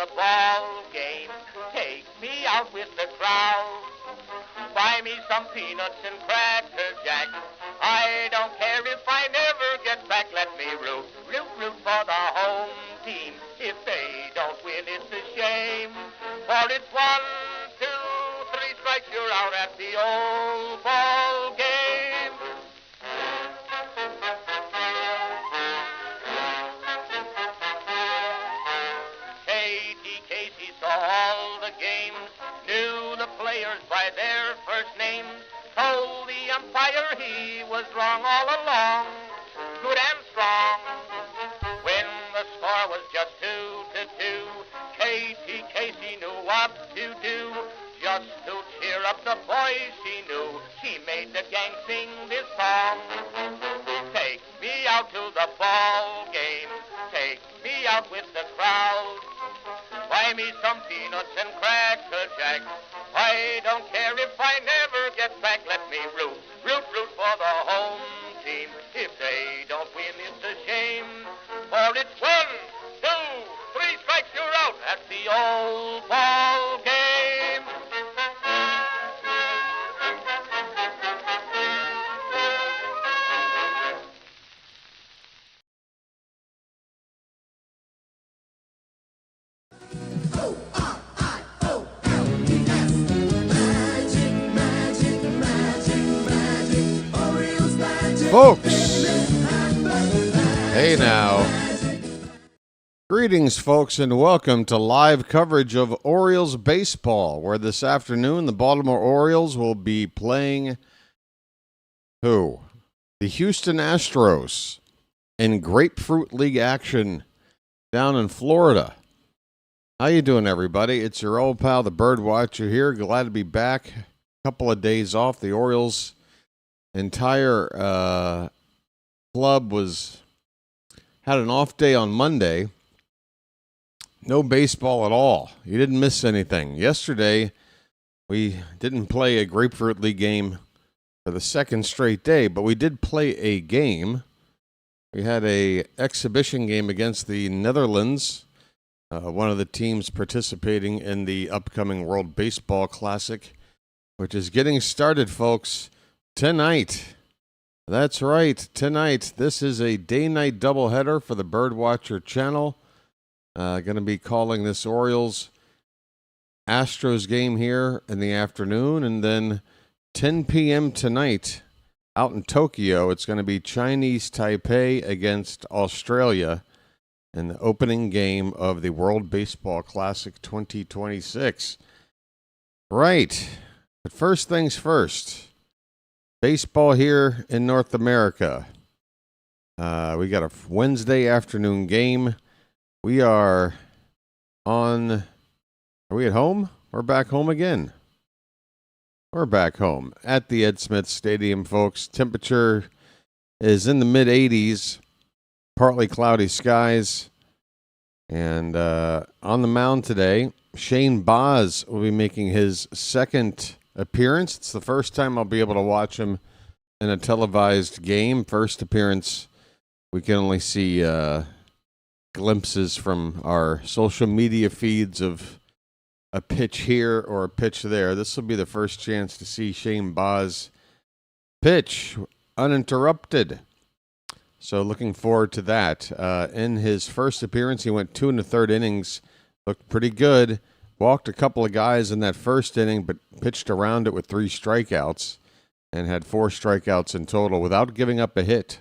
the ball game. Take me out with the crowd. Buy me some peanuts and cracker jack. I don't care if I never get back. Let me root for the home team. If they don't win, it's a shame. For it's 1, 2, 3 strikes, you're out at the old ball game. Casey saw all the games, knew the players by their first names, told the umpire he was wrong all along, good and strong. When the score was just 2-2, Casey knew what to do, just to cheer up the boys she knew. She made the gang sing this song. Take me out to the ball game, take me out with the crowd. Buy me some peanuts and cracker jack. I don't care if I never get back. Let me root for the home team. If they don't win, it's a shame. For it's 1, 2, 3 strikes, you're out at the old ball game. Folks, hey now. Greetings, folks, and welcome to live coverage of Orioles baseball, where this afternoon the Baltimore Orioles will be playing who? The Houston Astros in Grapefruit League action down in Florida. How you doing, everybody? It's your old pal, the BirdWatcher here. Glad to be back. A couple of days off. The Orioles' entire club had an off day on Monday. No baseball at all. You didn't miss anything. Yesterday, we didn't play a Grapefruit League game for the second straight day, but we did play a game. We had a exhibition game against the Netherlands, one of the teams participating in the upcoming World Baseball Classic, which is getting started, folks, tonight. That's right, tonight. This is a day-night doubleheader for the BirdWatcher Channel. Going to be calling this Orioles Astros game here in the afternoon, and then 10 p.m. tonight out in Tokyo, it's going to be Chinese Taipei against Australia in the opening game of the World Baseball Classic 2026. Right, but first things first. Baseball here in North America. We got a Wednesday afternoon game. We are at home? We're back home again. We're back home at the Ed Smith Stadium, folks. Temperature is in the mid-80s, partly cloudy skies. And on the mound today, Shane Baz will be making his second appearance. It's the first time I'll be able to watch him in a televised game. First appearance, we can only see glimpses from our social media feeds of a pitch here or a pitch there. This will be the first chance to see Shane Baz pitch uninterrupted. So looking forward to that. In his first appearance, he went 2 1/3 innings. Looked pretty good. Walked a couple of guys in that first inning, but pitched around it with 3 strikeouts and had 4 strikeouts in total without giving up a hit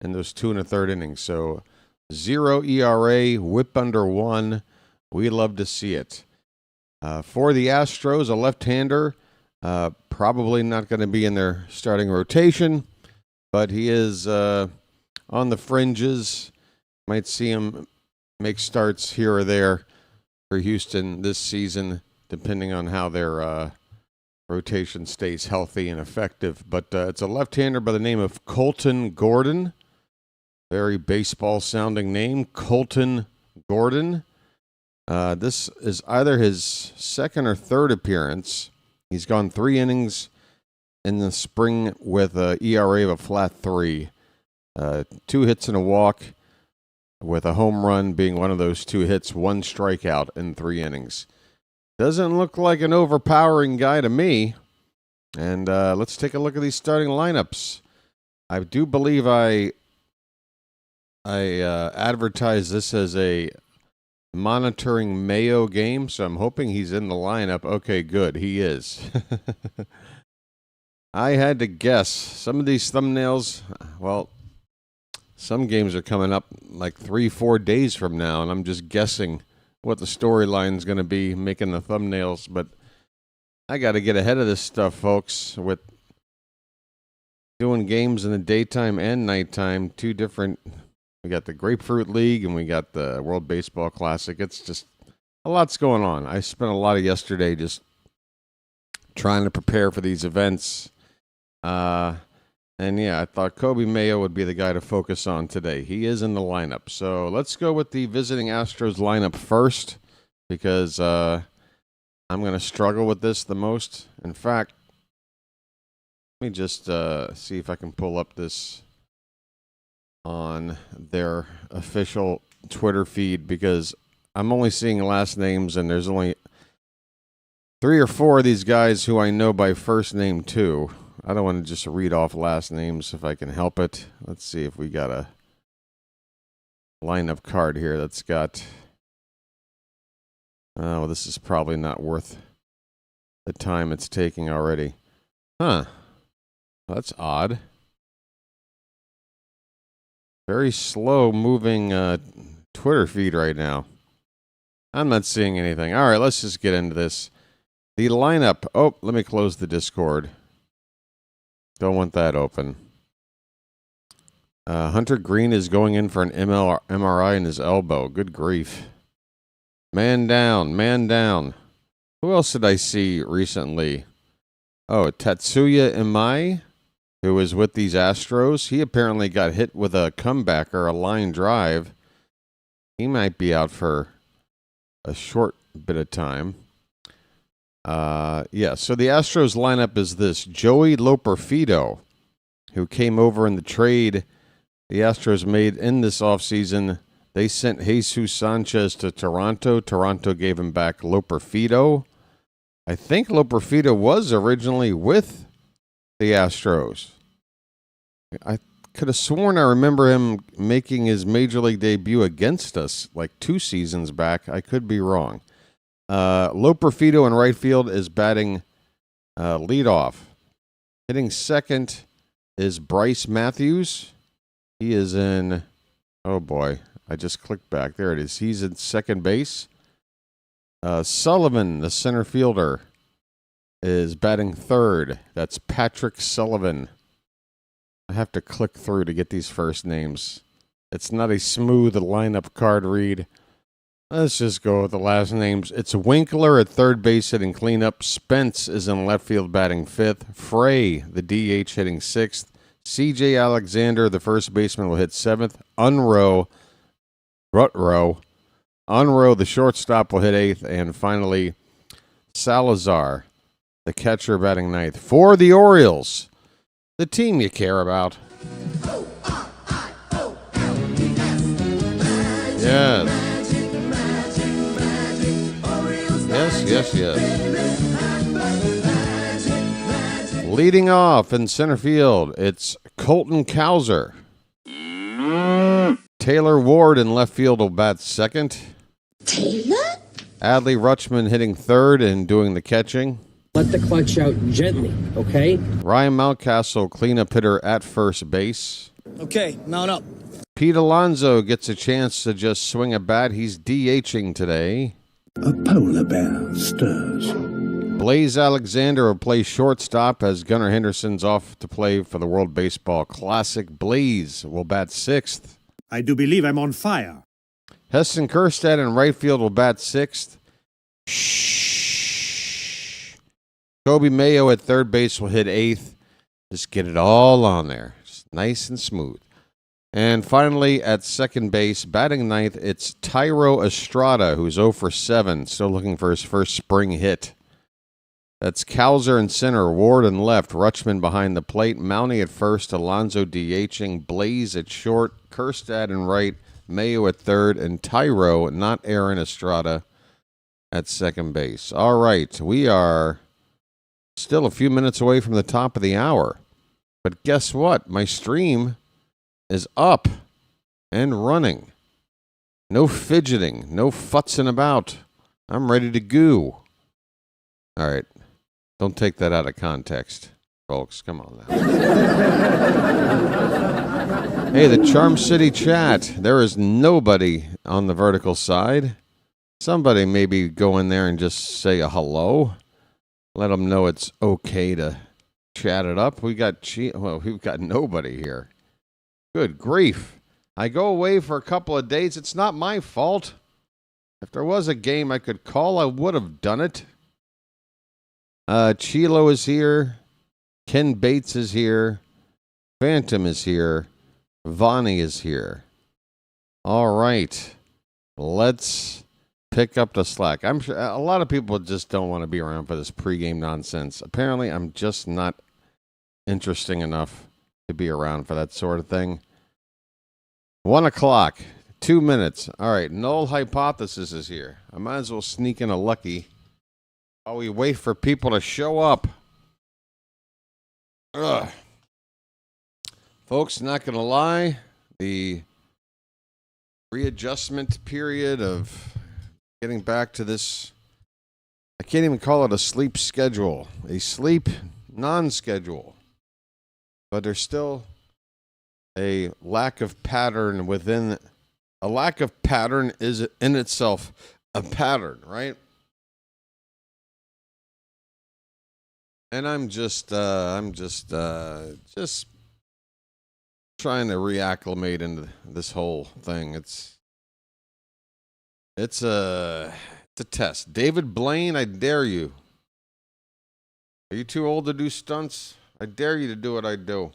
in those 2 1/3 innings. So 0 ERA, whip under 1. We love to see it. For the Astros, a left-hander, probably not going to be in their starting rotation, but he is on the fringes. Might see him make starts here or there for Houston this season, depending on how their rotation stays healthy and effective. But it's a left-hander by the name of Colton Gordon. Very baseball-sounding name, Colton Gordon. This is either his second or third appearance. He's gone 3 innings in the spring with an ERA of a flat 3. 2 hits and a walk. with a home run being one of those 2 hits, 1 strikeout in 3 innings. Doesn't look like an overpowering guy to me. And let's take a look at these starting lineups. I do believe I advertised this as a monitoring Mayo game, so I'm hoping he's in the lineup. Okay, good. He is. I had to guess. Some of these thumbnails, well, some games are coming up like 3-4 days from now, and I'm just guessing what the storyline's going to be, making the thumbnails. But I got to get ahead of this stuff, folks, with doing games in the daytime and nighttime. 2 different. We got the Grapefruit League and we got the World Baseball Classic. It's just a lot's going on. I spent a lot of yesterday just trying to prepare for these events. And yeah, I thought Coby Mayo would be the guy to focus on today. He is in the lineup. So let's go with the visiting Astros lineup first, because I'm going to struggle with this the most. In fact, let me just see if I can pull up this on their official Twitter feed, because I'm only seeing last names, and there's only 3 or 4 of these guys who I know by first name too. I don't want to just read off last names if I can help it. Let's see if we got a lineup card here that's got... Oh, this is probably not worth the time it's taking already. Huh. That's odd. Very slow moving Twitter feed right now. I'm not seeing anything. All right, let's just get into this. The lineup. Oh, let me close the Discord. Don't want that open. Hunter Green is going in for an MRI in his elbow. Good grief. Man down, man down. Who else did I see recently? Oh, Tatsuya Imai, who was with these Astros. He apparently got hit with a comebacker, a line drive. He might be out for a short bit of time. Yeah, so the Astros lineup is this. Joey Loperfido, who came over in the trade the Astros made in this offseason. They sent Jesus Sanchez to Toronto. Toronto gave him back Loperfido. I think Loperfido was originally with the Astros. I could have sworn I remember him making his major league debut against us like 2 seasons back. I could be wrong. Loperfido in right field is batting leadoff. Hitting second is Bryce Matthews. He is in... Oh, boy. I just clicked back. There it is. He's in second base. Sullivan, the center fielder, is batting third. That's Patrick Sullivan. I have to click through to get these first names. It's not a smooth lineup card read. Let's just go with the last names. It's Winkler at third base hitting cleanup. Spence is in left field batting fifth. Frey, the DH, hitting sixth. C.J. Alexander, the first baseman, will hit seventh. Unroe, the shortstop, will hit eighth. And finally, Salazar, the catcher, batting ninth. For the Orioles, the team you care about. Yes. Yes. Leading off in center field, it's Colton Cowser. Taylor Ward in left field will bat second. Taylor? Adley Rutschman hitting third and doing the catching. Let the clutch out gently, okay? Ryan Mountcastle, cleanup hitter at first base. Okay, mount up. Pete Alonso gets a chance to just swing a bat. He's DHing today. A polar bear stirs. Blaze Alexander will play shortstop as Gunnar Henderson's off to play for the World Baseball Classic. Blaze will bat sixth. I do believe I'm on fire. Heston Kjerstad in right field will bat sixth. Shh. Coby Mayo at third base will hit eighth. Just get it all on there. Just nice and smooth. And finally, at second base, batting ninth, it's Tyro Estrada, who's 0 for 7, still looking for his first spring hit. That's Cowser in center, Ward in left, Rutschman behind the plate, Mounty at first, Alonso DHing, Blaze at short, Kjerstad in right, Mayo at third, and Tyro, not Aaron Estrada, at second base. All right, we are still a few minutes away from the top of the hour. But guess what? My stream is up and running. No fidgeting, no futzing about. I'm ready to go. All right, don't take that out of context, folks. Come on now. Hey, the Charm City chat. There is nobody on the vertical side. Somebody maybe go in there and just say a hello. Let them know it's okay to chat it up. We've got nobody here. Good grief. I go away for a couple of days. It's not my fault. If there was a game I could call, I would have done it. Chilo is here. Ken Bates is here. Phantom is here. Vonnie is here. All right. Let's pick up the slack. I'm sure a lot of people just don't want to be around for this pregame nonsense. Apparently, I'm just not interesting enough to be around for that sort of thing. 1 o'clock, 2 minutes. All right, null hypothesis is here. I might as well sneak in a lucky while we wait for people to show up. Ugh. Folks, not going to lie, the readjustment period of getting back to this, I can't even call it a sleep schedule, a sleep non-schedule. But there's still a lack of pattern within, a lack of pattern is in itself a pattern, right? And I'm just trying to reacclimate into this whole thing. It's a test. David Blaine, I dare you. Are you too old to do stunts? I dare you to do what I do.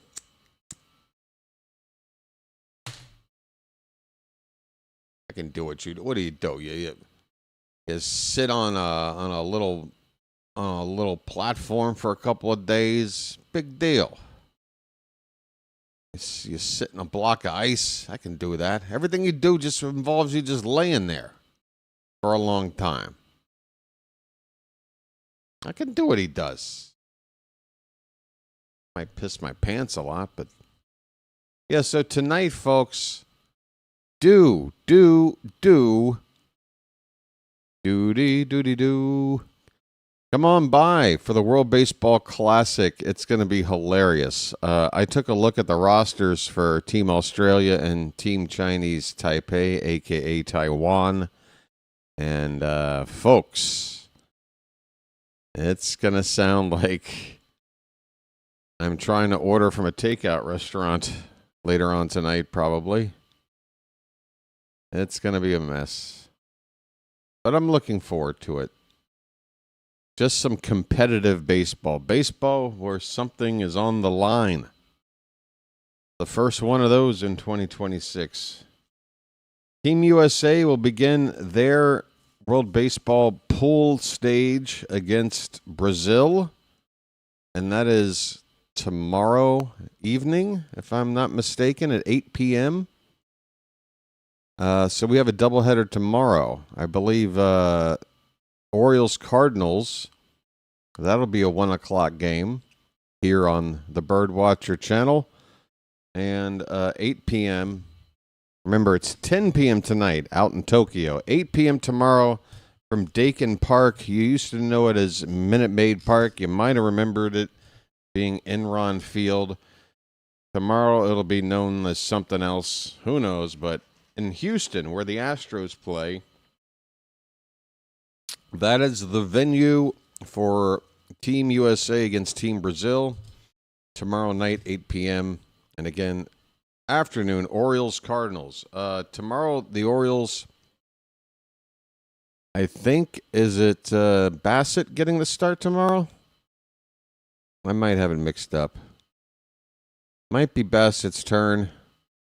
I can do what you do. What do? You sit on a little platform for a couple of days. Big deal. You sit in a block of ice. I can do that. Everything you do just involves you just laying there for a long time. I can do what he does. Might piss my pants a lot, but yeah, so tonight, folks, do. Come on by for the World Baseball Classic. It's going to be hilarious. I took a look at the rosters for Team Australia and Team Chinese Taipei, a.k.a. Taiwan. And, folks, it's going to sound like I'm trying to order from a takeout restaurant later on tonight, probably. It's going to be a mess. But I'm looking forward to it. Just some competitive baseball. Baseball where something is on the line. The first one of those in 2026. Team USA will begin their World Baseball pool stage against Brazil. And that is tomorrow evening, if I'm not mistaken, at 8 p.m. So we have a doubleheader tomorrow. I believe Orioles Cardinals. That'll be a 1 o'clock game here on the BirdWatcher Channel. And 8 p.m. Remember, it's 10 p.m. tonight out in Tokyo. 8 p.m. tomorrow from Dakin Park. You used to know it as Minute Maid Park. You might have remembered it being Enron Field. Tomorrow it'll be known as something else. Who knows? But in Houston, where the Astros play, that is the venue for Team USA against Team Brazil. Tomorrow night, 8 p.m. And again, afternoon, Orioles Cardinals. Tomorrow, the Orioles, I think, is it Bassett getting the start tomorrow? I might have it mixed up. Might be Bassett's turn.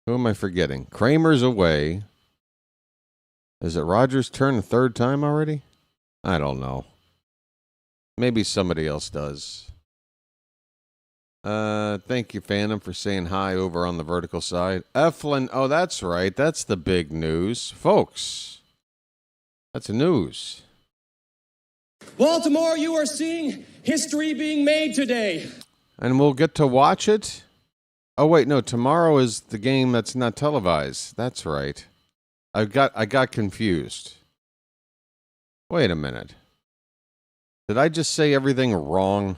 Who am I forgetting? Kramer's away. Is it Rogers' turn the third time already? I don't know. Maybe somebody else does. Thank you, Phantom, for saying hi over on the vertical side. Eflin, oh, that's right. That's the big news. Folks, that's the news. Baltimore, you are seeing history being made today. And we'll get to watch it. Oh, wait, no, tomorrow is the game that's not televised. That's right. I got confused. Wait a minute. Did I just say everything wrong?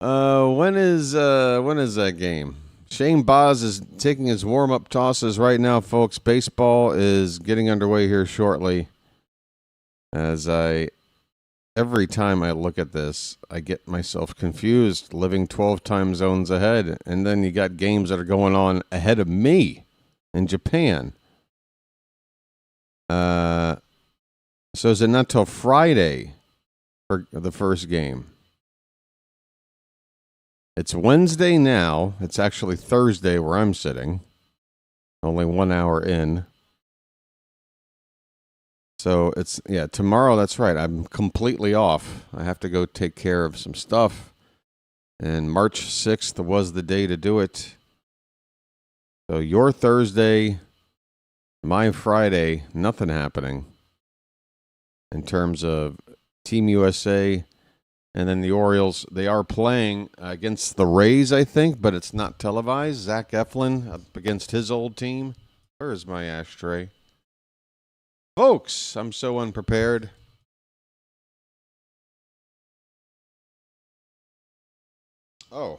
When is that game? Shane Boz is taking his warm-up tosses right now, folks. Baseball is getting underway here shortly. Every time I look at this, I get myself confused, living 12 time zones ahead. And then you got games that are going on ahead of me in Japan. So is it not till Friday for the first game? It's Wednesday now. It's actually Thursday where I'm sitting. Only 1 hour in. So it's, tomorrow, that's right. I'm completely off. I have to go take care of some stuff. And March 6th was the day to do it. So your Thursday, my Friday, nothing happening in terms of Team USA. And then the Orioles, they are playing against the Rays, I think, but it's not televised. Zach Eflin up against his old team. Where's my ashtray? Folks, I'm so unprepared. Oh,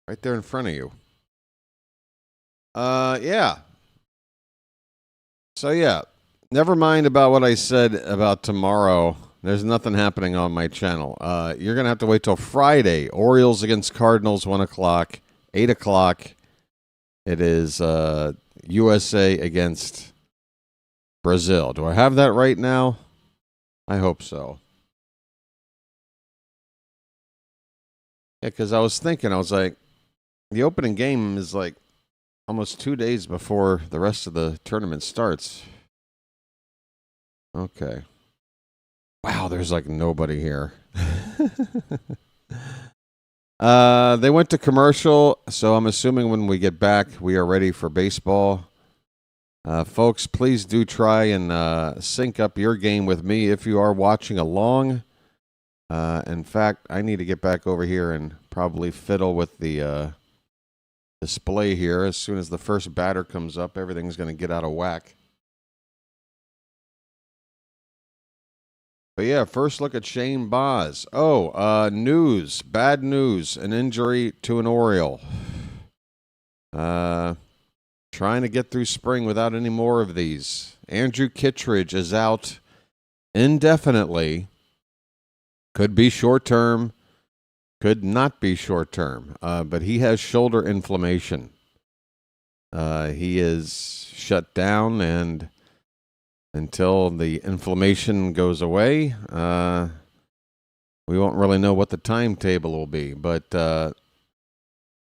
right there in front of you. Yeah. So, never mind about what I said about tomorrow. There's nothing happening on my channel. You're going to have to wait till Friday. Orioles against Cardinals, 1 o'clock. 8 o'clock, it is USA against Brazil. Do I have that right now? I hope so. Yeah, because I was like, the opening game is like almost 2 days before the rest of the tournament starts. Okay. Wow, there's like nobody here. They went to commercial, so I'm assuming when we get back, we are ready for baseball. Folks, please do try and sync up your game with me if you are watching along. In fact, I need to get back over here and probably fiddle with the display here. As soon as the first batter comes up, everything's going to get out of whack. But yeah, first look at Shane Boz. News, bad news, an injury to an Oriole. Trying to get through spring without any more of these. Andrew Kittredge is out indefinitely. Could be short term, could not be short term, but he has shoulder inflammation. He is shut down, and until the inflammation goes away, we won't really know what the timetable will be. But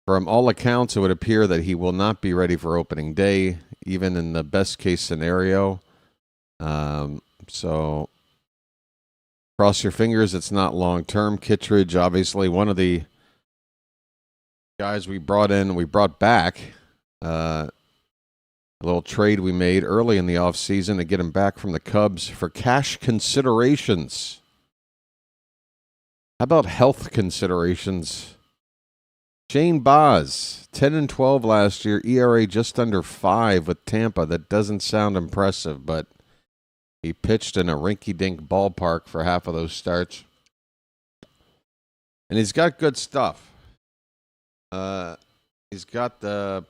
from all accounts, it would appear that he will not be ready for opening day, even in the best case scenario. So cross your fingers it's not long term. Kittredge, obviously, one of the guys we brought back. A little trade we made early in the offseason to get him back from the Cubs for cash considerations. How about health considerations? Shane Boz, 10-12 last year, ERA just under 5 with Tampa. That doesn't sound impressive, but he pitched in a rinky-dink ballpark for half of those starts. And he's got good stuff. He's got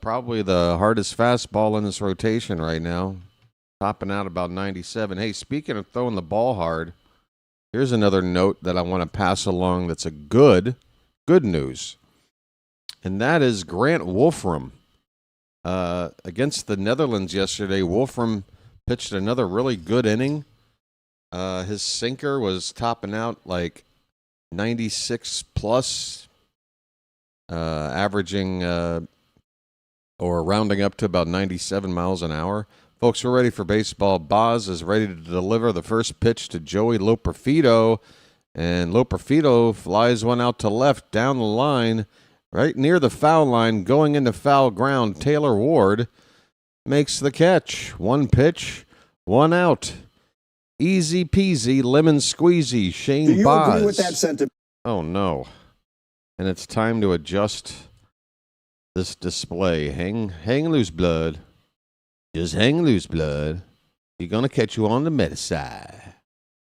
probably the hardest fastball in this rotation right now, topping out about 97. Hey, speaking of throwing the ball hard, here's another note that I want to pass along that's a good news. And that is Grant Wolfram. Against the Netherlands yesterday, Wolfram pitched another really good inning. His sinker was topping out like 96 plus, averaging or rounding up to about 97 miles an hour. Folks, we're ready for baseball. Boz is ready to deliver the first pitch to Joey Loperfido. And Loperfido flies one out to left down the line, right near the foul line, going into foul ground. Taylor Ward makes the catch. One pitch, one out. Easy peasy, lemon squeezy. Shane Do you Boz. agree with that sentiment? Oh, no. And it's time to adjust this display. Hang loose, blood. Just hang loose, blood. You're going to catch you on the meta side.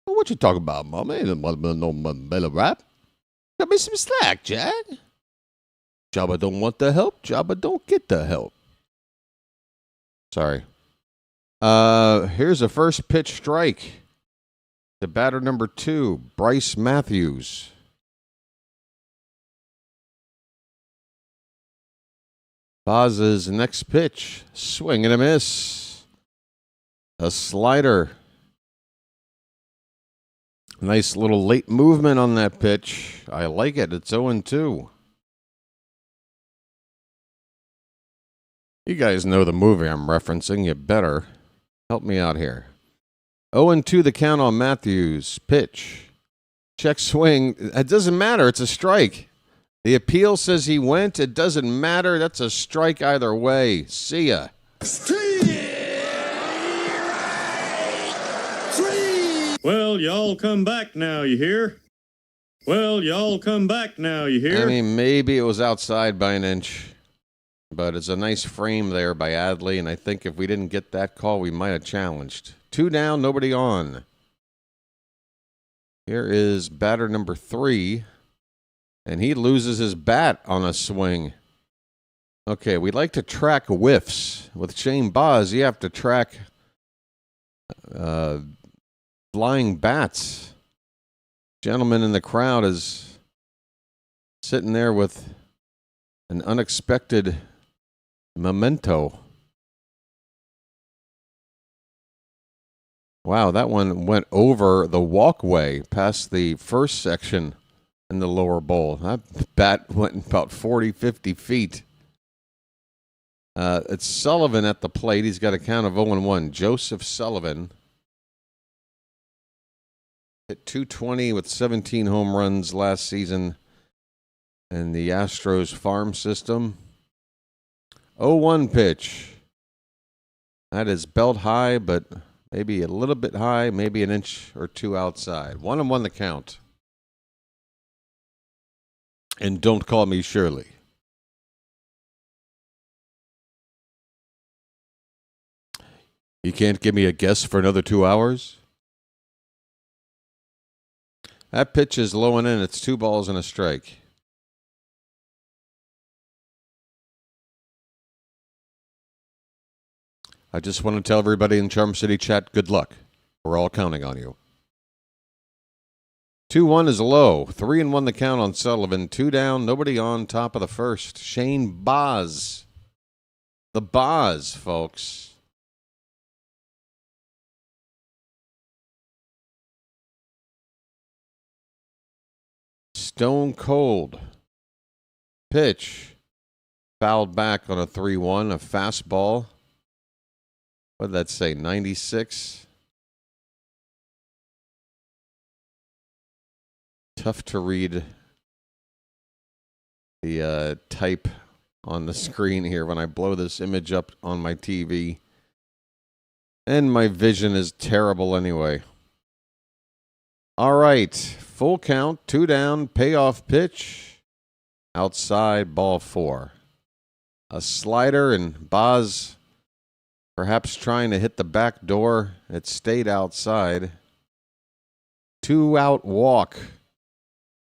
What you talking about, mama? Ain't no meta rap. Cut me some slack, Jack. Jabba don't want the help. Jabba don't get the help. Sorry. Here's a first pitch strike. The batter number 2, Bryce Matthews. Boz's next pitch, swing and a miss. A slider. Nice little late movement on that pitch. I like it. It's 0-2. You guys know the movie I'm referencing. You better help me out here. 0-2 the count on Matthews. Pitch. Check swing. It doesn't matter. It's a strike. The appeal says he went. It doesn't matter. That's a strike either way. See ya. Well, y'all come back now, you hear? Well, y'all come back now, you hear? I mean, maybe it was outside by an inch, but it's a nice frame there by Adley, and I think if we didn't get that call, we might have challenged. 2 down, nobody on. Here is batter number 3. And he loses his bat on a swing. Okay, we like to track whiffs. With Shane Boz, you have to track flying bats. Gentleman in the crowd is sitting there with an unexpected memento. Wow, that one went over the walkway past the first section in the lower bowl. That bat went about 40, 50 feet. It's Sullivan at the plate. He's got a count of 0-1. Joseph Sullivan hit .220 with 17 home runs last season in the Astros farm system. 0-1 pitch. That is belt high, but maybe a little bit high, maybe an inch or 2 outside. 1-1 the count. And don't call me Shirley. You can't give me a guess for another 2 hours? That pitch is low and in. It's 2 balls and a strike. I just want to tell everybody in Charm City chat, good luck. We're all counting on you. 2-1 is low. 3-1 the count on Sullivan. 2 down, nobody on, top of the first. Shane Boz. The Boz, folks. Stone cold. Pitch. Fouled back on a 3-1. A fastball. What did that say? 96? Tough to read the type on the screen here when I blow this image up on my TV. And my vision is terrible anyway. All right. Full count. 2 down. Payoff pitch. Outside, ball 4. A slider, and Boz perhaps trying to hit the back door. It stayed outside. 2 out walk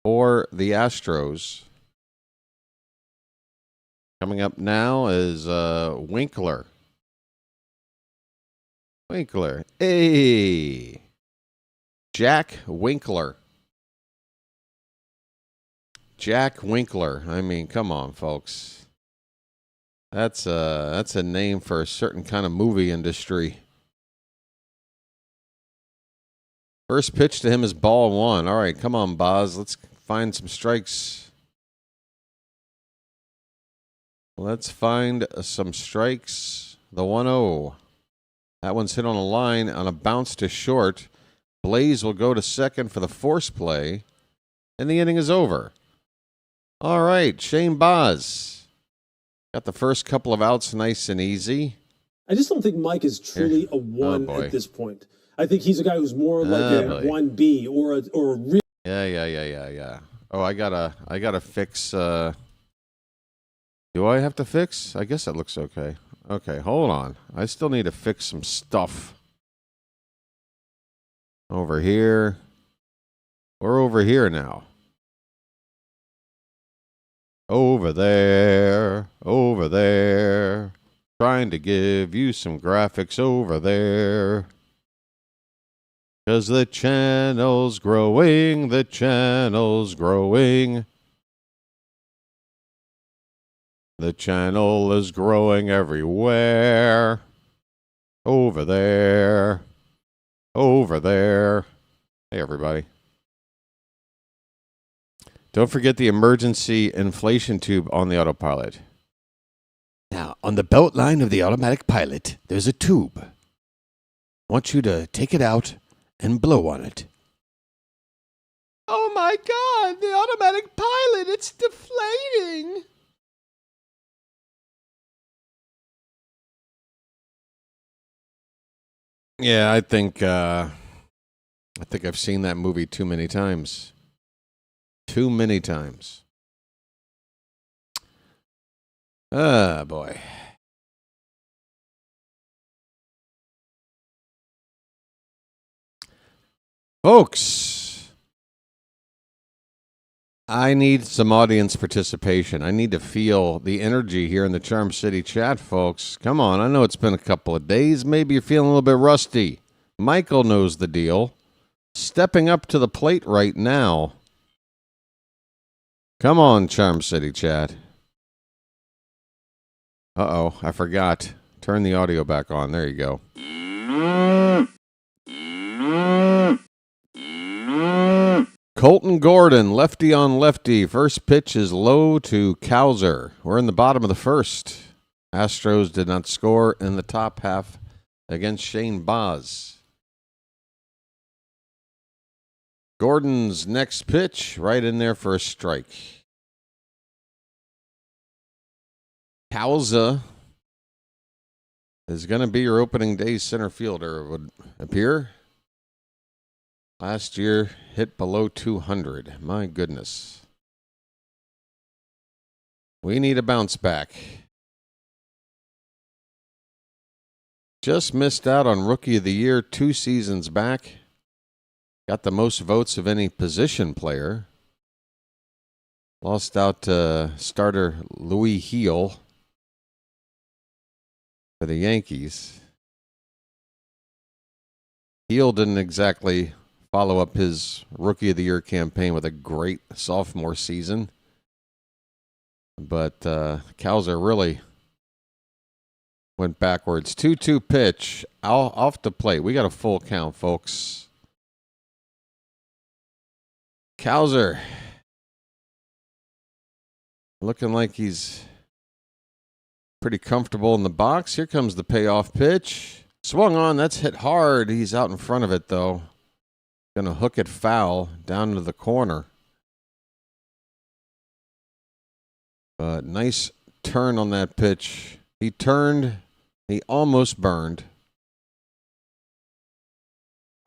for the Astros. Coming up now is Winkler. Winkler. Hey. Jack Winkler. Jack Winkler. I mean, come on, folks. That's a name for a certain kind of movie industry. First pitch to him is ball 1. All right, come on, Boz. Let's find some strikes. Let's find some strikes. The 1-0. That one's hit on a line on a bounce to short. Blaze will go to second for the force play, and the inning is over. All right, Shane Baz got the first couple of outs nice and easy. I just don't think Mike is truly a 1 at this point. I think he's a guy who's more like a 1B or a real. Yeah. Oh, I gotta fix. Do I have to fix? I guess that looks okay. Okay, hold on. I still need to fix some stuff. Over here. We're over here now. Over there. Over there. Trying to give you some graphics over there. 'Cause the channel's growing. The channel's growing. The channel is growing everywhere. Over there. Over there. Hey, everybody. Don't forget the emergency inflation tube on the autopilot. Now, on the belt line of the automatic pilot, there's a tube. I want you to take it out and blow on it. Oh my God, the automatic pilot, it's deflating. Yeah, I think I've seen that movie too many times. Too many times. Ah, boy. Folks, I need some audience participation. I need to feel the energy here in the Charm City chat, folks. Come on, I know it's been a couple of days. Maybe you're feeling a little bit rusty. Michael knows the deal. Stepping up to the plate right now. Come on, Charm City chat. Uh-oh, I forgot. Turn the audio back on. There you go. Colton Gordon, lefty on lefty. First pitch is low to Cowser. We're in the bottom of the first. Astros did not score in the top half against Shane Baz. Gordon's next pitch, right in there for a strike. Cowser is going to be your opening day center fielder, it would appear. Last year, hit below 200. My goodness. We need a bounce back. Just missed out on Rookie of the Year 2 seasons back. Got the most votes of any position player. Lost out to starter Louis Heel for the Yankees. Heel didn't exactly follow up his Rookie of the Year campaign with a great sophomore season. But Cowser really went backwards. 2-2 pitch off the plate. We got a full count, folks. Cowser looking like he's pretty comfortable in the box. Here comes the payoff pitch. Swung on. That's hit hard. He's out in front of it, though. Going to hook it foul down to the corner. But nice turn on that pitch. He turned. He almost burned.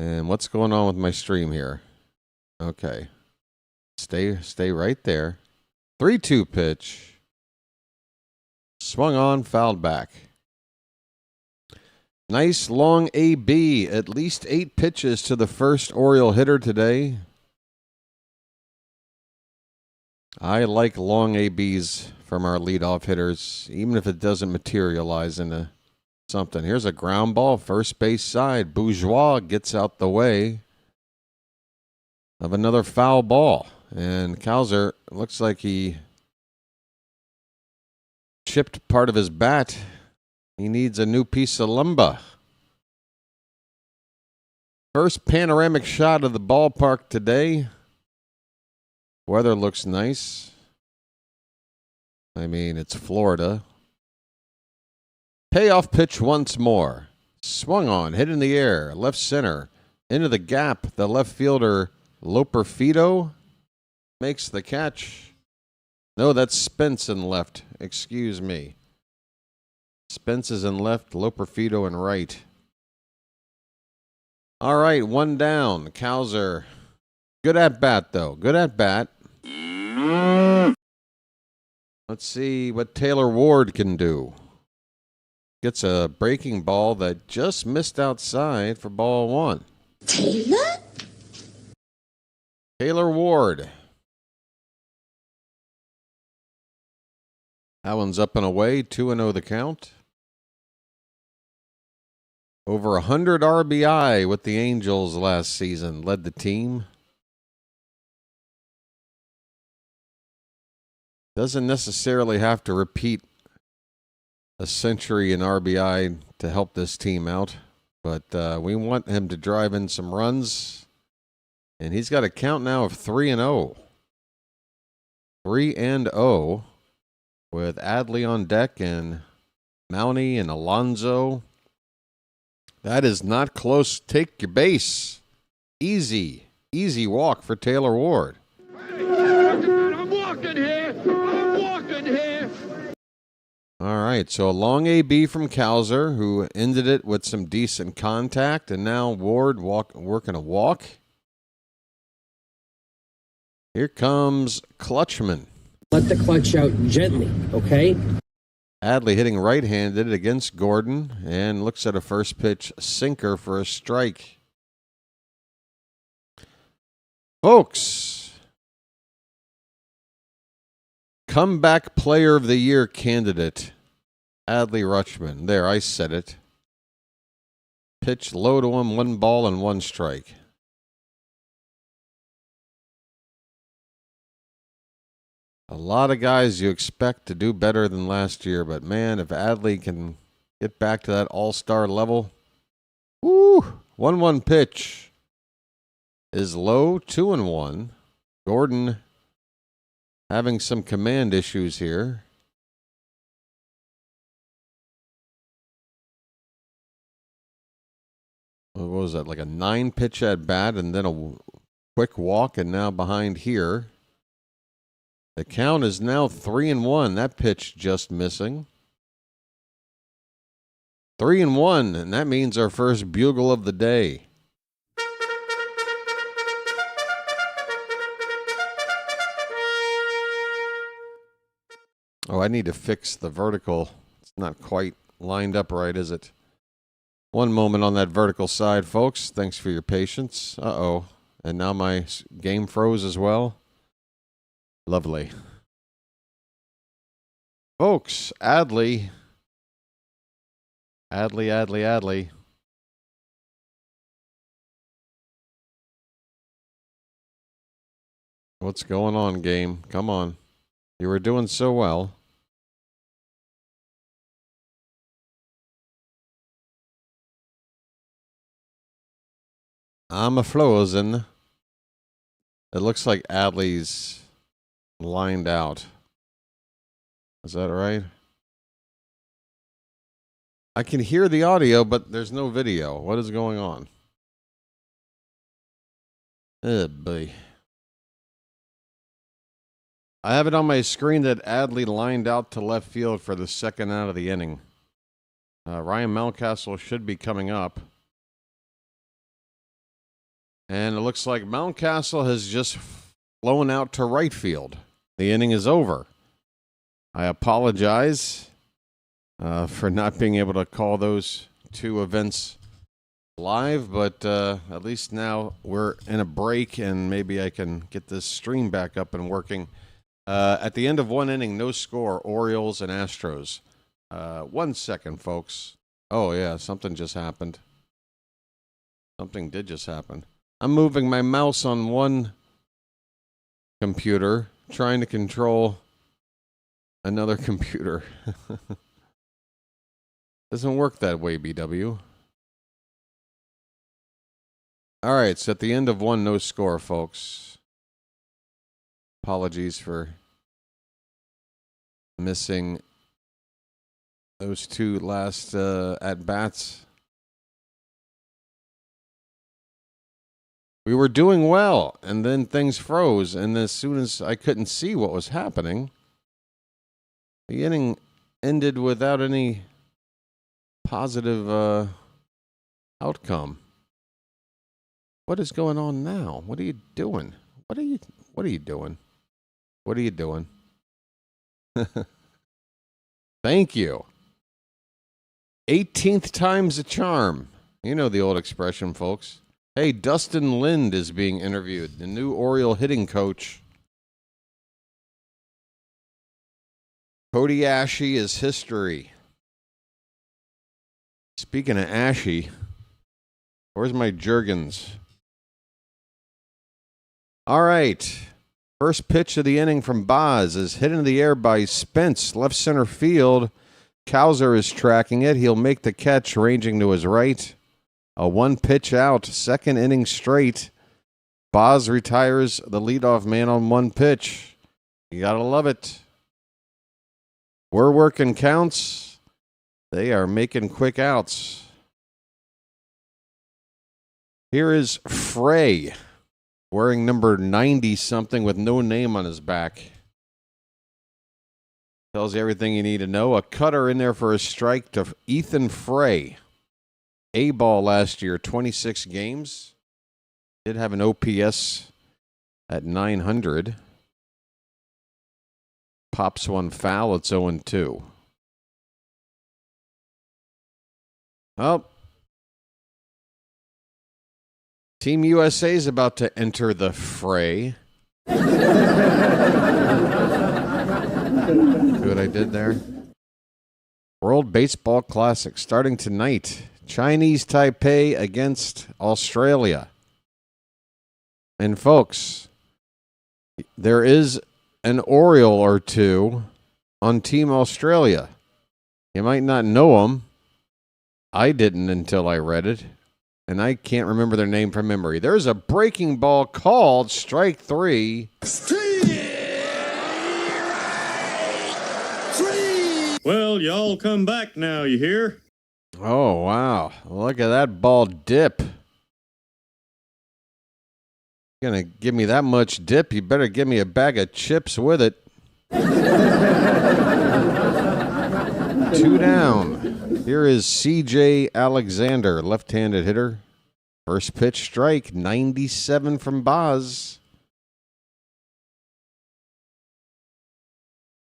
And what's going on with my stream here? Okay. Stay right there. 3-2 pitch. Swung on, fouled back. Nice long AB. At least 8 pitches to the first Oriole hitter today. I like long ABs from our leadoff hitters, even if it doesn't materialize into something. Here's a ground ball, first base side. Bourgeois gets out the way of another foul ball. And Cowser looks like he chipped part of his bat. He needs a new piece of lumber. First panoramic shot of the ballpark today. Weather looks nice. I mean, it's Florida. Payoff pitch once more. Swung on, hit in the air, left center. Into the gap, the left fielder, Loperfido, makes the catch. No, that's Spence in left. Excuse me. Spence is in left, Loperfido in right. All right, one down. Cowser. Good at bat, though. Good at bat. Let's see what Taylor Ward can do. Gets a breaking ball that just missed outside for ball one. Taylor Ward. That one's up and away. 2-0 the count. Over 100 RBI with the Angels last season. Led the team. Doesn't necessarily have to repeat a century in RBI to help this team out. But we want him to drive in some runs. And he's got a count now of 3-0. 3-0 with Adley on deck and Mountie and Alonso. That is not close. Take your base. Easy walk for Taylor Ward. I'm walking here. I'm walking here. All right, so a long AB from Cowser, who ended it with some decent contact, and now Ward working a walk. Here comes Clutchman. Let the clutch out gently, okay? Adley hitting right-handed against Gordon, and looks at a first pitch sinker for a strike. Folks, comeback player of the year candidate, Adley Rutschman. There, I said it. Pitch low to him, 1 ball and 1 strike. A lot of guys you expect to do better than last year, but man, if Adley can get back to that all-star level, woo! 1-1 pitch is low, 2-1. Gordon having some command issues here. What was that, like a 9-pitch at bat and then a quick walk, and now behind here. The count is now 3-1. That pitch just missing. 3-1, and that means our first bugle of the day. Oh, I need to fix the vertical. It's not quite lined up right, is it? One moment on that vertical side, folks. Thanks for your patience. Uh-oh. And now my game froze as well. Lovely. Folks, Adley. What's going on, game? Come on. You were doing so well. I'm a-frozen. It looks like Adley's lined out. Is that right? I can hear the audio, but there's no video. What is going on? Oh, boy. I have it on my screen that Adley lined out to left field for the second out of the inning. Ryan Mountcastle should be coming up. And it looks like Mountcastle has just flown out to right field. The inning is over. I apologize for not being able to call those two events live, but at least now we're in a break and maybe I can get this stream back up and working. At the end of one inning, no score, Orioles and Astros. 1 second, folks. Oh, yeah, something just happened. Something did just happen. I'm moving my mouse on one computer, trying to control another computer. Doesn't work that way, BW. All right, so at the end of one, no score, folks. Apologies for missing those two last at-bats. We were doing well, and then things froze, and as soon as I couldn't see what was happening, the inning ended without any positive outcome. What is going on now? What are you doing? What are you doing? What are you doing? Thank you. 18th time's a charm. You know the old expression, folks. Hey, Dustin Lind is being interviewed, the new Oriole hitting coach. Cody Ashe is history. Speaking of Ashe, where's my Jergens? All right. First pitch of the inning from Boz is hit into the air by Spence, left center field. Cowser is tracking it. He'll make the catch, ranging to his right. A one-pitch out, second inning straight. Boz retires the leadoff man on one pitch. You gotta love it. We're working counts. They are making quick outs. Here is Frey, wearing number 90-something with no name on his back. Tells you everything you need to know. A cutter in there for a strike to Ethan Frey. A-ball last year, 26 games. Did have an OPS at 900. Pops one foul. It's 0-2. Well, Team USA is about to enter the fray. See what I did there? World Baseball Classic starting tonight. Chinese Taipei against Australia. And folks, there is an Oriole or two on Team Australia. You might not know them. I didn't until I read it. And I can't remember their name from memory. There's a breaking ball called strike three. Well, y'all come back now, you hear? Oh, wow. Look at that ball dip. You're going to give me that much dip, you better give me a bag of chips with it. 2 down. Here is C.J. Alexander, left-handed hitter. First pitch strike, 97 from Boz.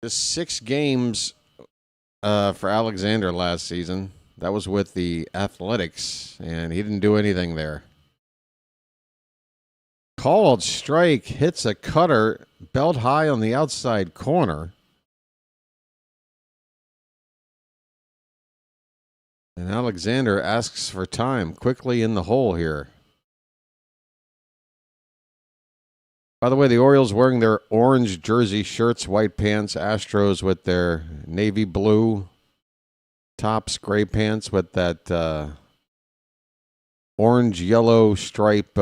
Just 6 games for Alexander last season. That was with the Athletics, and he didn't do anything there. Called strike, hits a cutter, belt high on the outside corner. And Alexander asks for time, quickly in the hole here. By the way, the Orioles wearing their orange jersey shirts, white pants. Astros with their navy blue tops, gray pants with that orange-yellow stripe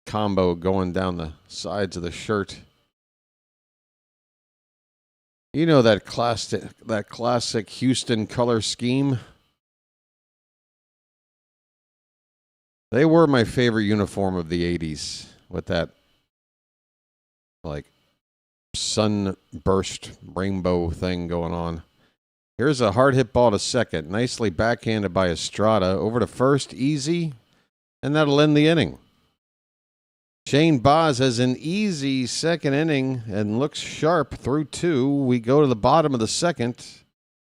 combo going down the sides of the shirt. You know that classic Houston color scheme. They were my favorite uniform of the 80s with that like sunburst rainbow thing going on. Here's a hard hit ball to second. Nicely backhanded by Estrada. Over to first, easy. And that'll end the inning. Shane Boz has an easy second inning and looks sharp through 2. We go to the bottom of the second.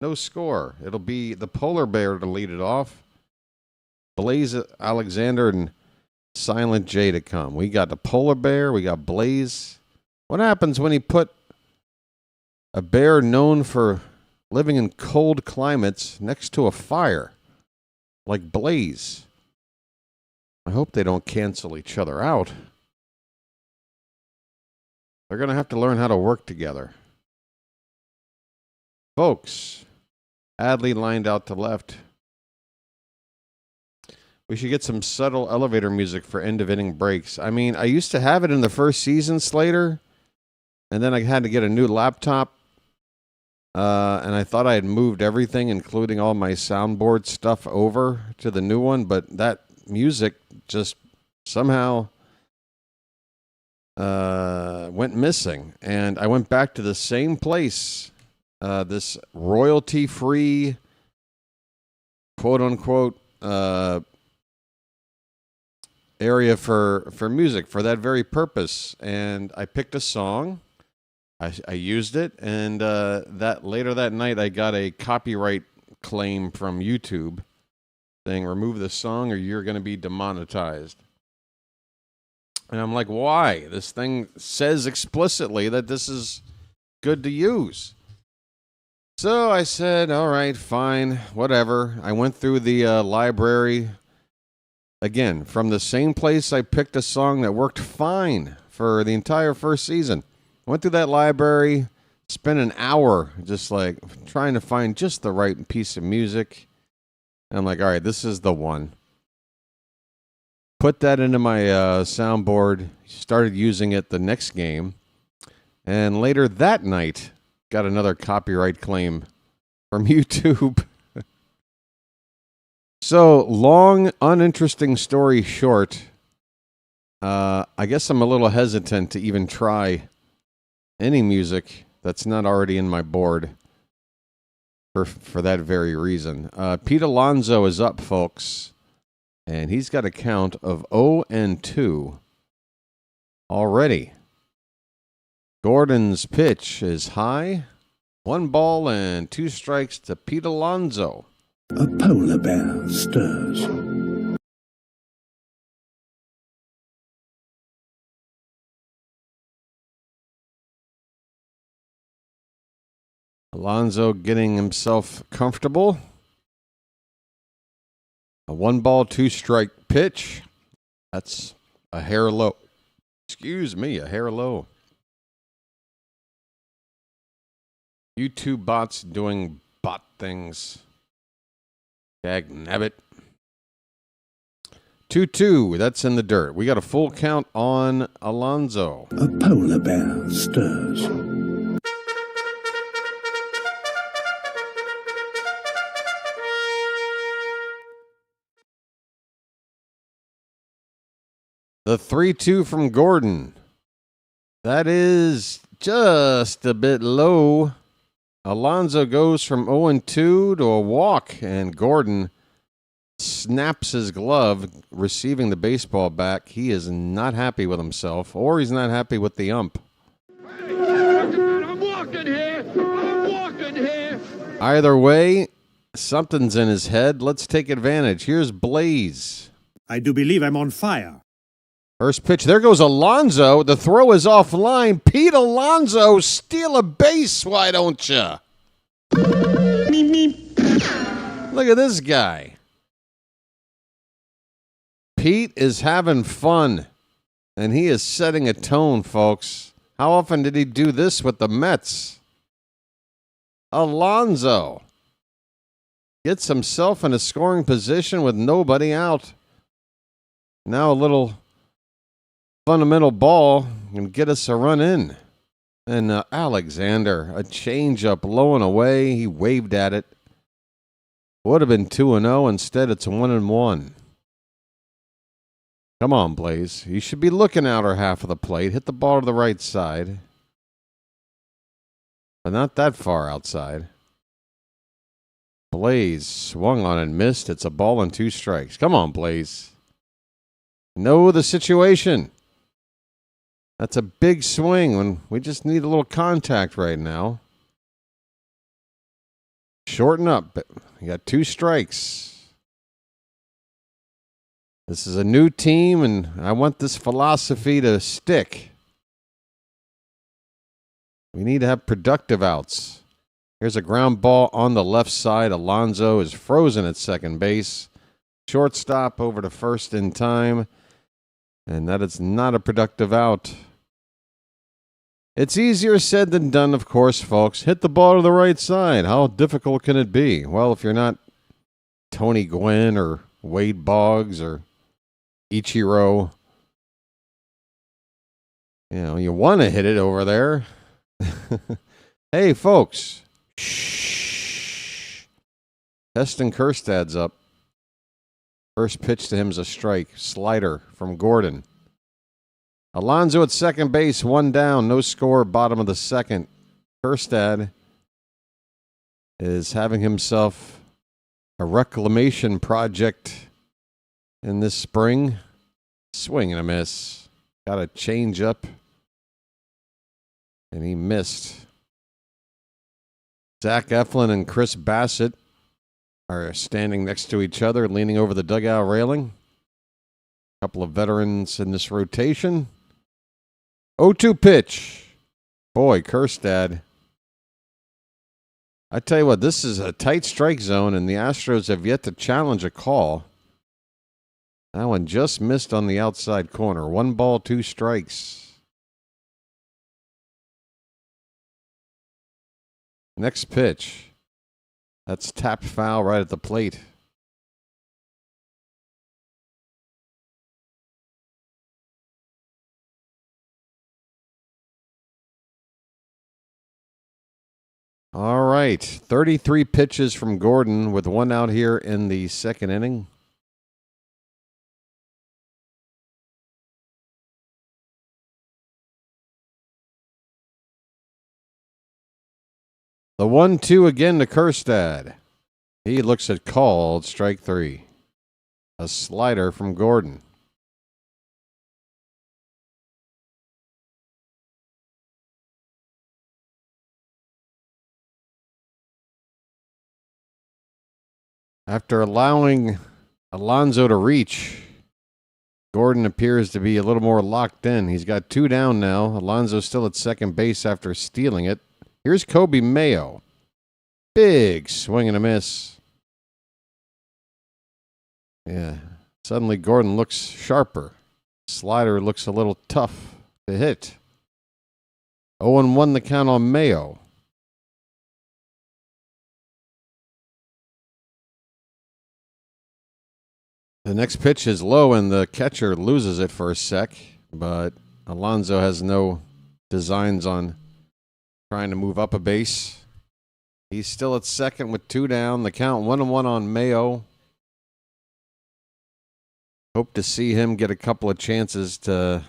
No score. It'll be the Polar Bear to lead it off. Blaze Alexander and Silent J to come. We got the Polar Bear. We got Blaze. What happens when you put a bear known for living in cold climates next to a fire like Blaze? I hope they don't cancel each other out. They're going to have to learn how to work together. Folks, Adley lined out to left. We should get some subtle elevator music for end-of-inning breaks. I mean, I used to have it in the first season, Slater, and then I had to get a new laptop, and I thought I had moved everything, including all my soundboard stuff, over to the new one, but that music just somehow went missing. And I went back to the same place, this royalty-free, quote-unquote, area for music for that very purpose. And I picked a song. I used it, and later that night I got a copyright claim from YouTube saying remove the song or you're going to be demonetized. And I'm like, why? This thing says explicitly that this is good to use. So I said, all right, fine, whatever. I went through the library. Again, from the same place I picked a song that worked fine for the entire first season. I went through that library, spent an hour just like trying to find just the right piece of music. And I'm like, all right, this is the one. Put that into my soundboard, started using it the next game. And later that night, got another copyright claim from YouTube. So, long, uninteresting story short, I guess I'm a little hesitant to even try any music that's not already in my board for that very reason. Pete Alonso is up, folks, and he's got a count of 0-2 already. Gordon's pitch is high. 1 ball and 2 strikes to Pete Alonso. A polar bear stirs. Alonso getting himself comfortable. A 1 ball, 2 strike pitch. That's a hair low. Excuse me, a hair low. YouTube bots doing bot things. Dag nabbit. 2-2. That's in the dirt. We got a full count on Alonso. A polar bear stirs. The 3-2 from Gordon. That is just a bit low. Alonso goes from 0-2 to a walk, and Gordon snaps his glove, receiving the baseball back. He is not happy with himself, or he's not happy with the ump. I'm walking here. I'm walking here. Either way, something's in his head. Let's take advantage. Here's Blaze. I do believe I'm on fire. First pitch. There goes Alonso. The throw is offline. Pete Alonso, steal a base, why don't you? Look at this guy. Pete is having fun, and he is setting a tone, folks. How often did he do this with the Mets? Alonso gets himself in a scoring position with nobody out. Now a little fundamental ball can get us a run in. And Alexander, a changeup low and away. He waved at it. Would have been 2-0. Instead, it's 1-1. Come on, Blaze. You should be looking outer half of the plate. Hit the ball to the right side. But not that far outside. Blaze swung on and missed. It's a ball and 2 strikes. Come on, Blaze. Know the situation. That's a big swing when we just need a little contact right now. Shorten up. You got 2 strikes. This is a new team, and I want this philosophy to stick. We need to have productive outs. Here's a ground ball on the left side. Alonso is frozen at second base. Shortstop over to first in time. And that is not a productive out. It's easier said than done, of course, folks. Hit the ball to the right side. How difficult can it be? Well, if you're not Tony Gwynn or Wade Boggs or Ichiro, you want to hit it over there. Hey, folks. Shh. Heston Kjerstad's up. First pitch to him is a strike. Slider from Gordon. Alonso at second base, one down, no score, bottom of the second. Kjerstad is having himself a reclamation project in this spring. Swing and a miss. Got a change up. And he missed. Zach Eflin and Chris Bassett are standing next to each other, leaning over the dugout railing. A couple of veterans in this rotation. 0-2 pitch. Boy, Kjerstad. I tell you what, this is a tight strike zone, and the Astros have yet to challenge a call. That one just missed on the outside corner. 1 ball, 2 strikes. Next pitch. That's tapped foul right at the plate. All right, 33 pitches from Gordon with 1 out here in the second inning. The 1-2 again to Kjerstad. He looks at called strike 3. A slider from Gordon. After allowing Alonso to reach, Gordon appears to be a little more locked in. He's got 2 down now. Alonso still at second base after stealing it. Here's Coby Mayo. Big swing and a miss. Yeah. Suddenly Gordon looks sharper. Slider looks a little tough to hit. 0-1 the count on Mayo. The next pitch is low, and the catcher loses it for a sec, but Alonso has no designs on trying to move up a base. He's still at second with 2 down. The count 1-1 on Mayo. Hope to see him get a couple of chances to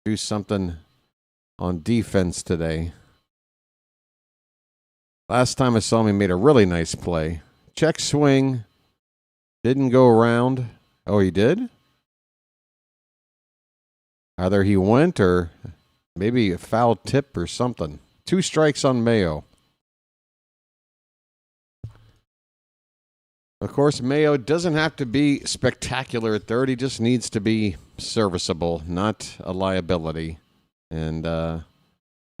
do something on defense today. Last time I saw him, he made a really nice play. Check swing. Didn't go around. Oh, he did? Either he went or maybe a foul tip or something. 2 strikes on Mayo. Of course, Mayo doesn't have to be spectacular at third. He just needs to be serviceable, not a liability. And I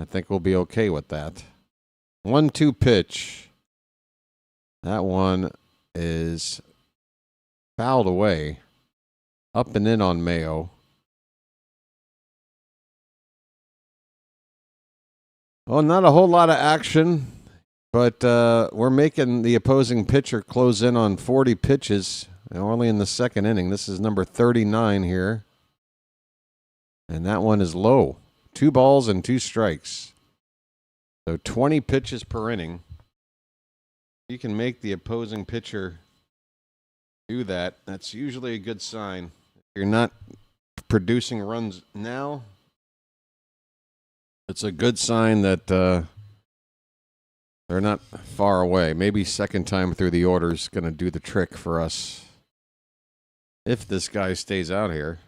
think we'll be okay with that. 1-2 pitch. That one is fouled away. Up and in on Mayo. Well, not a whole lot of action, but we're making the opposing pitcher close in on 40 pitches, only in the second inning. This is number 39 here. And that one is low. 2 balls and 2 strikes. So 20 pitches per inning. You can make the opposing pitcher do that. That's usually a good sign. If you're not producing runs now, it's a good sign that they're not far away. Maybe second time through the order is going to do the trick for us. If this guy stays out here.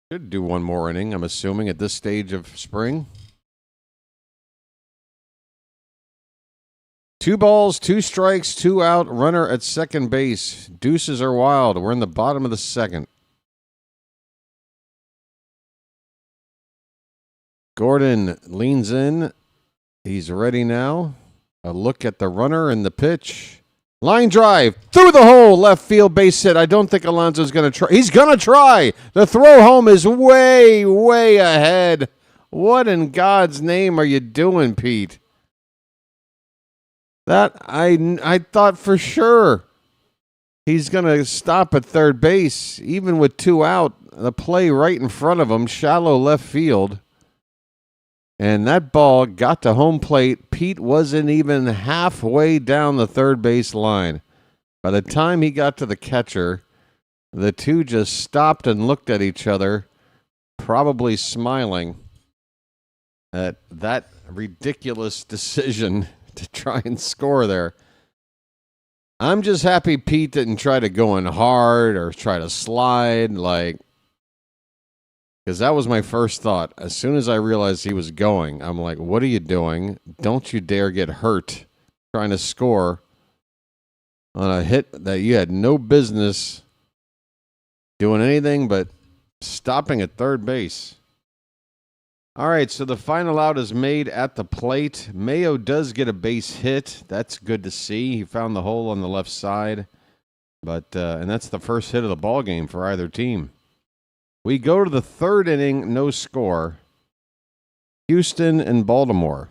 Should do 1 more inning, I'm assuming, at this stage of spring. 2 balls, 2 strikes, 2 out, runner at second base. Deuces are wild. We're in the bottom of the second. Gordon leans in. He's ready now. A look at the runner and the pitch. Line drive through the hole, left field, base hit. I don't think Alonso's going to try. He's going to try. The throw home is way, way ahead. What in God's name are you doing, Pete? That I thought for sure he's going to stop at third base, even with 2 out. The play right in front of him, shallow left field. And that ball got to home plate. Pete wasn't even halfway down the third base line. By the time he got to the catcher, the two just stopped and looked at each other. probably smiling at that ridiculous decision to try and score there. I'm just happy Pete didn't try to go in hard or try to slide, because that was my first thought. As soon as I realized he was going, I'm like, what are you doing? Don't you dare get hurt trying to score on a hit that you had no business doing anything but stopping at third base. All right, so the final out is made at the plate. Mayo does get a base hit. That's good to see. He found the hole on the left side. And that's the first hit of the ball game for either team. We go to the third inning, no score. Houston and Baltimore.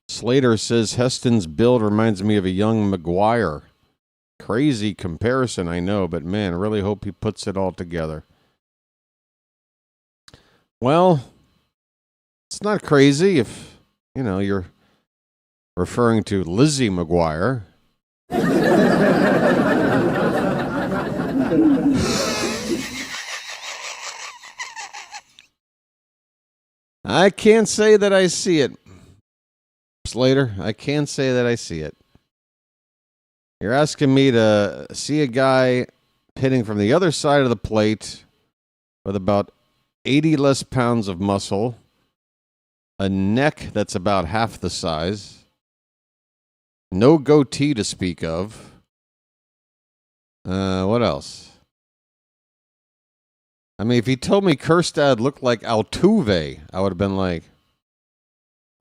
Slater says Heston's build reminds me of a young McGuire. Crazy comparison, I know, but man, I really hope he puts it all together. Well, it's not crazy if, you're referring to Lizzie McGuire. I can't say that I see it, Slater. I can't say that I see it. You're asking me to see a guy hitting from the other side of the plate with about 80 less pounds of muscle, a neck that's about half the size, no goatee to speak of. What else? I mean, if he told me Kjerstad looked like Altuve, I would have been like,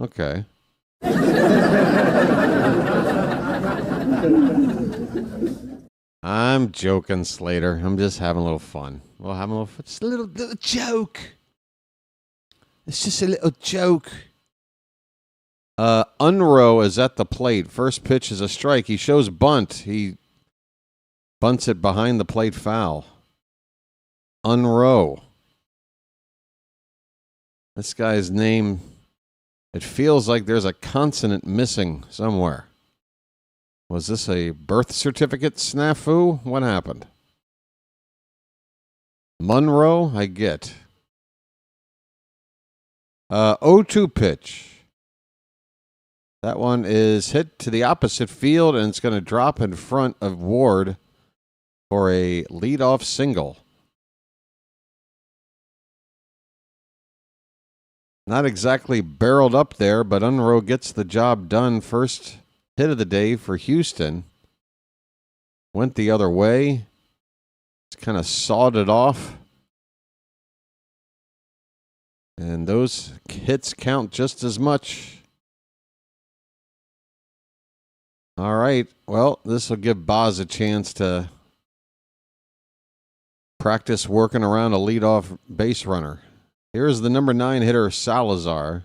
okay. I'm joking, Slater. I'm just having a little fun. We'll have a little fun. Just a little joke. It's just a little joke. Unrow is at the plate. First pitch is a strike. He shows bunt. He bunts it behind the plate foul. Unrow. This guy's name, it feels like there's a consonant missing somewhere. Was this a birth certificate snafu? What happened? Monroe, I get. 0-2 pitch. That one is hit to the opposite field, and it's going to drop in front of Ward for a leadoff single. Not exactly barreled up there, but Unrow gets the job done. First hit of the day for Houston. Went the other way. It's kind of sawed it off. And those hits count just as much. All right. Well, this will give Boz a chance to practice working around a leadoff base runner. Here's the number 9 hitter, Salazar.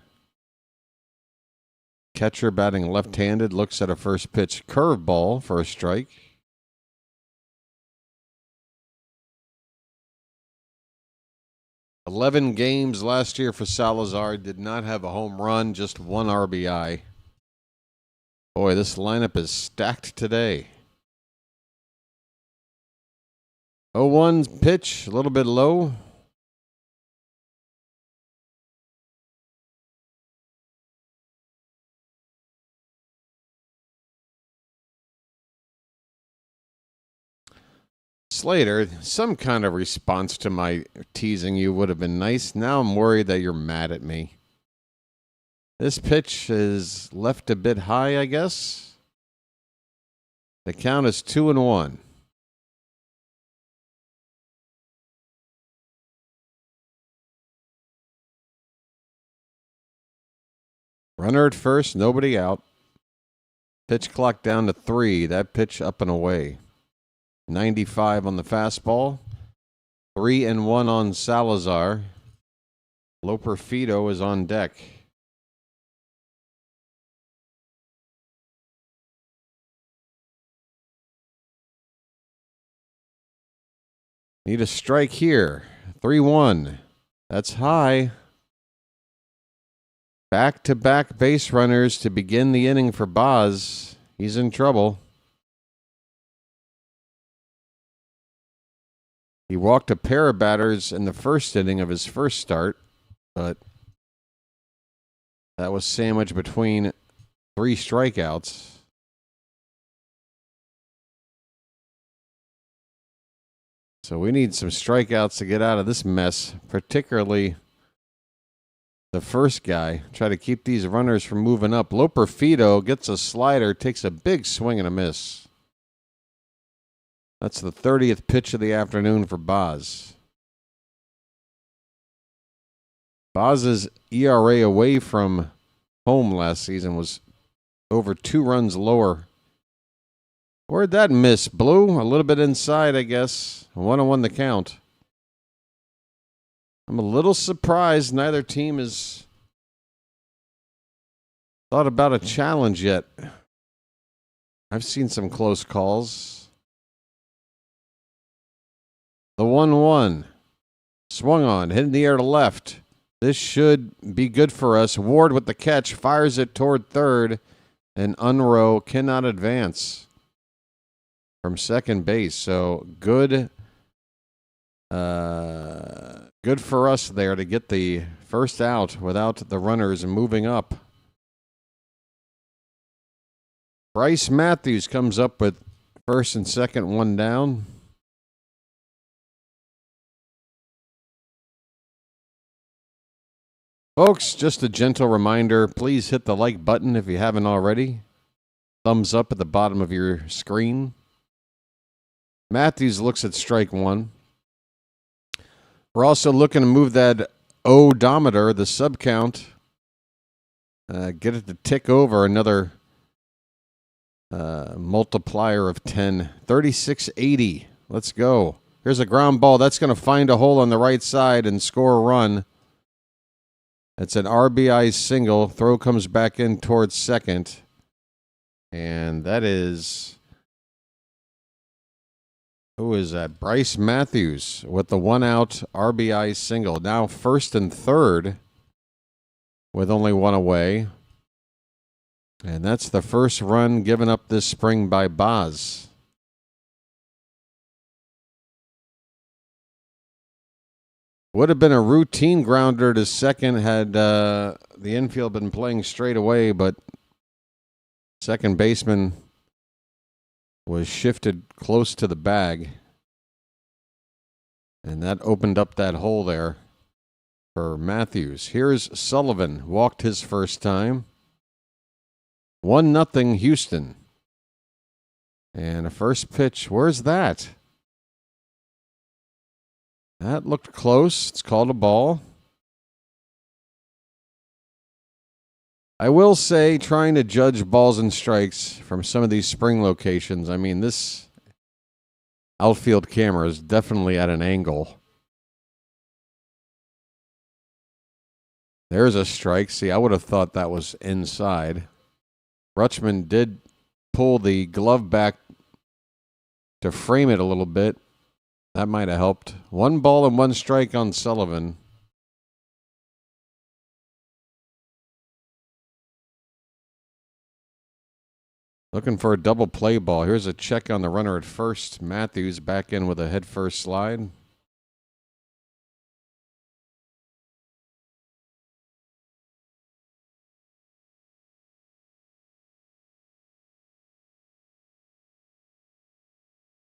Catcher batting left-handed, looks at a first pitch curveball for a strike. $11 games last year for Salazar. Did not have a home run, just 1 RBI. Boy, this lineup is stacked today. 0-1 pitch, a little bit low. Slater, some kind of response to my teasing you would have been nice. Now I'm worried that you're mad at me. This pitch is left a bit high, I guess. The count is 2-1. Runner at first, nobody out. Pitch clock down to 3. That pitch up and away. 95 on the fastball. 3-1 on Salazar. Loperfido is on deck. Need a strike here. 3-1. That's high. Back-to-back base runners to begin the inning for Boz. He's in trouble. He walked a pair of batters in the first inning of his first start, but that was sandwiched between 3 strikeouts. So we need some strikeouts to get out of this mess, particularly the first guy. Try to keep these runners from moving up. Loperfido gets a slider, takes a big swing and a miss. That's the 30th pitch of the afternoon for Boz. Boz's ERA away from home last season was over 2 runs lower. Where'd that miss, Blue? A little bit inside, I guess. 1-1 the count. I'm a little surprised neither team has thought about a challenge yet. I've seen some close calls. The 1-1. Swung on, hit in the air to left. This should be good for us. Ward with the catch, fires it toward third, and Unroe cannot advance from second base. So good for us there to get the first out without the runners moving up. Bryce Matthews comes up with first and second, 1 down. Folks, just a gentle reminder, please hit the like button if you haven't already. Thumbs up at the bottom of your screen. Matthews looks at strike 1. We're also looking to move that odometer, the sub count, get it to tick over another multiplier of 10. 3680. Let's go. Here's a ground ball. That's going to find a hole on the right side and score a run. It's an RBI single. Throw comes back in towards second. And that is... who is that? Bryce Matthews with the 1-out RBI single. Now first and third with only 1 away. And that's the first run given up this spring by Boz. Would have been a routine grounder to second had the infield been playing straight away, but second baseman was shifted close to the bag. And that opened up that hole there for Matthews. Here's Sullivan, walked his first time. 1-0 Houston. And a first pitch, where's that? That looked close. It's called a ball. I will say, trying to judge balls and strikes from some of these spring locations, I mean, this outfield camera is definitely at an angle. There's a strike. See, I would have thought that was inside. Rutschman did pull the glove back to frame it a little bit. That might have helped. 1 ball and 1 strike on Sullivan. Looking for a double play ball. Here's a check on the runner at first. Matthews back in with a head first slide.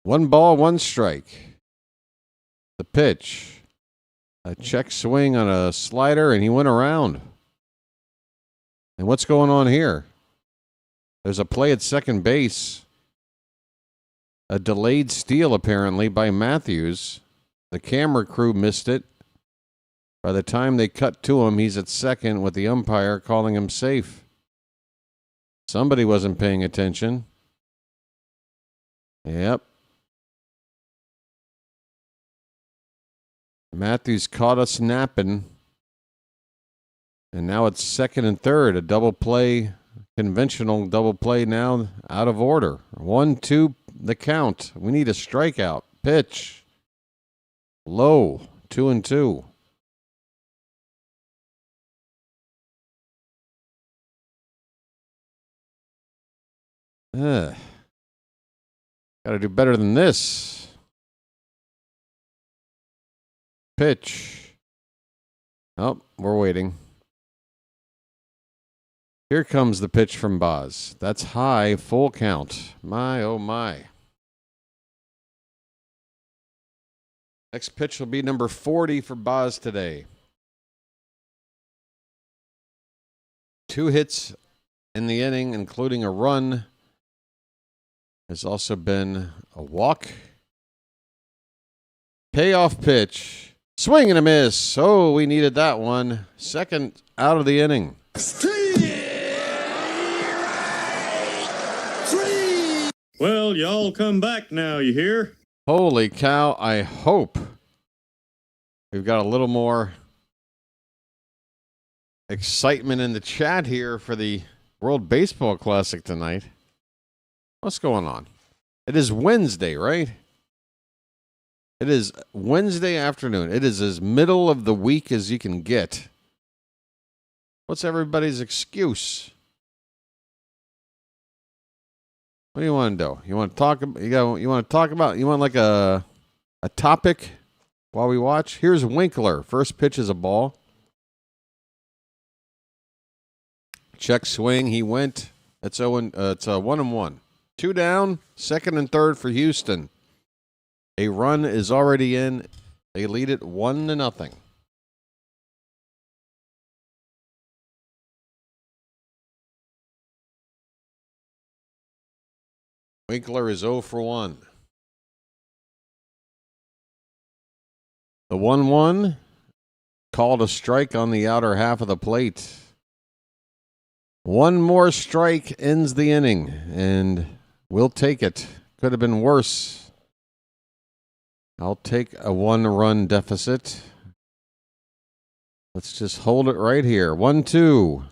One ball, 1 strike. The pitch. A check swing on a slider, and he went around. And what's going on here? There's a play at second base. A delayed steal, apparently, by Matthews. The camera crew missed it. By the time they cut to him, he's at second with the umpire calling him safe. Somebody wasn't paying attention. Yep. Matthews caught us napping. And now it's second and third. A double play, conventional double play now out of order. 1-2 the count. We need a strikeout. Pitch. Low. 2-2. Got to do better than this. Pitch. Oh, we're waiting. Here comes the pitch from Boz. That's high, full count. My, oh my. Next pitch will be number 40 for Boz today. 2 hits in the inning, including a run. There's also been a walk. Payoff pitch. Swing and a miss. Oh, we needed that one. Second out of the inning. Well, y'all come back now, you hear? Holy cow, I hope we've got a little more excitement in the chat here for the World Baseball Classic tonight. What's going on? It is Wednesday, right? It is Wednesday afternoon. It is as middle of the week as you can get. What's everybody's excuse? What do you want to do? You want to talk? You want to talk about? You want like a topic while we watch? Here's Winkler. First pitch is a ball. Check swing. He went. It's a 1-1. 2 down. Second and third for Houston. A run is already in. They lead it 1-0. Winkler is 0 for 1. The 1-1 called a strike on the outer half of the plate. One more strike ends the inning, and we'll take it. Could have been worse. I'll take a 1-run deficit. Let's just hold it right here. 1-2.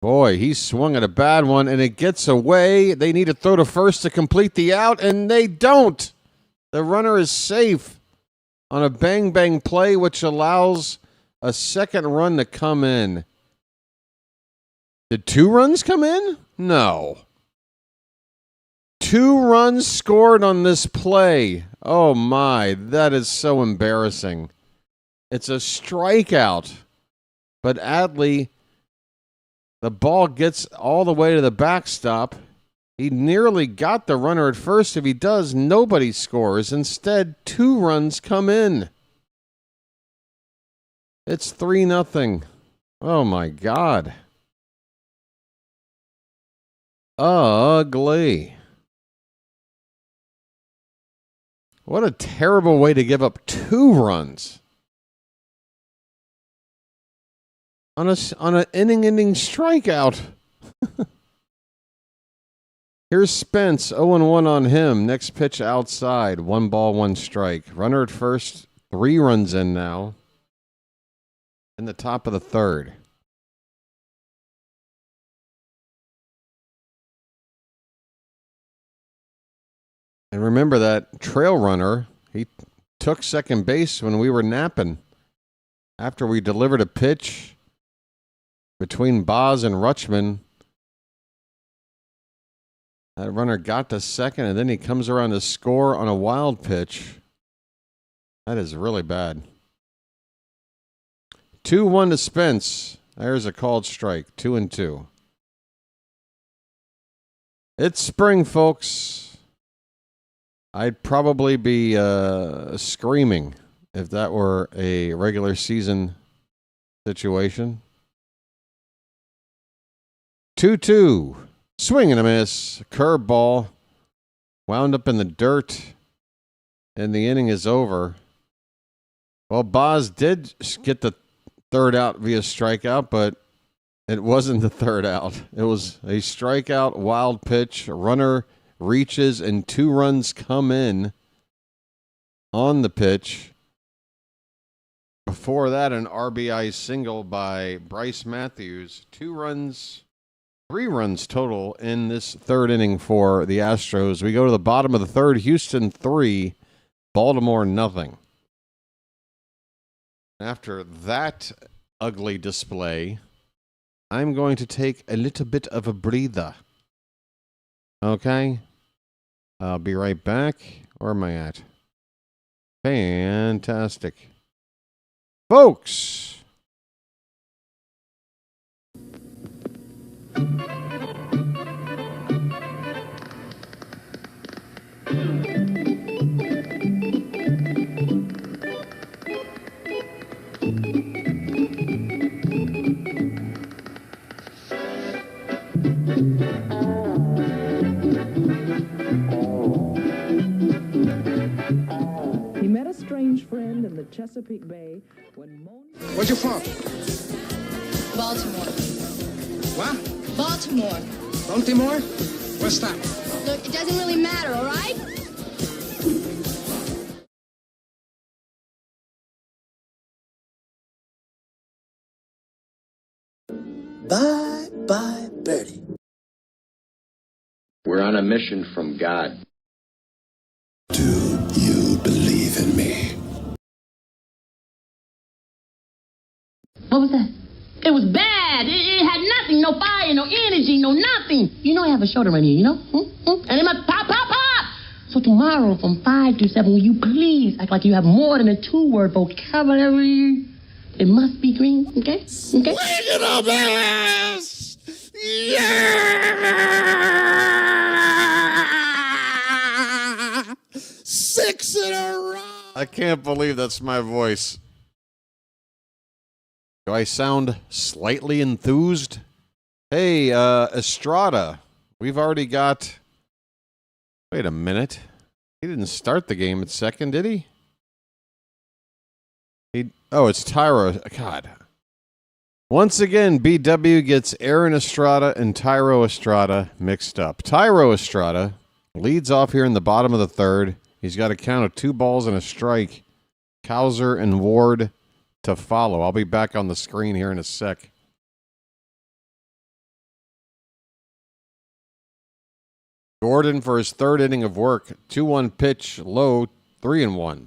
Boy, he swung at a bad one, and it gets away. They need to throw to first to complete the out, and they don't. The runner is safe on a bang-bang play, which allows a second run to come in. Did 2 runs come in? No. 2 runs scored on this play. Oh, my. That is so embarrassing. It's a strikeout. But Adley... the ball gets all the way to the backstop. He nearly got the runner at first. If he does, nobody scores. Instead, 2 runs come in. It's 3-0. Oh, my God. Ugly. What a terrible way to give up 2 runs. On an inning-ending strikeout. Here's Spence, 0-1 on him. Next pitch outside. 1 ball, 1 strike. Runner at first. 3 runs in now. In the top of the third. And remember that trail runner, he took second base when we were napping. After we delivered a pitch between Boz and Rutschman, that runner got to second, and then he comes around to score on a wild pitch. That is really bad. 2-1 to Spence. There's a called strike. 2-2. It's spring, folks. I'd probably be screaming if that were a regular season situation. 2-2. Swing and a miss. Curveball. Wound up in the dirt. And the inning is over. Well, Boz did get the third out via strikeout, but it wasn't the third out. It was a strikeout, wild pitch. Runner reaches, and 2 runs come in on the pitch. Before that, an RBI single by Bryce Matthews. 2 runs, 3 runs total in this third inning for the Astros. We go to the bottom of the third. Houston 3, Baltimore 0. After that ugly display, I'm going to take a little bit of a breather. Okay? I'll be right back. Where am I at? Fantastic. Folks. He met a strange friend in the Chesapeake Bay when Where's you from? Baltimore. What? Baltimore. Baltimore? What's that? Look, it doesn't really matter, all right? Bye, Birdie. We're on a mission from God. Do you believe in me? What was that? It was bad. It had nothing. No fire, no energy, no nothing. You know I have a shoulder right here, you know? And it must pop, pop, pop. So tomorrow from 5 to 7, will you please act like you have more than a 2-word vocabulary? It must be green, okay? Okay? Wake it up, Alice! Yeah! 6 in a row! I can't believe that's my voice. Do I sound slightly enthused? Hey, Estrada. We've already got... Wait a minute. He didn't start the game at second, did he? Oh, it's Tyro. God. Once again, BW gets Aaron Estrada and Tyro Estrada mixed up. Tyro Estrada leads off here in the bottom of the third. He's got a count of 2 balls and a strike. Cowser and Ward to follow. I'll be back on the screen here in a sec. Gordon for his third inning of work. 2-1 pitch, low, 3-1.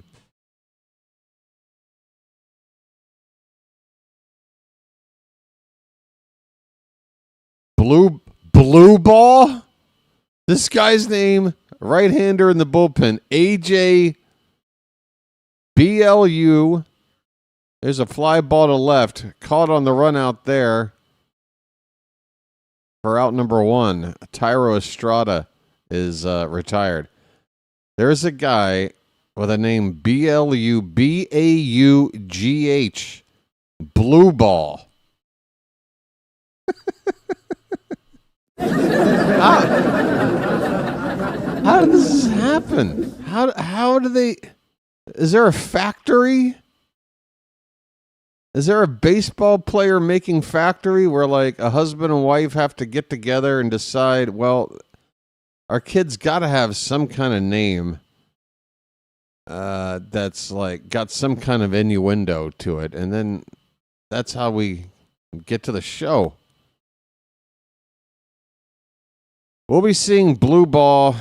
Blue ball? This guy's name, right-hander in the bullpen, AJ BLU. There's a fly ball to left. Caught on the run out there for out number 1. Tyro Estrada is retired. There's a guy with a name BLU, BAUGH, Blue Ball. How did this happen? How do they... Is there a factory? Is there a baseball player making factory where like a husband and wife have to get together and decide, well, our kid's got to have some kind of name that's like got some kind of innuendo to it, and then that's how we get to the show. We'll be seeing Blue Ball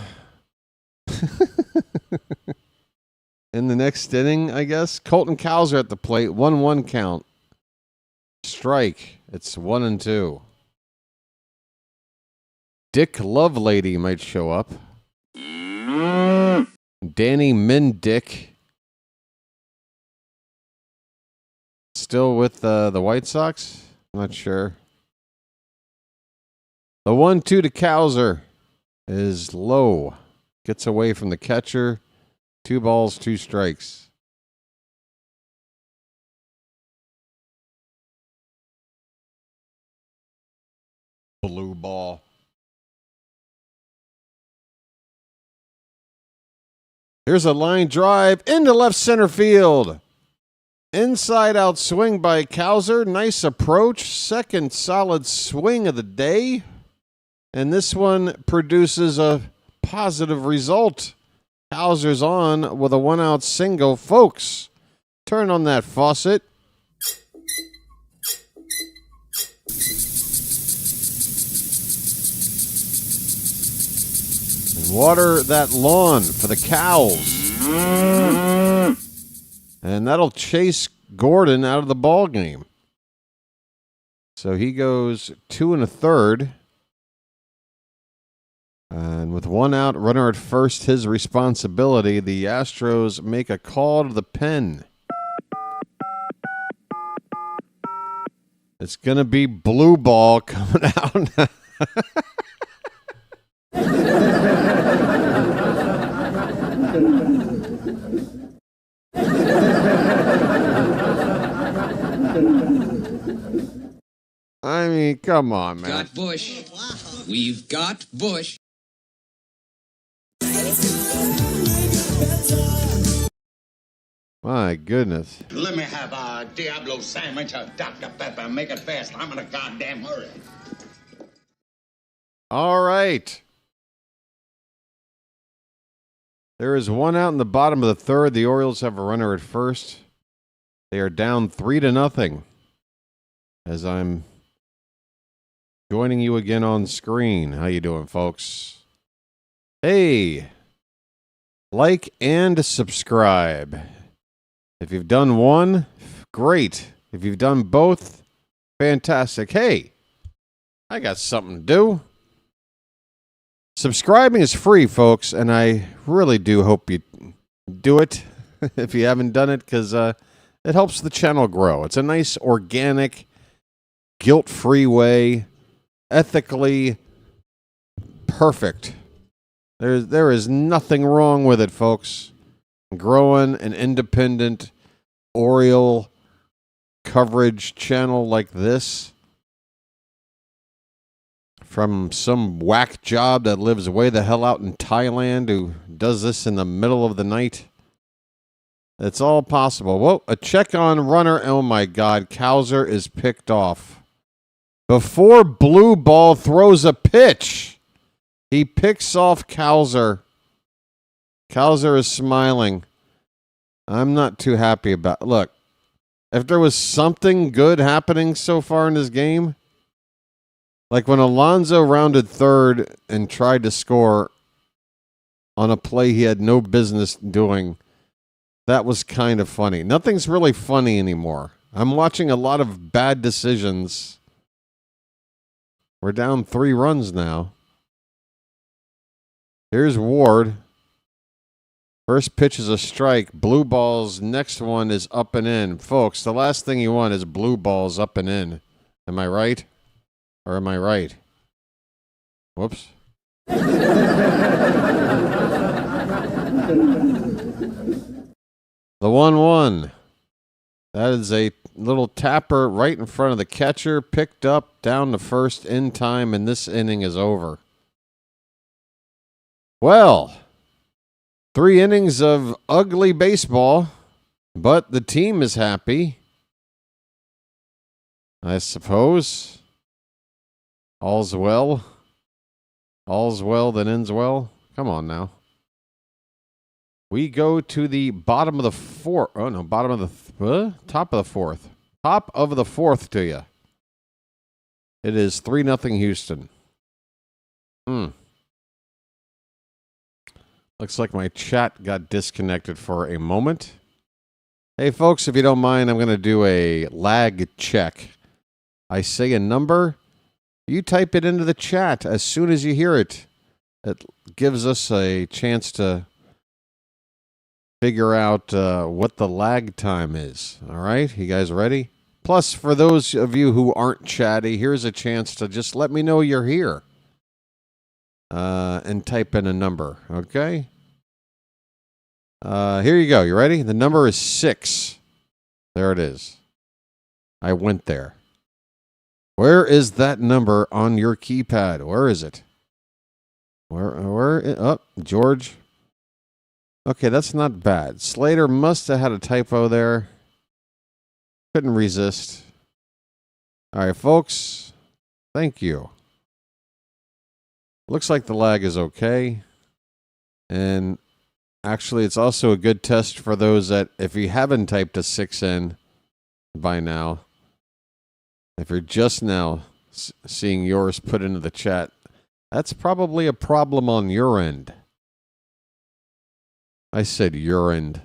in the next inning, I guess. Colton Cowser at the plate, 1-1 count. Strike. It's 1-2. Dick Lovelady might show up. Danny Mendick. Still with the White Sox? Not sure. The 1-2 to Cowser is low. Gets away from the catcher. 2 balls, 2 strikes. Blue ball. Here's a line drive into left center field. Inside out swing by Cowser. Nice approach. Second solid swing of the day. And this one produces a positive result. Cowser's on with a 1-out single. Folks, turn on that faucet. And water that lawn for the cows. And that'll chase Gordon out of the ball game. So he goes 2 1/3. And with 1 out, runner at first, his responsibility. The Astros make a call to the pen. It's going to be blue ball coming out. I mean, come on, man. Got Bush. We've got Bush. My goodness. Let me have a Diablo sandwich of Dr. Pepper. Make it fast. I'm in a goddamn hurry. All right. There is one out in the bottom of the third. The Orioles have a runner at first. They are down 3-0. As I'm joining you again on screen. How you doing, folks? Hey, like and subscribe. If you've done one, great. If you've done both, fantastic. Hey, I got something to do. Subscribing is free, folks, and I really do hope you do it if you haven't done it, because it helps the channel grow. It's a nice, organic, guilt-free way, ethically perfect. There is nothing wrong with it, folks. Growing an independent Oriole coverage channel like this from some whack job that lives way the hell out in Thailand who does this in the middle of the night. It's all possible. Whoa, a check on runner. Oh my God, Cowser is picked off. Before blue ball throws a pitch, he picks off Cowser. Cowser is smiling. I'm not too happy about it. Look, if there was something good happening so far in this game, like when Alonso rounded third and tried to score on a play he had no business doing, that was kind of funny. Nothing's really funny anymore. I'm watching a lot of bad decisions. We're down 3 runs now. Here's Ward. First pitch is a strike. Blue balls. Next one is up and in. Folks, the last thing you want is blue balls up and in. Am I right? Or am I right? Whoops. The 1-1. That is a little tapper right in front of the catcher. Picked up down to first in time, and this inning is over. Well, 3 innings of ugly baseball, but the team is happy, I suppose. All's well. All's well that ends well. Come on now. We go to the bottom of the fourth. Oh, no, bottom of the top of the fourth. Top of the fourth to you. It is 3-0 Houston. Looks like my chat got disconnected for a moment. Hey, folks, if you don't mind, I'm going to do a lag check. I say a number. You type it into the chat as soon as you hear it. It gives us a chance to figure out what the lag time is. All right? You guys ready? Plus, for those of you who aren't chatty, here's a chance to just let me know you're here. And type in a number, okay? Here you go. You ready? The number is 6. There it is. I went there. Where is that number on your keypad? Where is it? Oh, George. Okay, that's not bad. Slater must have had a typo there. Couldn't resist. All right, folks. Thank you. Looks like the lag is okay. And actually, it's also a good test for those that, if you haven't typed a 6 in by now, if you're just now seeing yours put into the chat, that's probably a problem on your end. I said your end.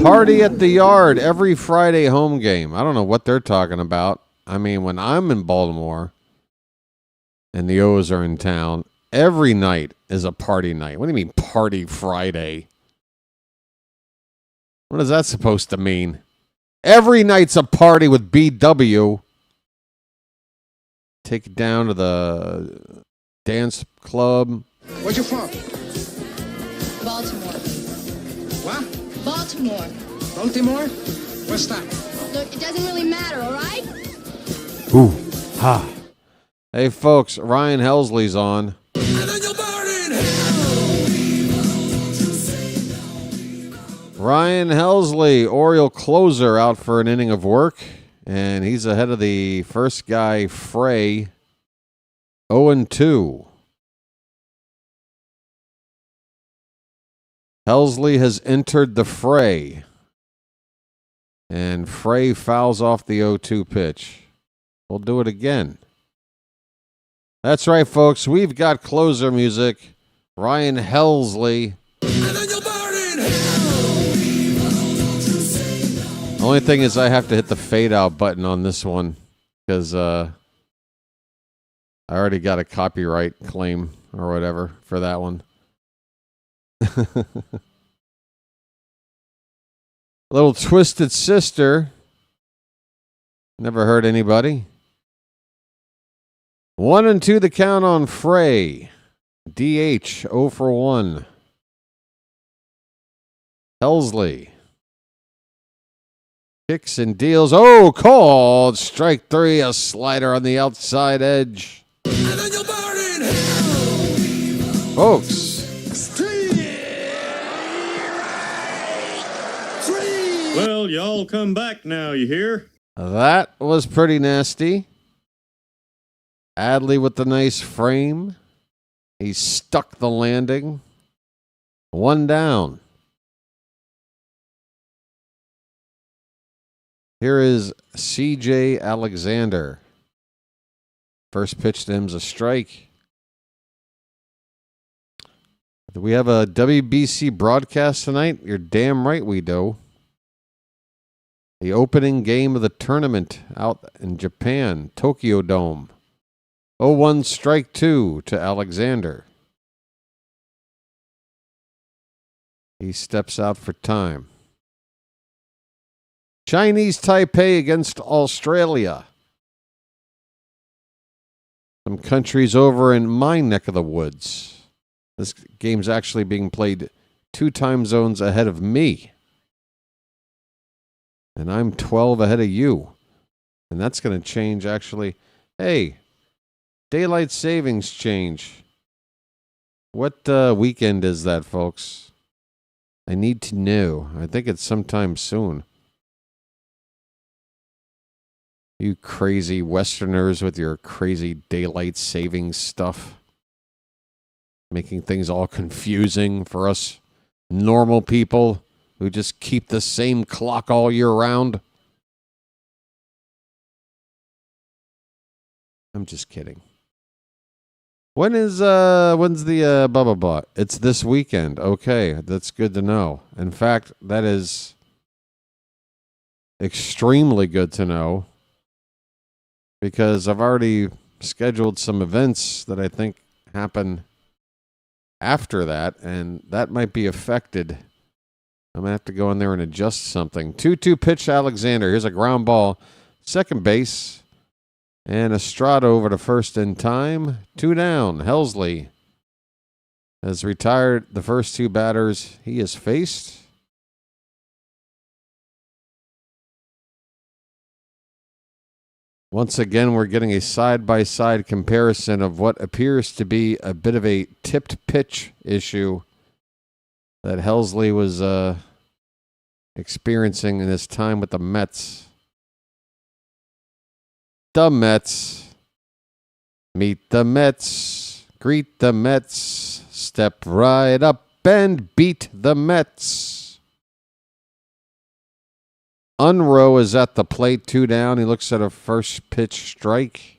Party at the Yard, every Friday home game. I don't know what they're talking about. I mean, when I'm in Baltimore and the O's are in town, every night is a party night. What do you mean Party Friday? What is that supposed to mean? Every night's a party with BW. Take it down to the dance club. Where you from? Baltimore. What? Baltimore. Baltimore? What's that? Look, it doesn't really matter, all right? Ooh, ha. Hey, folks, Ryan Helsley's on. Ryan Helsley, Oriole closer, out for an inning of work. And he's ahead of the first guy, Frey, 0-2. Helsley has entered the fray. And Frey fouls off the 0-2 pitch. We'll do it again. That's right, folks. We've got closer music. Ryan Helsley. Only thing is I have to hit the fade out button on this one because I already got a copyright claim or whatever for that one. Little Twisted Sister. Never heard anybody. 1-2 the count on Frey. DH 0 for 1. Helsley. Kicks and deals. Oh, called. Strike 3. A slider on the outside edge. Folks. Well, y'all come back now, you hear? That was pretty nasty. Adley with the nice frame. He stuck the landing. 1 down. Here is C.J. Alexander. First pitch to him's a strike. Do we have a WBC broadcast tonight? You're damn right we do. The opening game of the tournament out in Japan, Tokyo Dome. 0-1 strike 2 to Alexander. He steps out for time. Chinese Taipei against Australia. Some countries over in my neck of the woods. This game's actually being played 2 time zones ahead of me. And I'm 12 ahead of you. And that's going to change, actually. Hey, daylight savings change. What weekend is that, folks? I need to know. I think it's sometime soon. You crazy Westerners with your crazy daylight savings stuff. Making things all confusing for us normal people who just keep the same clock all year round. I'm just kidding. When's the blah blah blah? It's this weekend. Okay, that's good to know. In fact, that is extremely good to know because I've already scheduled some events that I think happen after that, and that might be affected. I'm going to have to go in there and adjust something. 2-2 pitch to Alexander. Here's a ground ball. Second base. And Estrada over to first in time. 2 down. Helsley has retired the first 2 batters he has faced. Once again, we're getting a side-by-side comparison of what appears to be a bit of a tipped pitch issue that Helsley was experiencing in his time with the Mets. The Mets. Meet the Mets. Greet the Mets. Step right up and beat the Mets. Unrow is at the plate, 2 down. He looks at a first pitch strike.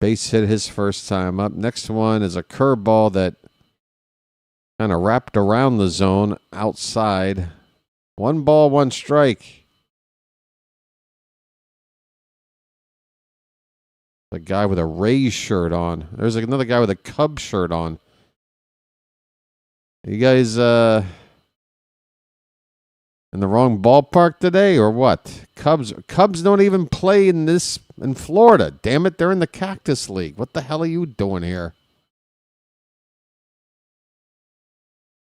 Base hit his first time up. Next one is a curveball that kind of wrapped around the zone outside. 1 ball, 1 strike. The guy with a Rays shirt on. There's another guy with a Cubs shirt on. You guys in the wrong ballpark today or what? Cubs don't even play in Florida. Damn it, they're in the Cactus League. What the hell are you doing here?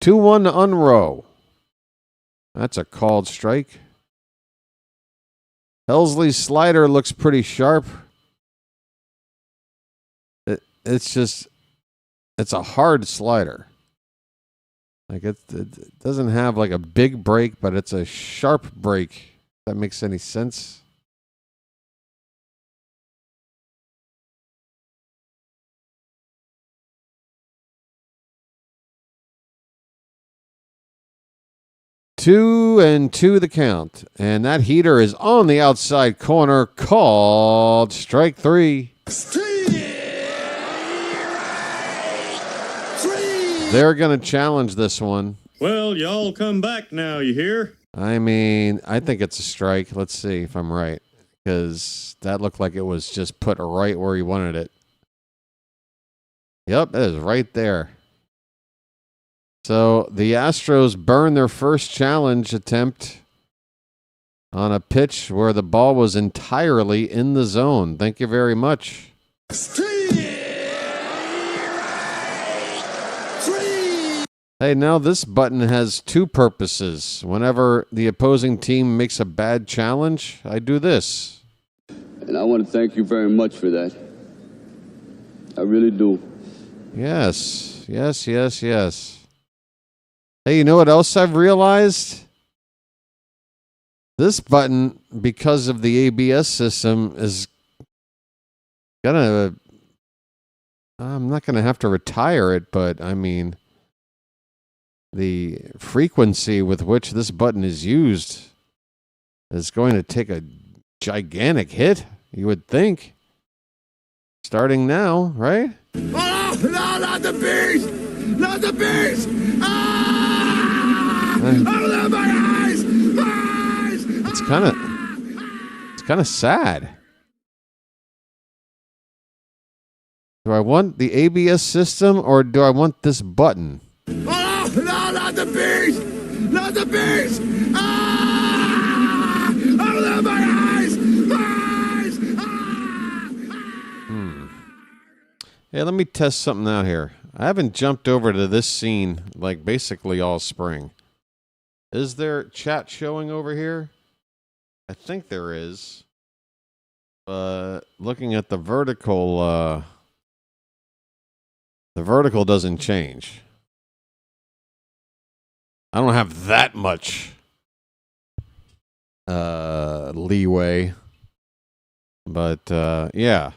2-1 to Unrow. That's a called strike. Helsley's slider looks pretty sharp. It's a hard slider. Like it doesn't have like a big break, but it's a sharp break. If that makes any sense. Two and two the count. And that heater is on the outside corner, called strike three. They're going to challenge this one. Well, y'all come back now, you hear? I mean, I think it's a strike. Let's see if I'm right. Because that looked like it was just put right where he wanted it. Yep, it is right there. So the Astros burn their first challenge attempt on a pitch where the ball was entirely in the zone. Thank you very much. Hey, now this button has two purposes. Whenever the opposing team makes a bad challenge, I do this. And I want to thank you very much for that. I really do. Yes, yes, yes, yes. Hey, you know what else I've realized? This button, because of the ABS system, is gonna... I'm not going to have to retire it, but I mean... the frequency with which this button is used is going to take a gigantic hit, you would think. Starting now, right? Oh, no, not the bees! Not the bees! Ah! Oh, my eyes! My eyes! It's kind of sad. Do I want the ABS system or do I want this button? Oh, no, not the bees! Not the bees! Ah! Oh, my eyes! My eyes! Hey, let me test something out here. I haven't jumped over to this scene like basically all spring. Is there chat showing over here? I think there is. Looking at the vertical doesn't change. I don't have that much leeway. But yeah.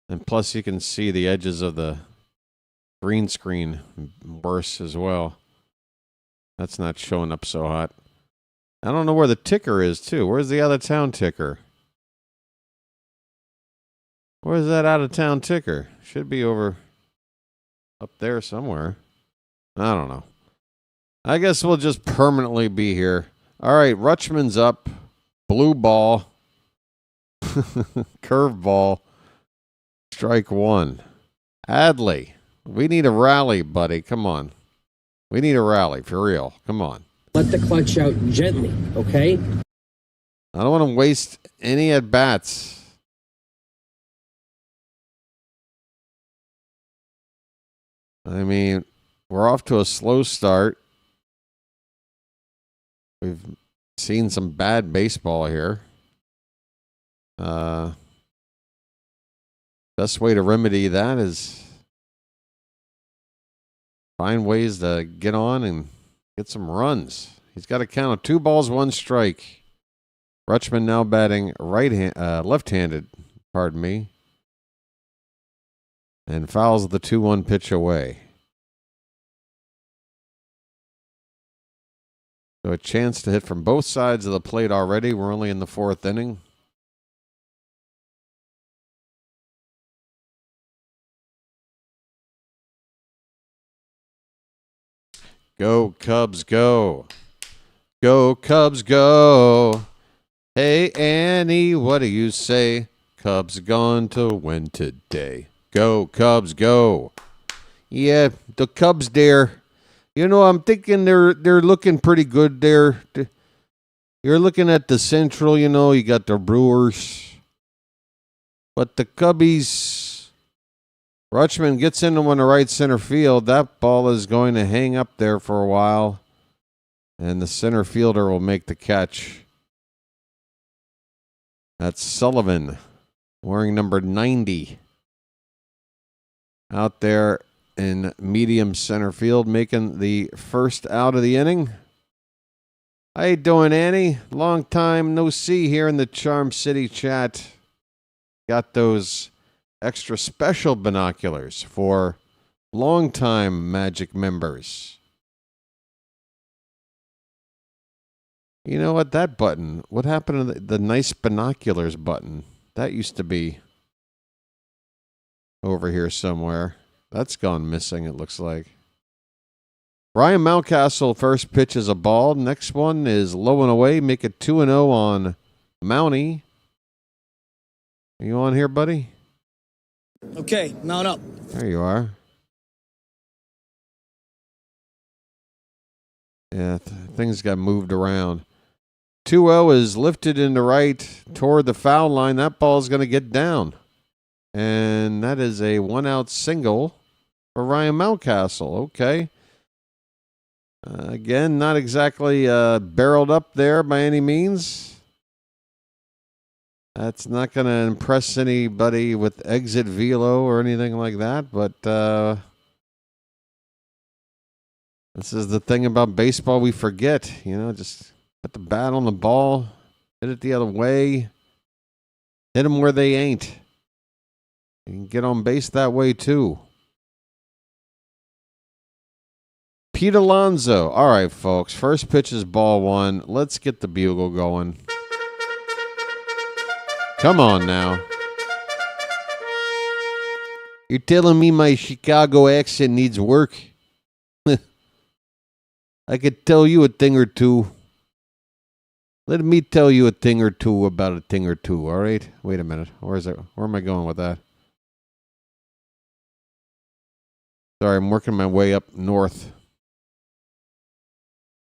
And plus you can see the edges of the green screen worse as well. That's not showing up so hot. I don't know where the ticker is too. Where's the out of town ticker? Where's that out of town ticker? Should be over up there somewhere. I don't know. I guess we'll just permanently be here. All right, Rutschman's up. Blue ball. Curve ball. Strike one. Adley. We need a rally, buddy. Come on. We need a rally, for real. Come on. Let the clutch out gently, okay? I don't want to waste any at-bats. I mean, we're off to a slow start. We've seen some bad baseball here. Best way to remedy that is find ways to get on and get some runs. He's got a count of 2 balls, 1 strike. Rutschman now batting left-handed, pardon me. And fouls the 2-1 pitch away. So a chance to hit from both sides of the plate already. We're only in the 4th inning. Go, Cubs, go. Go, Cubs, go. Hey, Annie, what do you say? Cubs going to win today. Go, Cubs, go. Yeah, the Cubs, dear. You know, I'm thinking they're looking pretty good there. You're looking at the Central, you know, you got the Brewers. But the Cubbies, Rutschman gets into one to right center field. That ball is going to hang up there for a while. And the center fielder will make the catch. That's Sullivan, wearing number 90. Out there in medium center field, making the first out of the inning. How you doing, Annie? Long time no see here in the Charm City chat. Got those extra special binoculars for longtime Magic members. You know what? That button, what happened to the nice binoculars button? That used to be over here somewhere. That's gone missing, it looks like. Ryan Mountcastle, first pitch is a ball. Next one is low and away. Make it 2-0 on Mountie. Are you on here, buddy? Okay, mount up. There you are. Yeah, things got moved around. 2-0 is lifted into right toward the foul line. That ball is going to get down. And that is a 1-out single for Ryan Mountcastle. Okay. Again, not exactly barreled up there by any means. That's not going to impress anybody with exit velo or anything like that. But this is the thing about baseball we forget. You know, just put the bat on the ball, hit it the other way, hit them where they ain't. You can get on base that way too. Pete Alonso. All right, folks. First pitch is ball one. Let's get the bugle going. Come on now. You're telling me my Chicago accent needs work? I could tell you a thing or two. Let me tell you a thing or two about a thing or two, all right? Wait a minute. Where am I going with that? Sorry, I'm working my way up north.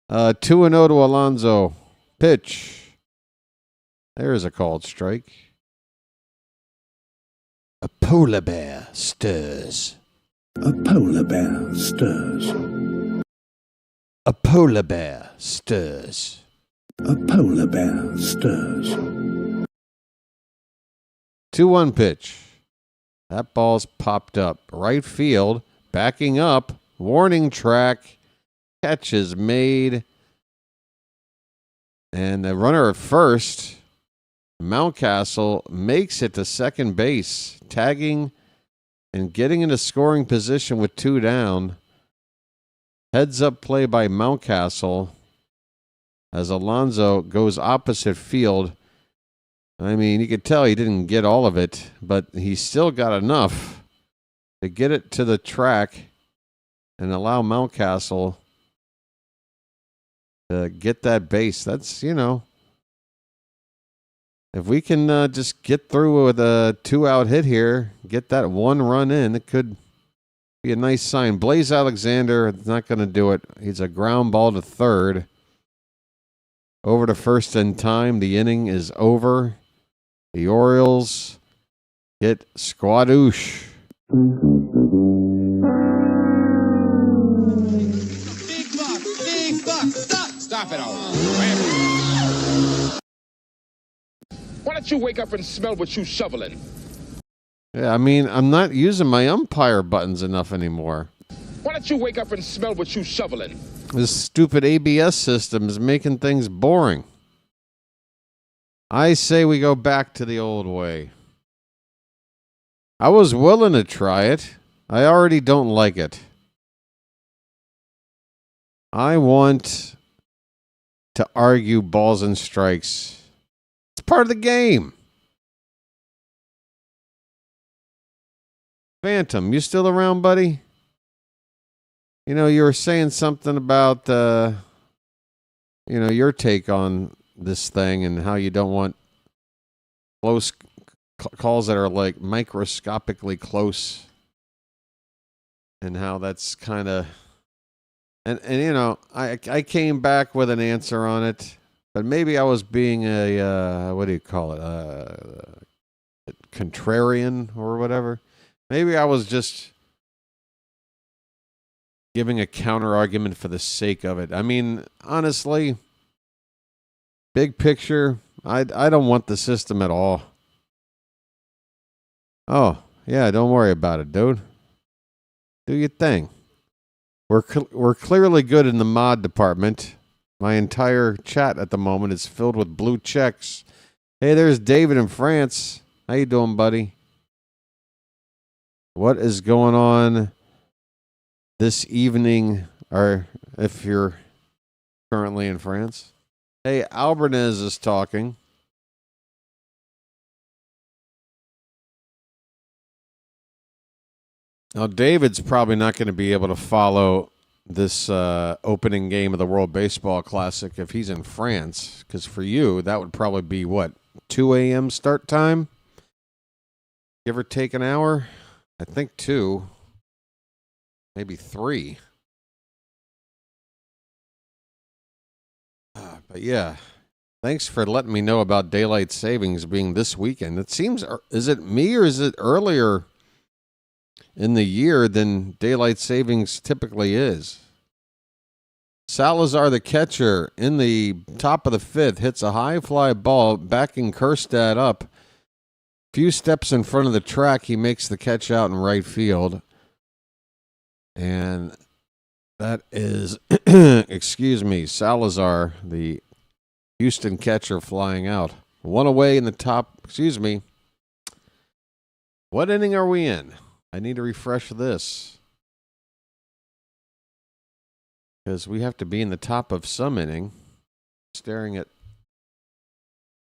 2-0 to Alonso. Pitch. There's a called strike. A polar bear stirs. A polar bear stirs. A polar bear stirs. A polar bear stirs. 2-1 pitch. That ball's popped up. Right field. Backing up. Warning track. Catch is made. And the runner at first, Mountcastle, makes it to second base, tagging and getting into scoring position with 2 down. Heads up play by Mountcastle as Alonso goes opposite field. I mean, you could tell he didn't get all of it, but he still got enough to get it to the track and allow Mountcastle to get that base. That's, you know, if we can just get through with a 2-out hit here, get that 1 run in, it could be a nice sign. Blaze Alexander is not going to do it. He's a ground ball to third. Over to first in time. The inning is over. The Orioles get squadoosh. Big buck, stop it all. Why don't you wake up and smell what you shoveling? Yeah, I mean, I'm not using my umpire buttons enough anymore. Why don't you wake up and smell what you shoveling? This stupid ABS system is making things boring. I say we go back to the old way. I was willing to try it. I already don't like it. I want to argue balls and strikes. It's part of the game. Phantom, you still around, buddy? You know, you were saying something about, your take on this thing and how you don't want close calls that are like microscopically close and how that's kind of And you know, I came back with an answer on it, but maybe I was being a what do you call it, contrarian or whatever. Maybe I was just giving a counter argument for the sake of it. I mean, honestly, big picture, I don't want the system at all. Oh yeah, don't worry about it, dude. Do your thing. We're clearly good in the mod department. My entire chat at the moment is filled with blue checks. Hey, there's David in France. How you doing, buddy? What is going on this evening, or if you're currently in France? Hey, Albanese is talking. Now, David's probably not going to be able to follow this opening game of the World Baseball Classic if he's in France, because for you, that would probably be, what, 2 a.m. start time? Give or take an hour? I think 2, maybe 3. But yeah, thanks for letting me know about daylight savings being this weekend. It seems, is it me or is it earlier in the year than daylight savings typically is? Salazar, the catcher, in the top of the 5th, hits a high fly ball, backing Kerstad up. Few steps in front of the track, he makes the catch out in right field. And that is, excuse me, Salazar, the Houston catcher, flying out. 1 away in the top, excuse me. What inning are we in? I need to refresh this, because we have to be in the top of some inning. Staring at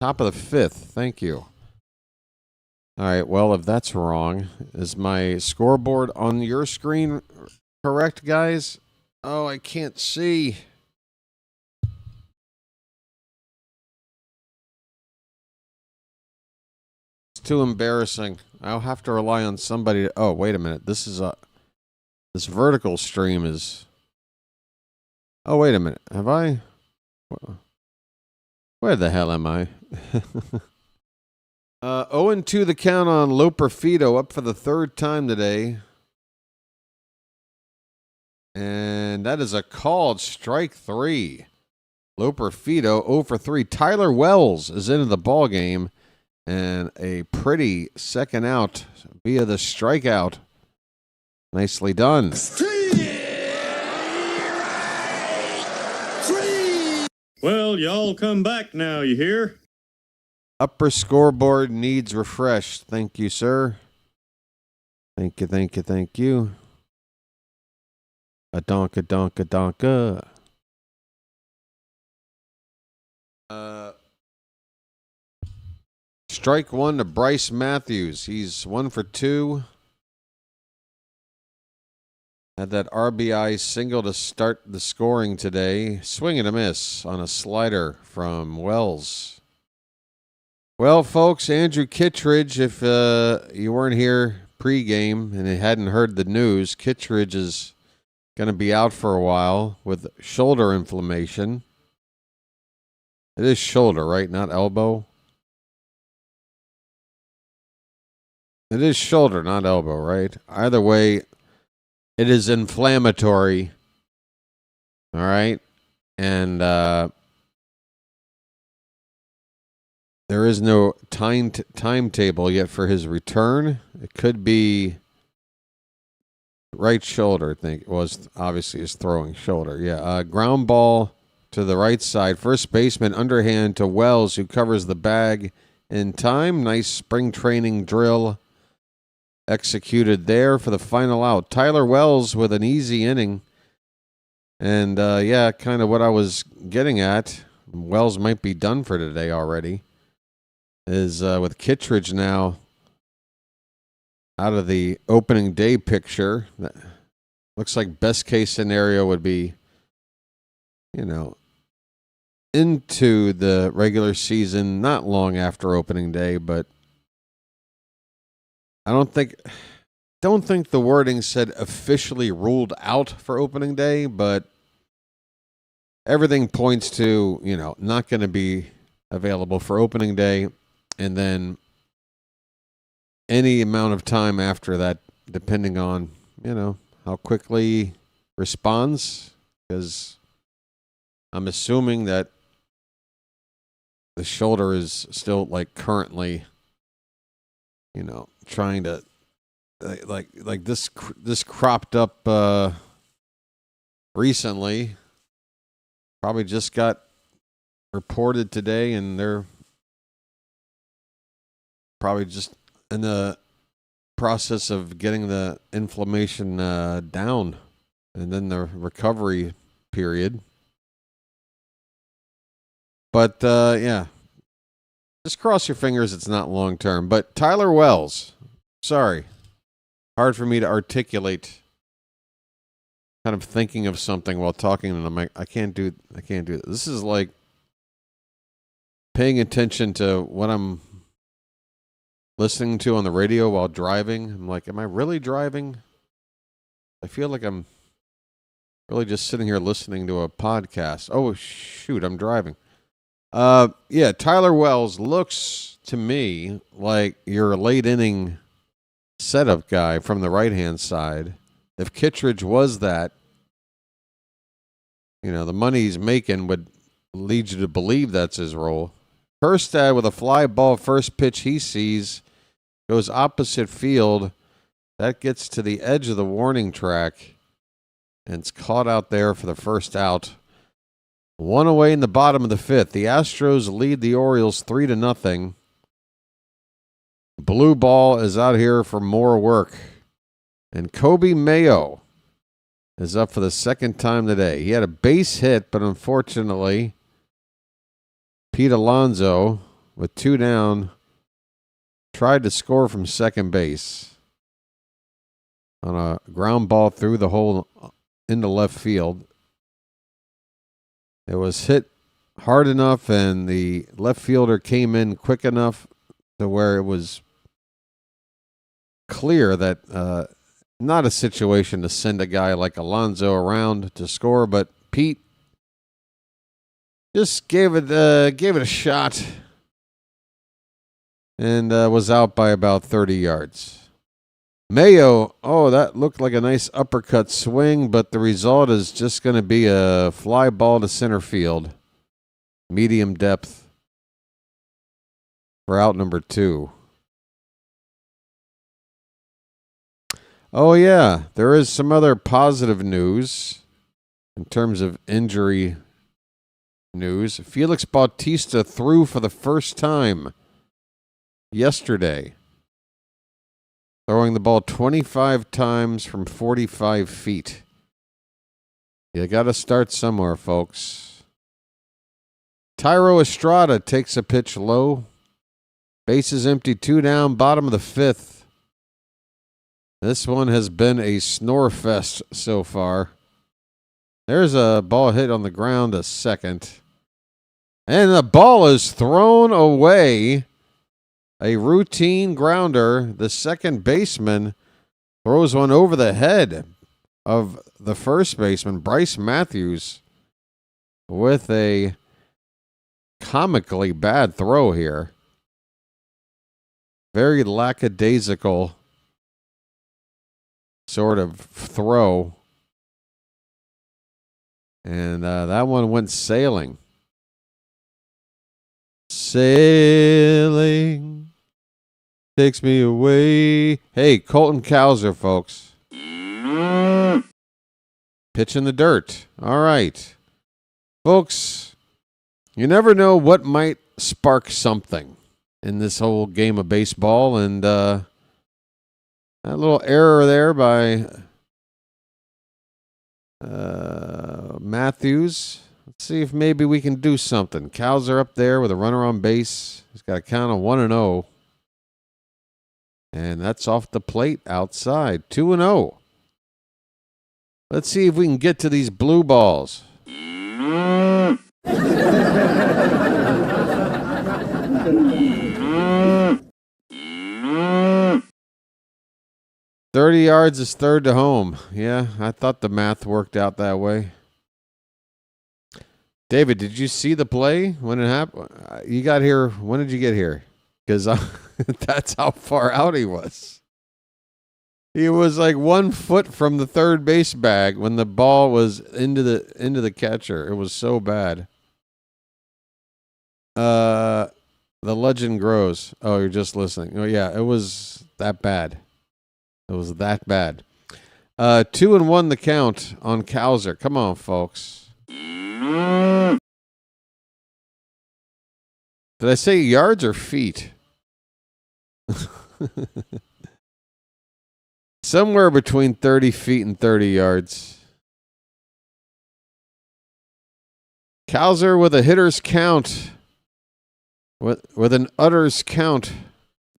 top of the 5th. Thank you. All right, well, if that's wrong, is my scoreboard on your screen correct, guys? Oh, I can't see. It's too embarrassing. I'll have to rely on somebody to, oh, wait a minute. This vertical stream is, oh, wait a minute. Have I? Where the hell am I? 0-2 the count on Loperfido, up for the 3rd time today. And that is a called strike 3. Loperfido 0 for 3. Tyler Wells is into the ball game. And a pretty second out via the strikeout. Nicely done. Well, y'all come back now, you hear? Upper scoreboard needs refreshed. Thank you, sir. Thank you, thank you, thank you. A donka, donka, donka. Strike 1 to Bryce Matthews. He's 1 for 2. Had that RBI single to start the scoring today. Swing and a miss on a slider from Wells. Well, folks, Andrew Kittredge, if you weren't here pregame and you hadn't heard the news, Kittredge is going to be out for a while with shoulder inflammation. It is shoulder, right? Not elbow. It is shoulder, not elbow, right? Either way, it is inflammatory. All right? And there is no timetable yet for his return. It could be right shoulder, I think. It was obviously his throwing shoulder. Yeah, ground ball to the right side. First baseman underhand to Wells, who covers the bag in time. Nice spring training drill executed there for the final out. Tyler Wells with an easy inning. And, yeah, kind of what I was getting at. Wells might be done for today already. Is with Kittredge now out of the opening day picture. Looks like best case scenario would be, you know, into the regular season, not long after opening day, but I don't think the wording said officially ruled out for opening day, but everything points to, not going to be available for opening day, and then any amount of time after that, depending on, how quickly responds, because I'm assuming that the shoulder is still currently, trying to like this cropped up recently. Probably just got reported today, and they're probably just in the process of getting the inflammation down, and then the recovery period. But yeah, just cross your fingers it's not long term. But Tyler Wells, sorry, hard for me to articulate. Kind of thinking of something while talking, and I'm like, I can't do it. This is like paying attention to what I'm listening to on the radio while driving. I'm like, am I really driving? I feel like I'm really just sitting here listening to a podcast. Oh, shoot, I'm driving. Yeah, Tyler Wells looks to me like your late inning setup guy from the right-hand side. If Kittredge was that, the money he's making would lead you to believe that's his role. Herstad with a fly ball, first pitch he sees, goes opposite field. That gets to the edge of the warning track, and it's caught out there for the first out. One away in the bottom of the fifth. The Astros lead the Orioles 3-0. Blue ball is out here for more work. And Coby Mayo is up for the second time today. He had a base hit, but unfortunately, Pete Alonso, with 2 down, tried to score from second base on a ground ball through the hole into left field. It was hit hard enough, and the left fielder came in quick enough to where it was clear that not a situation to send a guy like Alonso around to score, but Pete just gave it a shot and was out by about 30 yards. Mayo, that looked like a nice uppercut swing, but the result is just going to be a fly ball to center field. Medium depth for out number 2. Oh, yeah, there is some other positive news in terms of injury news. Felix Bautista threw for the first time yesterday, throwing the ball 25 times from 45 feet. You got to start somewhere, folks. Tyro Estrada takes a pitch low. Bases empty, 2 down, bottom of the fifth. This one has been a snore fest so far. There's a ball hit on the ground a second. And the ball is thrown away. A routine grounder. The second baseman throws one over the head of the first baseman, Bryce Matthews, with a comically bad throw here. Very lackadaisical sort of throw. And that one went sailing. Sailing takes me away. Hey, Colton Cowser, folks. Pitch in the dirt. All right. Folks, you never know what might spark something in this whole game of baseball. And that little error there by Matthews. Let's see if maybe we can do something. Cowser up there with a runner on base. He's got a count of 1-0. And that's off the plate outside. 2-0. Let's see if we can get to these blue balls. 30 yards is third to home. Yeah, I thought the math worked out that way. David, did you see the play when it happened? You got here. When did you get here? Because that's how far out he was. He was like 1 foot from the third base bag when the ball was into the catcher. It was so bad. The legend grows. Oh, you're just listening. Oh yeah, it was that bad. It was that bad. 2-1 the count on Cowser. Come on, folks. Did I say yards or feet? Somewhere between 30 feet and 30 yards. Cowser with a hitter's count. With an utter's count.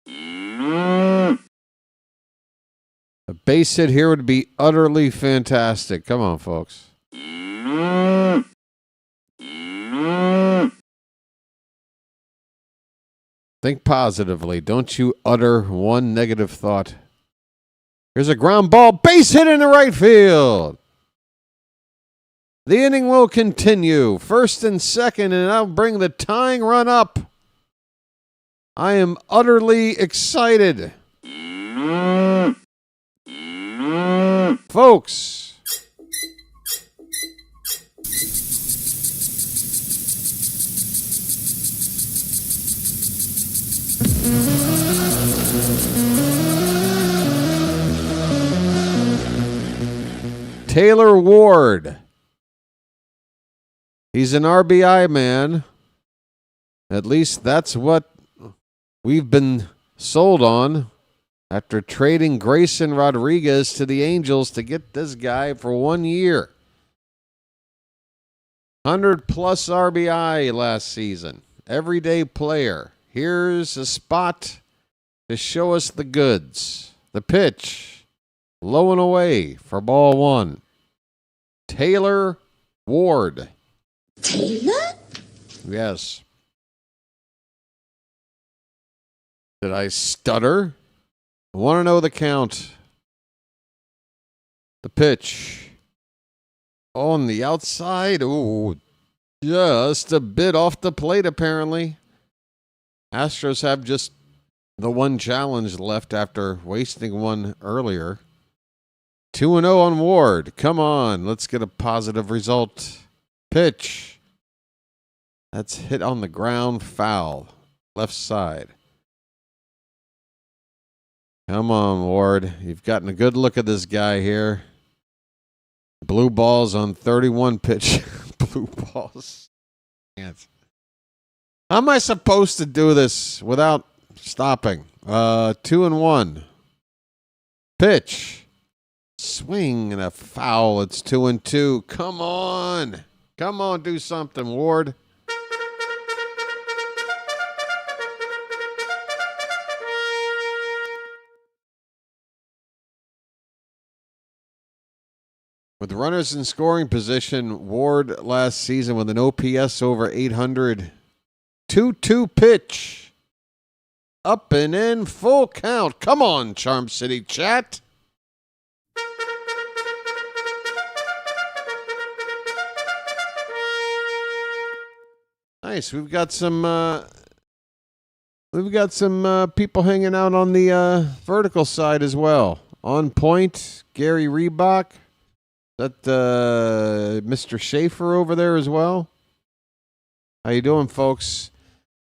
A base hit here would be utterly fantastic. Come on, folks. Think positively. Don't you utter one negative thought. Here's a ground ball. Base hit into right field. The inning will continue. First and second, and I'll bring the tying run up. I am utterly excited. Folks. Taylor Ward. He's an RBI man. At least that's what we've been sold on after trading Grayson Rodriguez to the Angels to get this guy for 1 year. 100-plus RBI last season. Everyday player. Here's a spot to show us the goods. The pitch. Low and away for ball one. Taylor Ward. Taylor? Yes. Did I stutter? I want to know the count. The pitch. On the outside. Ooh, just a bit off the plate, apparently. Astros have just the one challenge left after wasting one earlier. 2-0 on Ward. Come on, let's get a positive result. Pitch. That's hit on the ground, foul. Left side. Come on, Ward. You've gotten a good look at this guy here. Blue balls on 31 pitch. Blue balls. Can't. How am I supposed to do this without stopping? 2-1. Pitch. Swing and a foul. It's 2-2. Come on. Come on, do something, Ward. With runners in scoring position, Ward last season with an OPS over 800. 2-2 pitch. Up and in, full count. Come on, Charm City chat. Nice. We've got some people hanging out on the vertical side as well. On point, Gary Reebok. That Mr. Schaefer over there as well. How you doing, folks?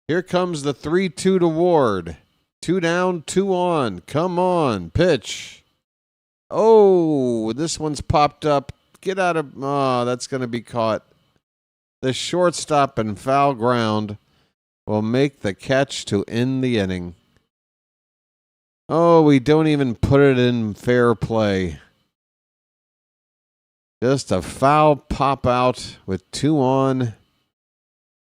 Here comes the 3-2 to Ward. 2 down, 2 on. Come on, pitch. Oh, this one's popped up. Get out of... Oh, that's going to be caught. The shortstop and foul ground will make the catch to end the inning. Oh, we don't even put it in fair play. Just a foul pop out with 2 on.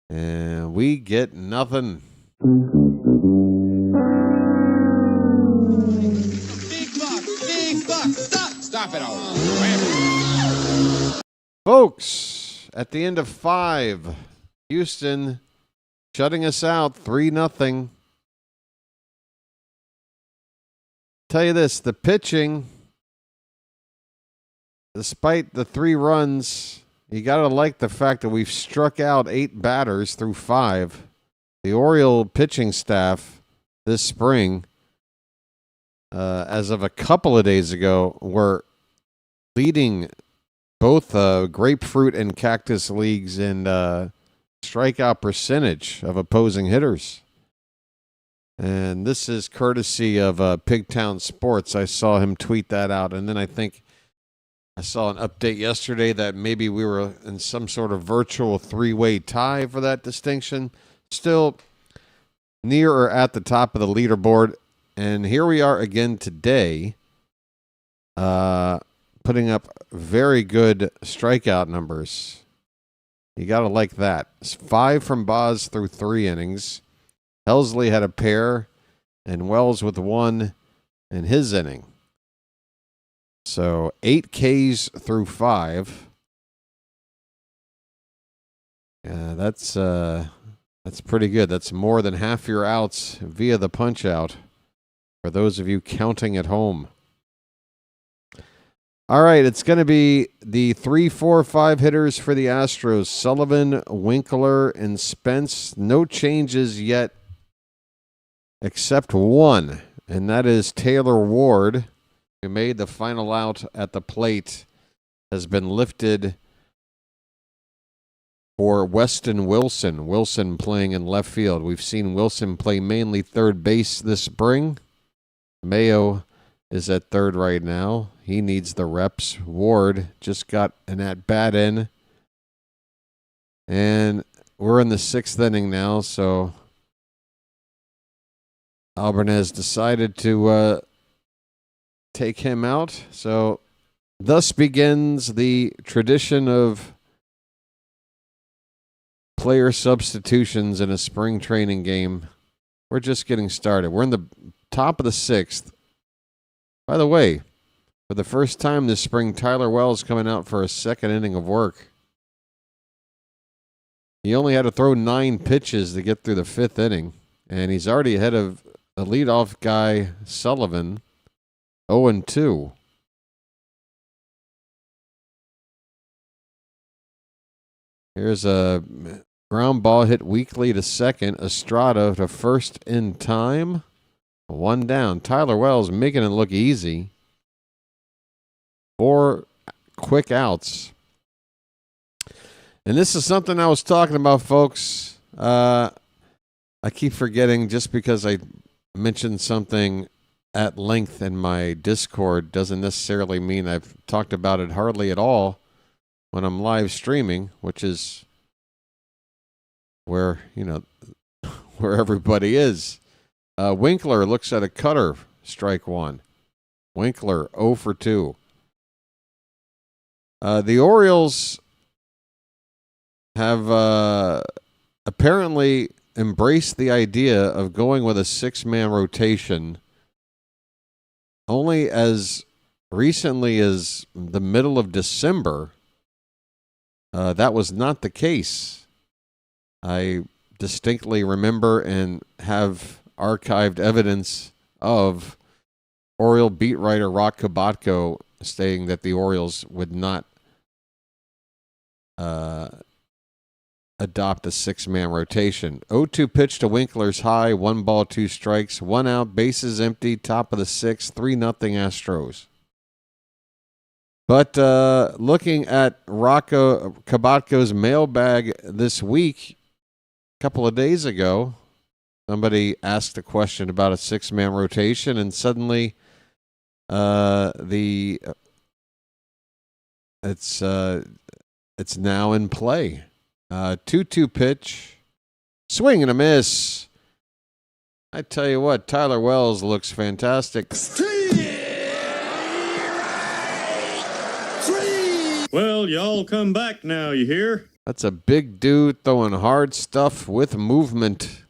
And we get nothing. Big buck, stop it all. Folks, at the end of 5, Houston shutting us out 3-0. Tell you this, the pitching, despite the 3 runs, you got to like the fact that we've struck out 8 batters through 5. The Oriole pitching staff this spring, as of a couple of days ago, were leading both Grapefruit and Cactus leagues in strikeout percentage of opposing hitters. And this is courtesy of Pigtown Sports. I saw him tweet that out. And then I think I saw an update yesterday that maybe we were in some sort of virtual 3-way tie for that distinction. Still near or at the top of the leaderboard. And here we are again today, putting up very good strikeout numbers. You got to like that. It's 5 from Boz through 3 innings. Helsley had a pair, and Wells with 1 in his inning. So 8 Ks through 5. Yeah, that's pretty good. That's more than half your outs via the punch out for those of you counting at home. All right, it's going to be the 3, 4, 5 hitters for the Astros. Sullivan, Winkler, and Spence. No changes yet except one, and that is Taylor Ward, who made the final out at the plate, has been lifted for Weston Wilson. Wilson playing in left field. We've seen Wilson play mainly third base this spring. Mayo is at third right now. He needs the reps. Ward just got an at-bat in. And we're in the 6th inning now, so Albarnez decided to take him out. So thus begins the tradition of player substitutions in a spring training game. We're just getting started. We're in the top of the 6th. By the way, for the first time this spring, Tyler Wells coming out for a 2nd inning of work. He only had to throw 9 pitches to get through the 5th inning, and he's already ahead of the leadoff guy, Sullivan, 0-2. Here's a ground ball hit weakly to second. Estrada to first in time. 1 down. Tyler Wells making it look easy. 4 quick outs. And this is something I was talking about, folks. I keep forgetting, just because I mentioned something at length in my Discord doesn't necessarily mean I've talked about it hardly at all when I'm live streaming, which is where, where everybody is. Winkler looks at a cutter, strike 1. Winkler 0 for 2. The Orioles have apparently embraced the idea of going with a 6-man rotation only as recently as the middle of December. That was not the case. I distinctly remember and have archived evidence of Oriole beat writer Rock Kabatko stating that the Orioles would not adopt a 6-man rotation. 0-2 pitch to Winkler's high, 1 ball, 2 strikes, 1 out, bases empty, top of the 6th, 3-0 Astros. But looking at Rocco Kabatko's mailbag this week, a couple of days ago, somebody asked a question about a 6-man rotation, and suddenly it's now in play. 2-2 pitch, swing and a miss. I tell you what, Tyler Wells looks fantastic. Well, y'all come back now, you hear? That's a big dude throwing hard stuff with movement.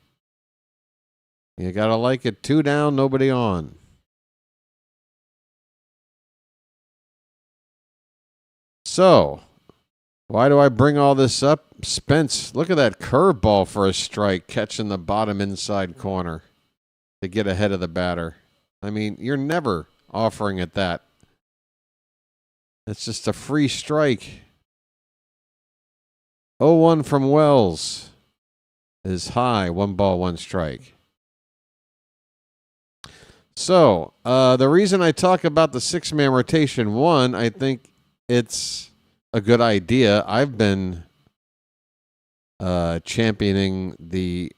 You gotta like it. 2 down, nobody on. So, why do I bring all this up? Spence, look at that curveball for a strike, catching the bottom inside corner to get ahead of the batter. I mean, you're never offering it that. It's just a free strike. 0-1 from Wells is high. 1 ball, 1 strike. So, the reason I talk about the 6-man rotation, one, I think it's a good idea. I've been championing the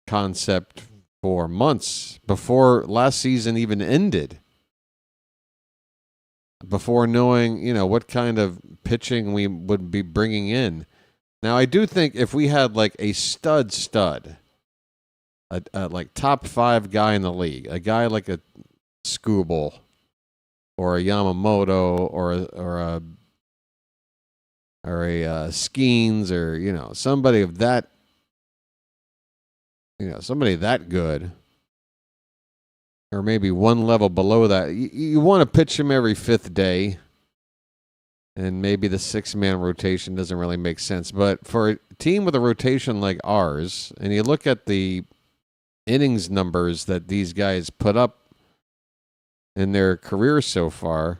concept for months before last season even ended. Before knowing, what kind of pitching we would be bringing in. Now, I do think if we had like a stud, like top 5 guy in the league, a guy like a Skubal or a Yamamoto or a Skeens or somebody of that, somebody that good, or maybe one level below that. You want to pitch him every 5th day, and maybe the 6-man rotation doesn't really make sense. But for a team with a rotation like ours, and you look at the innings numbers that these guys put up in their careers so far,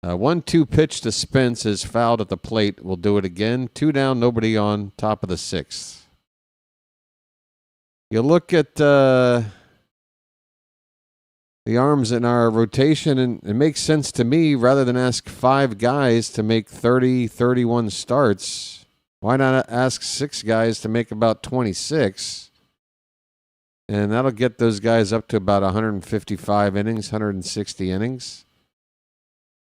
1-2 pitch to Spence is fouled at the plate. We'll do it again. 2 down, nobody on, top of the 6th. You look at the arms in our rotation, and it makes sense to me, rather than ask 5 guys to make 30, 31 starts, why not ask 6 guys to make about 26? And that'll get those guys up to about 155 innings, 160 innings.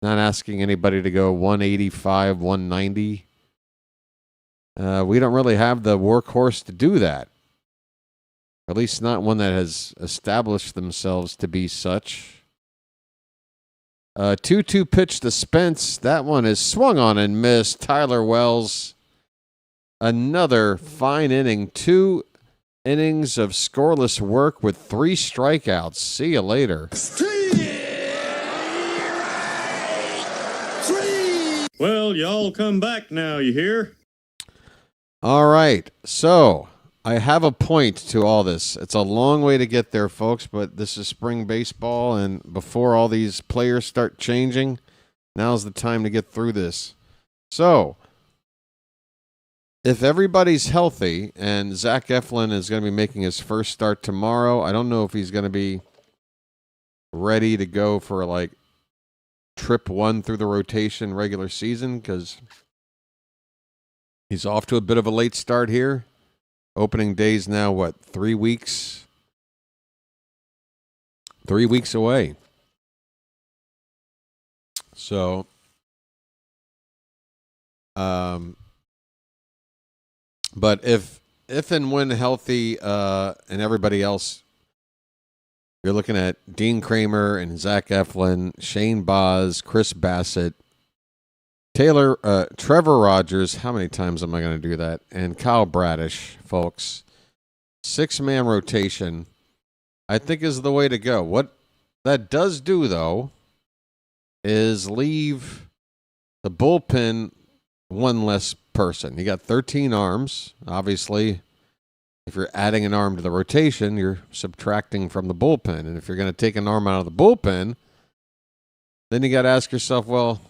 Not asking anybody to go 185, 190. We don't really have the workhorse to do that. At least not one that has established themselves to be such. 2-2 pitch to Spence. That one is swung on and missed. Tyler Wells. Another fine inning. 2 innings of scoreless work with 3 strikeouts. See you later. Well, y'all come back now, you hear? All right. So, I have a point to all this. It's a long way to get there, folks, but this is spring baseball, and before all these players start changing, now's the time to get through this. So, if everybody's healthy, and Zach Eflin is going to be making his first start tomorrow, I don't know if he's going to be ready to go for like trip 1 through the rotation regular season, because he's off to a bit of a late start here. Opening day's now, 3 weeks? 3 weeks away. So, but if and when healthy, and everybody else, you're looking at Dean Kramer and Zach Eflin, Shane Baz, Chris Bassett, Trevor Rogers. How many times am I going to do that? And Kyle Bradish, folks. 6-man rotation, I think, is the way to go. What that does do, though, is leave the bullpen one less person. You got 13 arms. Obviously, if you're adding an arm to the rotation, you're subtracting from the bullpen. And if you're going to take an arm out of the bullpen, then you got to ask yourself, well,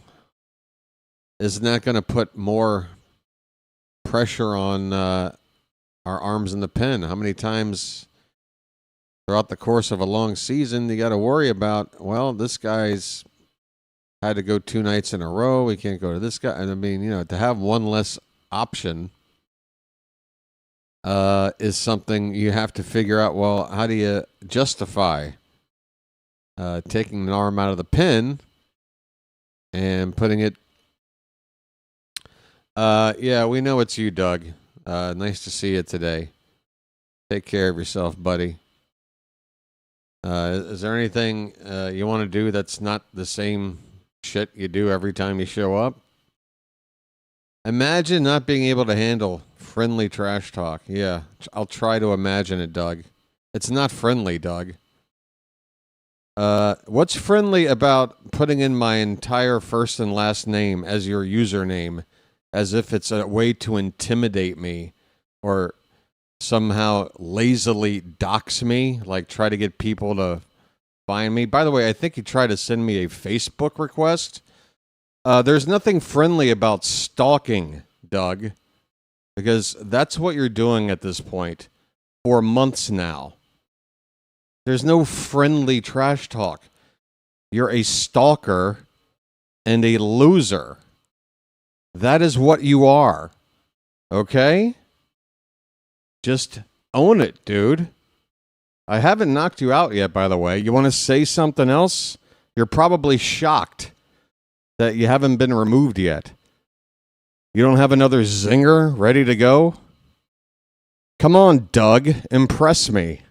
isn't that going to put more pressure on our arms in the pen? How many times throughout the course of a long season you got to worry about, well, this guy's had to go 2 nights in a row. We can't go to this guy. And I mean, to have one less option is something you have to figure out. Well, how do you justify taking an arm out of the pen and putting it? Yeah, we know it's you, Doug. Nice to see you today. Take care of yourself, buddy. Is there anything you want to do that's not the same shit you do every time you show up? Imagine not being able to handle friendly trash talk. Yeah, I'll try to imagine it, Doug. It's not friendly, Doug. What's friendly about putting in my entire first and last name as your username, as if it's a way to intimidate me or somehow lazily dox me, like try to get people to find me? By the way, I think he tried to send me a Facebook request. There's nothing friendly about stalking, Doug. Because that's what you're doing at this point for months now. There's no friendly trash talk. You're a stalker and a loser. That is what you are. Okay? Just own it, dude. I haven't knocked you out yet, by the way. You want to say something else? You're probably shocked that you haven't been removed yet. You don't have another zinger ready to go? Come on, Doug. Impress me.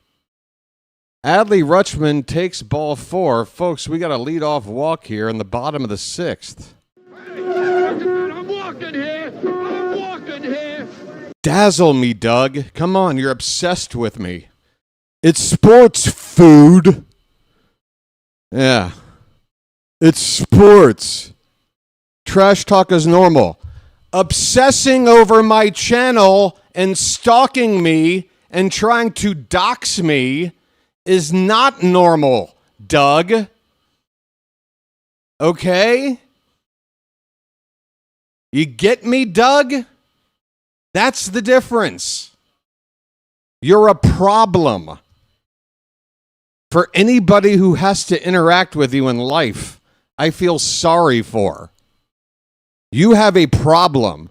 Adley Rutschman takes ball 4. Folks, we got a leadoff walk here in the bottom of the 6th. I'm walking here. I'm walking here. Dazzle me, Doug. Come on, you're obsessed with me. It's sports, food. Yeah. It's sports. Trash talk is normal. Obsessing over my channel and stalking me and trying to dox me is not normal, Doug. Okay? You get me, Doug? That's the difference. You're a problem. For anybody who has to interact with you in life, I feel sorry for. You have a problem.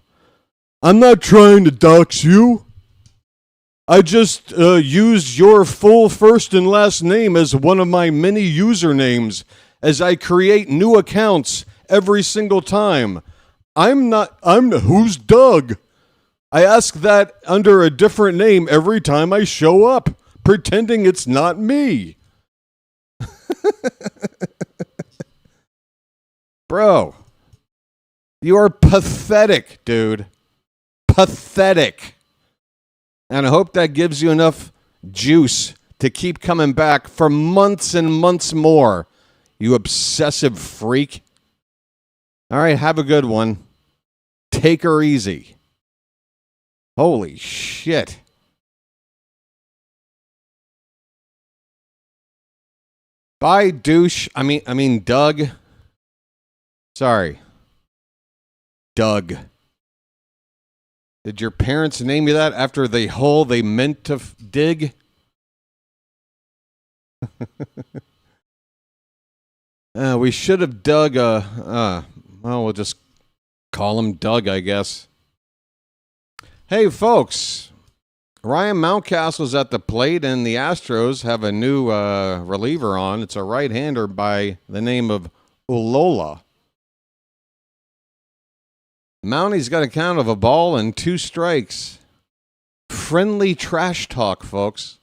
I'm not trying to dox you. I just used your full first and last name as one of my many usernames as I create new accounts every single time. Who's Doug? I ask that under a different name every time I show up, pretending it's not me. Bro, you are pathetic, dude. Pathetic. And I hope that gives you enough juice to keep coming back for months and months more, you obsessive freak. All right, have a good one. Take her easy. Holy shit. Bye, douche. I mean, Doug. Sorry. Doug. Did your parents name you that after the hole they meant to dig? We should have dug well, we'll just call him Doug, I guess. Hey, folks. Ryan Mountcastle's at the plate, and the Astros have a new reliever on. It's a right-hander by the name of Ulola. Mounty's got a count of a ball and 2 strikes. Friendly trash talk, folks.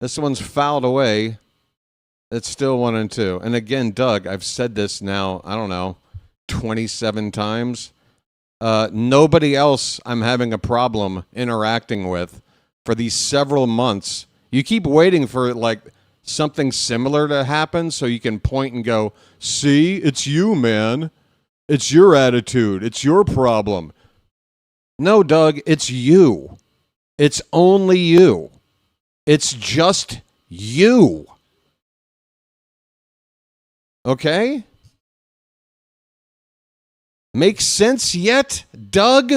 This one's fouled away. It's still 1-2. And again, Doug, I've said this now, I don't know, 27 times. Nobody else I'm having a problem interacting with for these several months. You keep waiting for like something similar to happen so you can point and go, see, it's you, man. It's your attitude. It's your problem. No, Doug, it's you. It's only you. It's just you. Okay? Makes sense yet, Doug?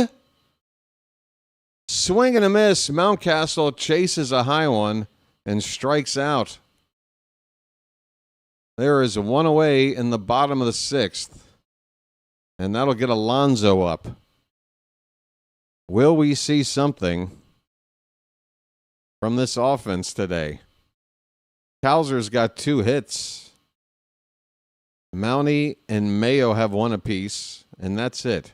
Swing and a miss. Mountcastle chases a high one and strikes out. There is 1 away in the bottom of the 6th. And that'll get Alonso up. Will we see something from this offense today? Kowser's got 2 hits. Mounty and Mayo have 1 apiece, and that's it.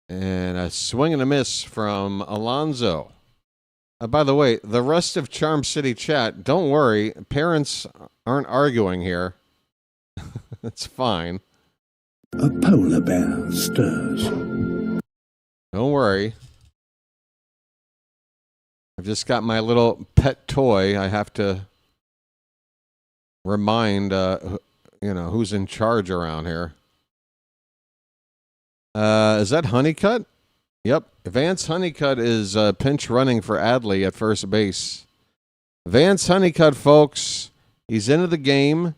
And a swing and a miss from Alonso. By the way, the rest of Charm City chat, don't worry. Parents aren't arguing here. It's fine. A polar bear stirs. Don't worry. I've just got my little pet toy. I have to remind, who's in charge around here. Is that Honeycutt? Yep. Vance Honeycutt is pinch running for Adley at first base. Vance Honeycutt, folks, he's into the game.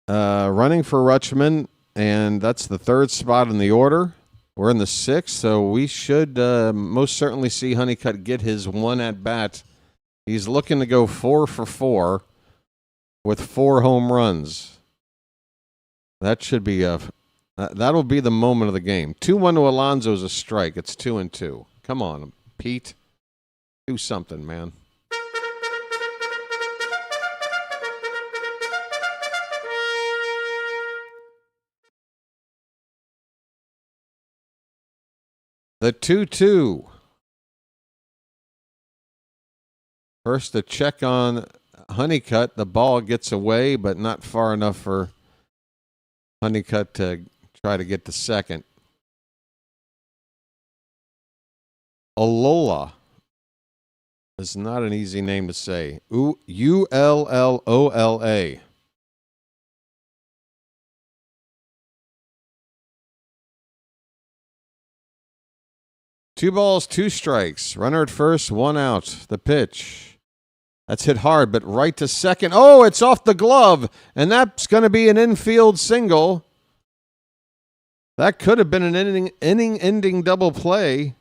Running for Rutschman, and that's the 3rd spot in the order. We're in the 6th, so we should most certainly see Honeycutt get his one at bat. He's looking to go 4 for 4 with 4 home runs. That should be that'll be the moment of the game. 2-1 to Alonso's a strike. It's 2-2. Come on, Pete. Do something, man. The 2-2. First, a check on Honeycutt. The ball gets away, but not far enough for Honeycutt to try to get to second. Alola is not an easy name to say. Ullola. 2 balls, 2 strikes. Runner at first, 1 out. The pitch. That's hit hard, but right to second. Oh, it's off the glove, and that's going to be an infield single. That could have been an inning-ending double play.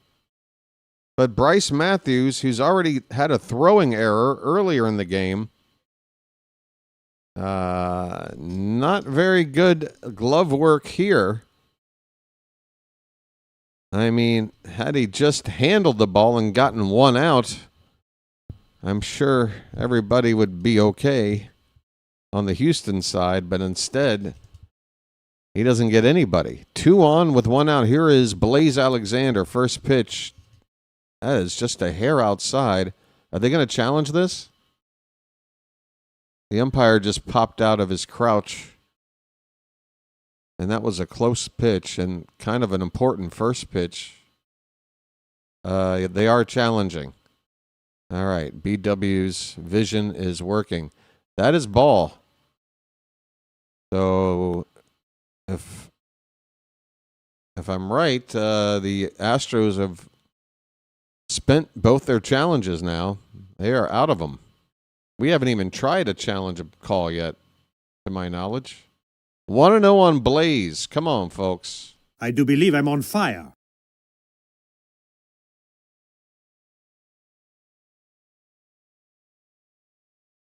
But Bryce Matthews, who's already had a throwing error earlier in the game, not very good glove work here. I mean, had he just handled the ball and gotten 1 out, I'm sure everybody would be okay on the Houston side, but instead, he doesn't get anybody. 2 on with 1 out. Here is Blaze Alexander, first pitch. That is just a hair outside. Are they going to challenge this? The umpire just popped out of his crouch. And that was a close pitch and kind of an important first pitch. They are challenging. All right, BW's vision is working. That is ball. So if I'm right, the Astros have spent both their challenges now. They are out of them. We haven't even tried a challenge call yet, to my knowledge. 1-0 on Blaze. Come on, folks. I do believe I'm on fire.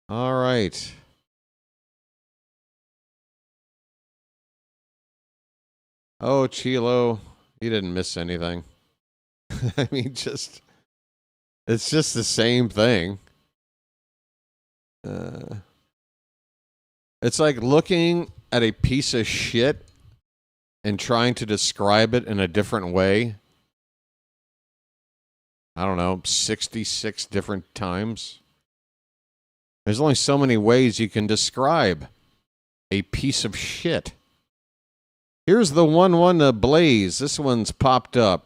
All right. Oh, Chilo, you didn't miss anything. I mean, it's just the same thing. It's like looking at a piece of shit and trying to describe it in a different way. I don't know, 66 different times. There's only so many ways you can describe a piece of shit. Here's the 1-1 to Blaze. This one's popped up.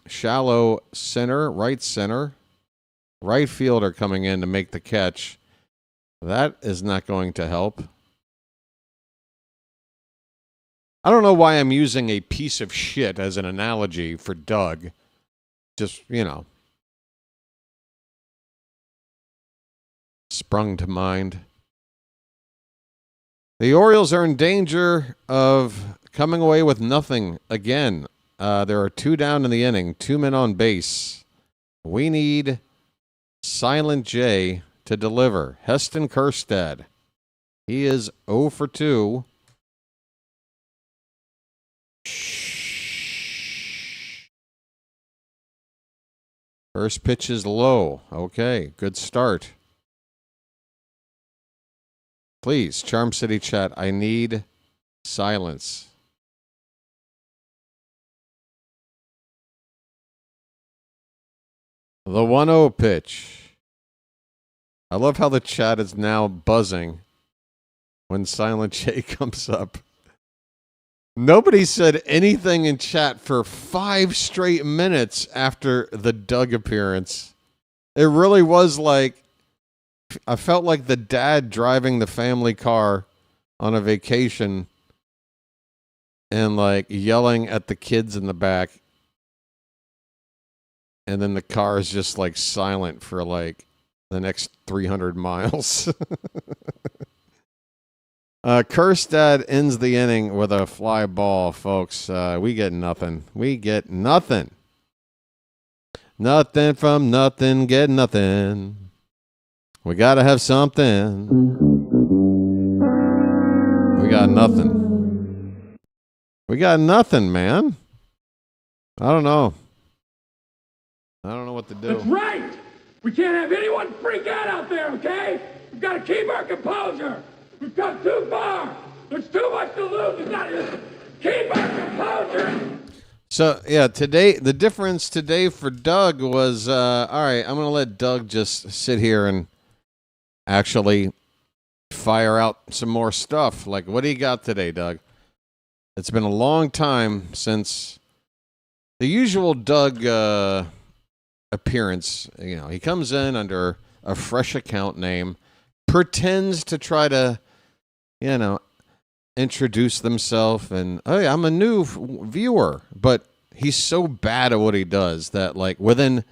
Shallow center, right center. Right fielder coming in to make the catch. That is not going to help. I don't know why I'm using a piece of shit as an analogy for Doug. Just, sprung to mind. The Orioles are in danger of coming away with nothing again. There are 2 down in the inning, 2 men on base. We need Silent J to deliver. Heston Kjerstad. He is 0 for 2. First pitch is low. Okay, good start. Please, Charm City chat, I need silence. The 1-0 pitch. I love how the chat is now buzzing when Silent J comes up. Nobody said anything in chat for 5 straight minutes after the Doug appearance. It really was like, I felt like the dad driving the family car on a vacation and like yelling at the kids in the back. And then the car is just like silent for like the next 300 miles. Kerstad ends the inning with a fly ball, folks. We get nothing. We get nothing. Nothing from nothing, get nothing. We got to have something. We got nothing. We got nothing, man. I don't know. I don't know what to do. That's right. We can't have anyone freak out there, okay? We've got to keep our composure. We've come too far. There's too much to lose. We've got to keep our composure. So, yeah, today, the difference today for Doug was, all right, I'm going to let Doug just sit here and actually fire out some more stuff. Like, what do you got today, Doug? It's been a long time since the usual Doug appearance. You know, he comes in under a fresh account name, pretends to try to, you know, introduce themselves, and oh yeah, I'm a new viewer, but he's so bad at what he does that, like, within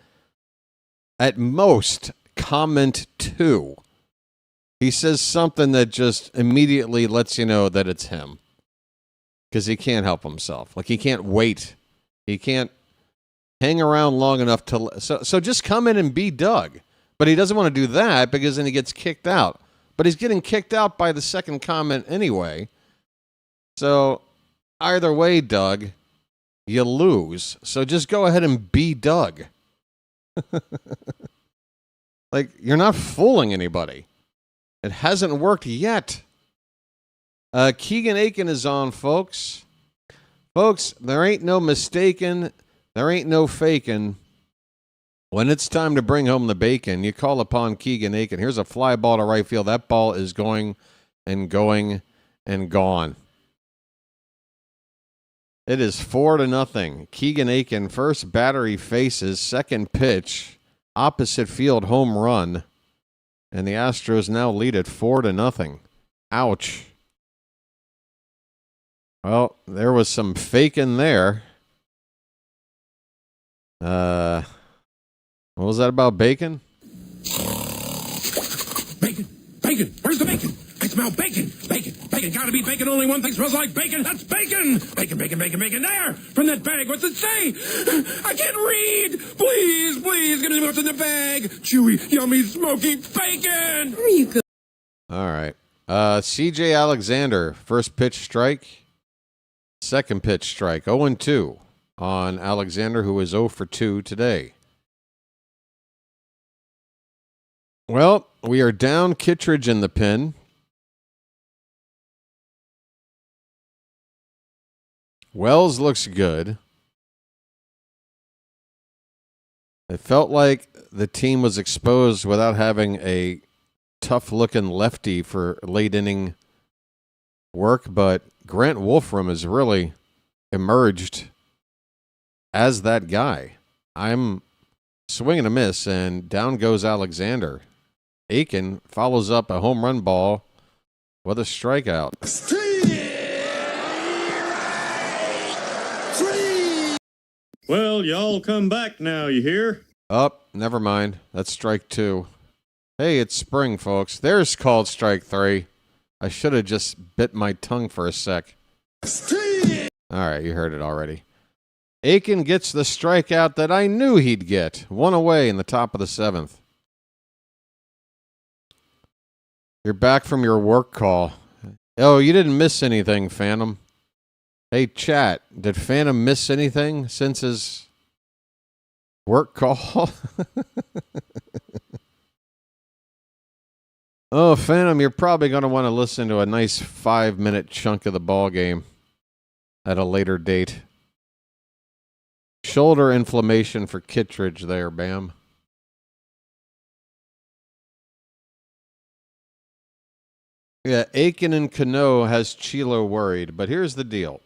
at most comment 2, he says something that just immediately lets you know that it's him, because he can't help himself. Like, he can't wait, he can't hang around long enough to so just come in and be Doug. But he doesn't want to do that because then he gets kicked out. But he's getting kicked out by the second comment anyway. So either way, Doug, you lose. So just go ahead and be Doug. Like, you're not fooling anybody. It hasn't worked yet. Keegan Aiken is on, folks. Folks, there ain't no mistaken. There ain't no faking. When it's time to bring home the bacon, you call upon Keegan Aiken. Here's a fly ball to right field. That ball is going and going and gone. It is 4-0. Keegan Aiken, first batter he faces, second pitch, opposite field home run. And the Astros now lead at 4-0. Ouch. Well, there was some faking there. What was that about bacon? Bacon! Bacon! Where's the bacon? I smell bacon! Bacon! Bacon! Gotta be bacon! Only one thing smells like bacon! That's bacon! Bacon! Bacon! Bacon! Bacon! There! From that bag! What's it say? I can't read! Please! Please! Give me what's in the bag! Chewy, yummy, smoky bacon! There you go. All right. C.J. Alexander, first pitch strike. Second pitch strike. 0-2 on Alexander, who is 0 for 2 today. Well, we are down Kittredge in the pen. Wells looks good. It felt like the team was exposed without having a tough-looking lefty for late-inning work, but Grant Wolfram has really emerged as that guy. I'm swing and a miss, and down goes Alexander. Aiken follows up a home run ball with a strikeout. Well, y'all come back now, you hear? Oh, never mind. That's strike 2. Hey, it's spring, folks. There's called strike 3. I should have just bit my tongue for a sec. All right, you heard it already. Aiken gets the strikeout that I knew he'd get. 1 away in the top of the 7th. You're back from your work call. Oh, you didn't miss anything, Phantom. Hey, chat, did Phantom miss anything since his work call? Oh, Phantom, you're probably going to want to listen to a nice 5-minute chunk of the ball game at a later date. Shoulder inflammation for Kittredge there, Bam. Yeah, Aiken and Cano has Chilo worried, but here's the deal.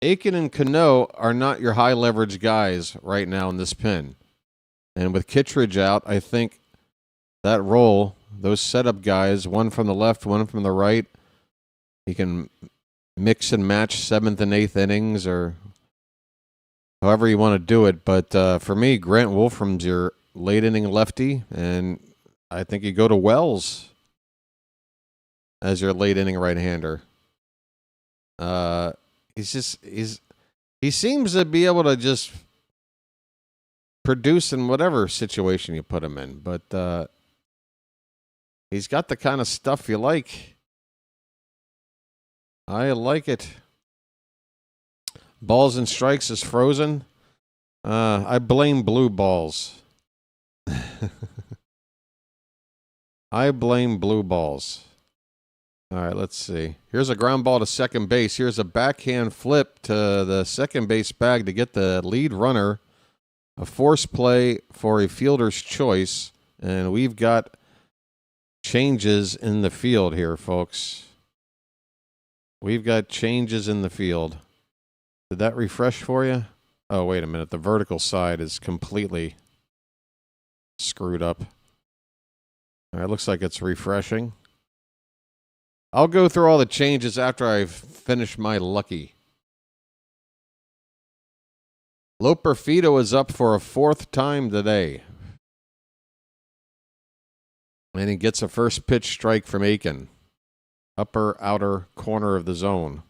Aiken and Cano are not your high leverage guys right now in this pin. And with Kittredge out, I think that role, those setup guys, one from the left, one from the right, he can mix and match 7th and 8th innings or however you want to do it. But for me, Grant Wolfram's your late inning lefty, and I think you go to Wells. as your late inning right-hander. He seems to be able to just produce in whatever situation you put him in, but he's got the kind of stuff you like. I like it. Balls and strikes is frozen. I blame blue balls. I blame blue balls. All right, let's see. Here's a ground ball to second base. Here's a backhand flip to the second base bag to get the lead runner. A force play for a fielder's choice. And we've got changes in the field here, folks. We've got changes in the field. Did that refresh for you? Oh, wait a minute. The vertical side is completely screwed up. All right, looks like it's refreshing. I'll go through all the changes after I've finished my lucky. Loperfido is up for a fourth time today. And he gets a first pitch strike from Aiken. Upper outer corner of the zone.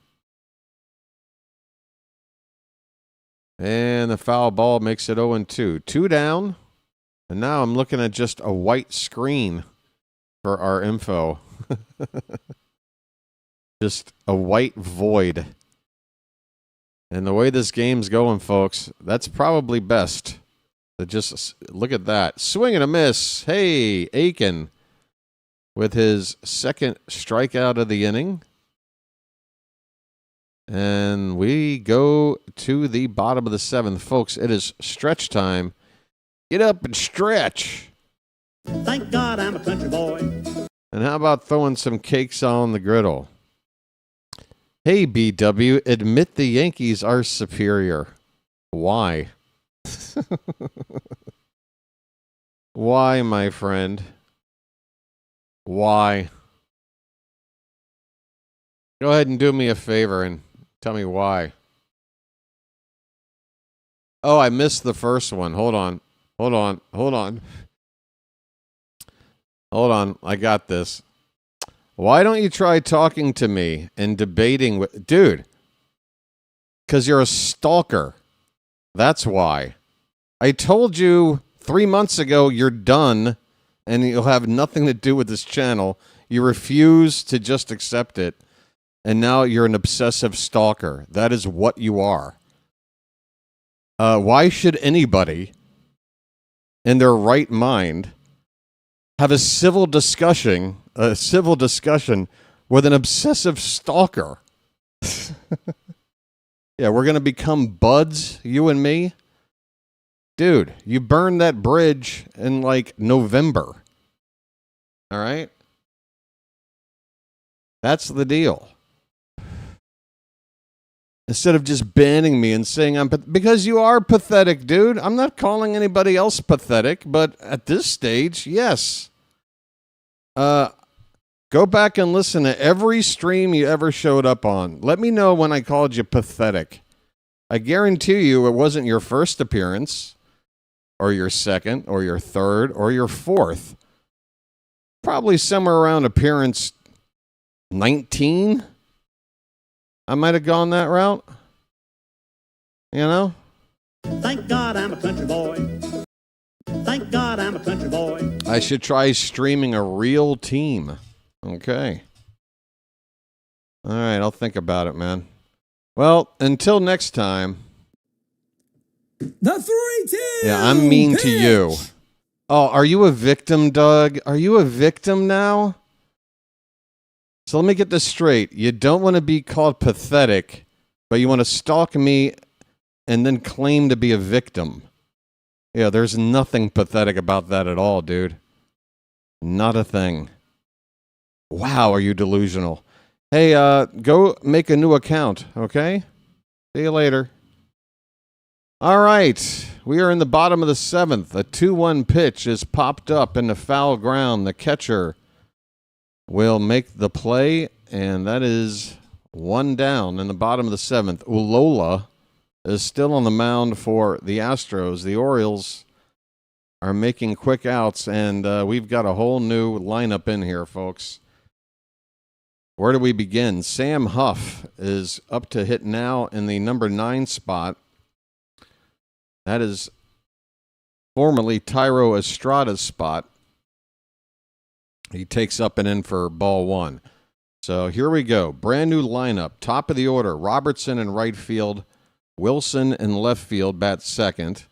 And the foul ball makes it 0-2. 2 down. And now I'm looking at just a white screen for our info. Just a white void. And the way this game's going, folks, that's probably best. To just look at that. Swing and a miss. Hey, Aiken with his second strikeout of the inning. And we go to the bottom of the seventh. Folks, it is stretch time. Get up and stretch. Thank God I'm a country boy. And how about throwing some cakes on the griddle? Hey, BW, admit the Yankees are superior. Why? Why, my friend? Why? Go ahead and do me a favor and tell me why. Oh, I missed the first one. Hold on. I got this. Why don't you try talking to me and debating with... Dude, because you're a stalker. That's why. I told you 3 months ago you're done and you'll have nothing to do with this channel. You refuse to just accept it. And now you're an obsessive stalker. That is what you are. Why should anybody in their right mind have a civil discussion with an obsessive stalker? Yeah, we're going to become buds, you and me? Dude, you burned that bridge in like November. All right? That's the deal. Instead of just banning me and saying because you are pathetic, dude. I'm not calling anybody else pathetic, but at this stage, yes. Go back and listen to every stream you ever showed up on. Let me know when I called you pathetic. I guarantee you it wasn't your first appearance, or your second, or your third, or your fourth. Probably somewhere around appearance 19. I might have gone that route. You know? Thank God I'm a country boy. Thank God I'm a country boy. I should try streaming a real team. Okay. All right, I'll think about it, man. Well, until next time. The 3-2. Yeah, I'm mean to you. Oh, are you a victim, Doug? Are you a victim now? So let me get this straight. You don't want to be called pathetic, but you want to stalk me and then claim to be a victim. Yeah, there's nothing pathetic about that at all, dude. Not a thing. Wow, are you delusional? Hey, go make a new account, okay? See you later. All right, we are in the bottom of the seventh. A 2-1 pitch is popped up in the foul ground. The catcher will make the play, and that is 1 down in the bottom of the seventh. Ulola is still on the mound for the Astros. The Orioles are making quick outs, and we've got a whole new lineup in here, folks. Where do we begin? Sam Huff is up to hit now in the number 9 spot. That is formerly Tyro Estrada's spot. He takes up and in for ball 1. So here we go. Brand new lineup. Top of the order. Robertson in right field. Wilson in left field. Bat second.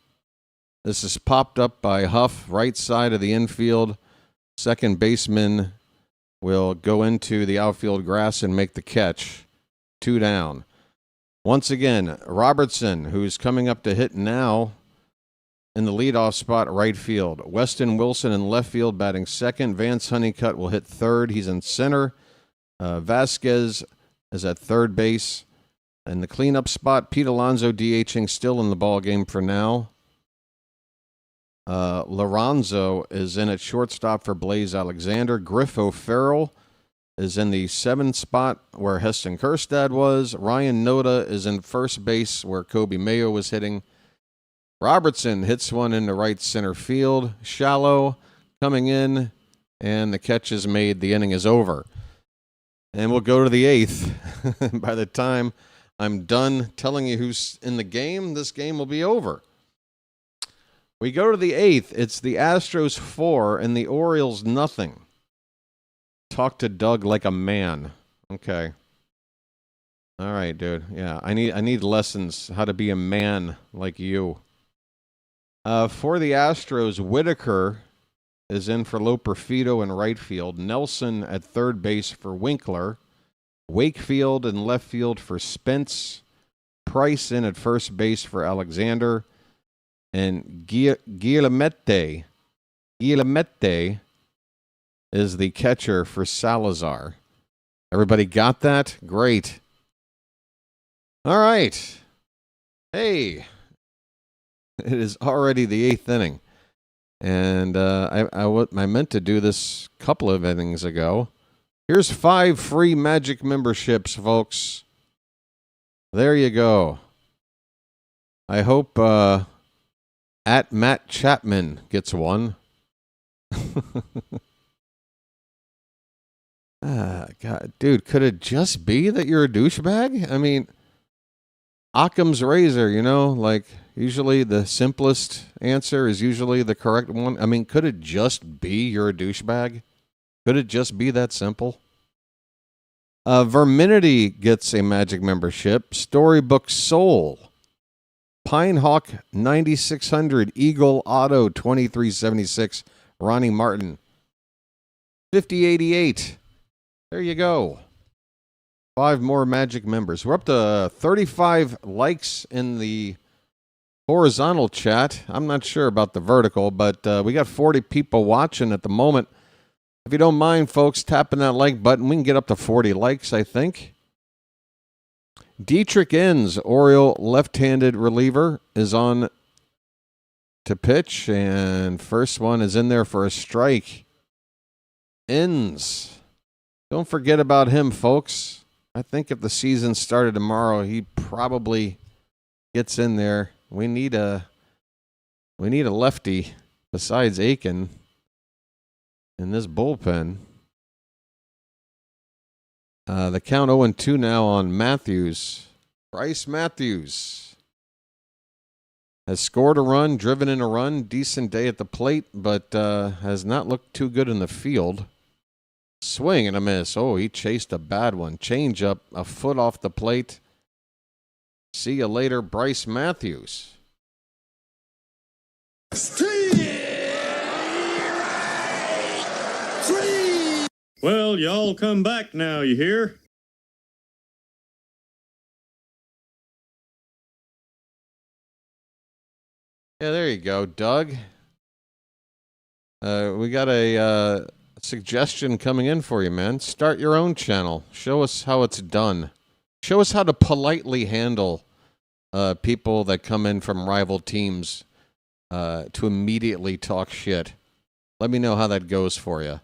This is popped up by Huff. Right side of the infield. Second baseman will go into the outfield grass and make the catch. 2 down. Once again, Robertson, who's coming up to hit now in the leadoff spot, right field. Weston Wilson in left field batting second. Vance Honeycutt will hit third. He's in center. Vasquez is at third base. And the cleanup spot, Pete Alonso DHing still in the ball game for now. Lorenzo is in at shortstop for Blaze Alexander. Griff O'Farrell is in the 7th spot where Heston Kjerstad was. Ryan Noda is in first base where Coby Mayo was hitting. Robertson hits one into right center field. Shallow coming in, and the catch is made. The inning is over. And we'll go to the 8th. By the time I'm done telling you who's in the game, this game will be over. We go to the 8th. It's the Astros 4 and the Orioles nothing. Talk to Doug like a man. Okay. All right, dude. Yeah, I need lessons how to be a man like you. For the Astros, Whitaker is in for Loperfido in right field. Nelson at third base for Winkler. Wakefield in left field for Spence. Price in at first base for Alexander. And Guillemette is the catcher for Salazar. Everybody got that? Great. All right. Hey. It is already the 8th inning. And I meant to do this a couple of innings ago. Here's 5 free Magic memberships, folks. There you go. I hope at Matt Chapman gets one. God, dude, could it just be that you're a douchebag? I mean, Occam's razor, like usually the simplest answer is usually the correct one. I mean, could it just be you're a douchebag? Could it just be that simple? Verminity gets a Magic membership. Storybook Soul. Pinehawk 9600. Eagle Auto 2376. Ronnie Martin. 5088. There you go. 5 more Magic members. We're up to 35 likes in the horizontal chat. I'm not sure about the vertical, but we got 40 people watching at the moment. If you don't mind, folks, tapping that like button, we can get up to 40 likes, I think. Dietrich Inns, Oriole left-handed reliever, is on to pitch, and first one is in there for a strike. Inns. Don't forget about him, folks. I think if the season started tomorrow, he probably gets in there. We need a lefty besides Aiken in this bullpen. The count 0-2 now on Matthews. Bryce Matthews has scored a run, driven in a run, decent day at the plate, but has not looked too good in the field. Swing and a miss. Oh, he chased a bad one. Change up, a foot off the plate. See you later, Bryce Matthews. Well, y'all come back now, you hear? Yeah, there you go, Doug. We got a suggestion coming in for you, man. Start your own channel. Show us how it's done. Show us how to politely handle people that come in from rival teams to immediately talk shit. Let me know how that goes for you.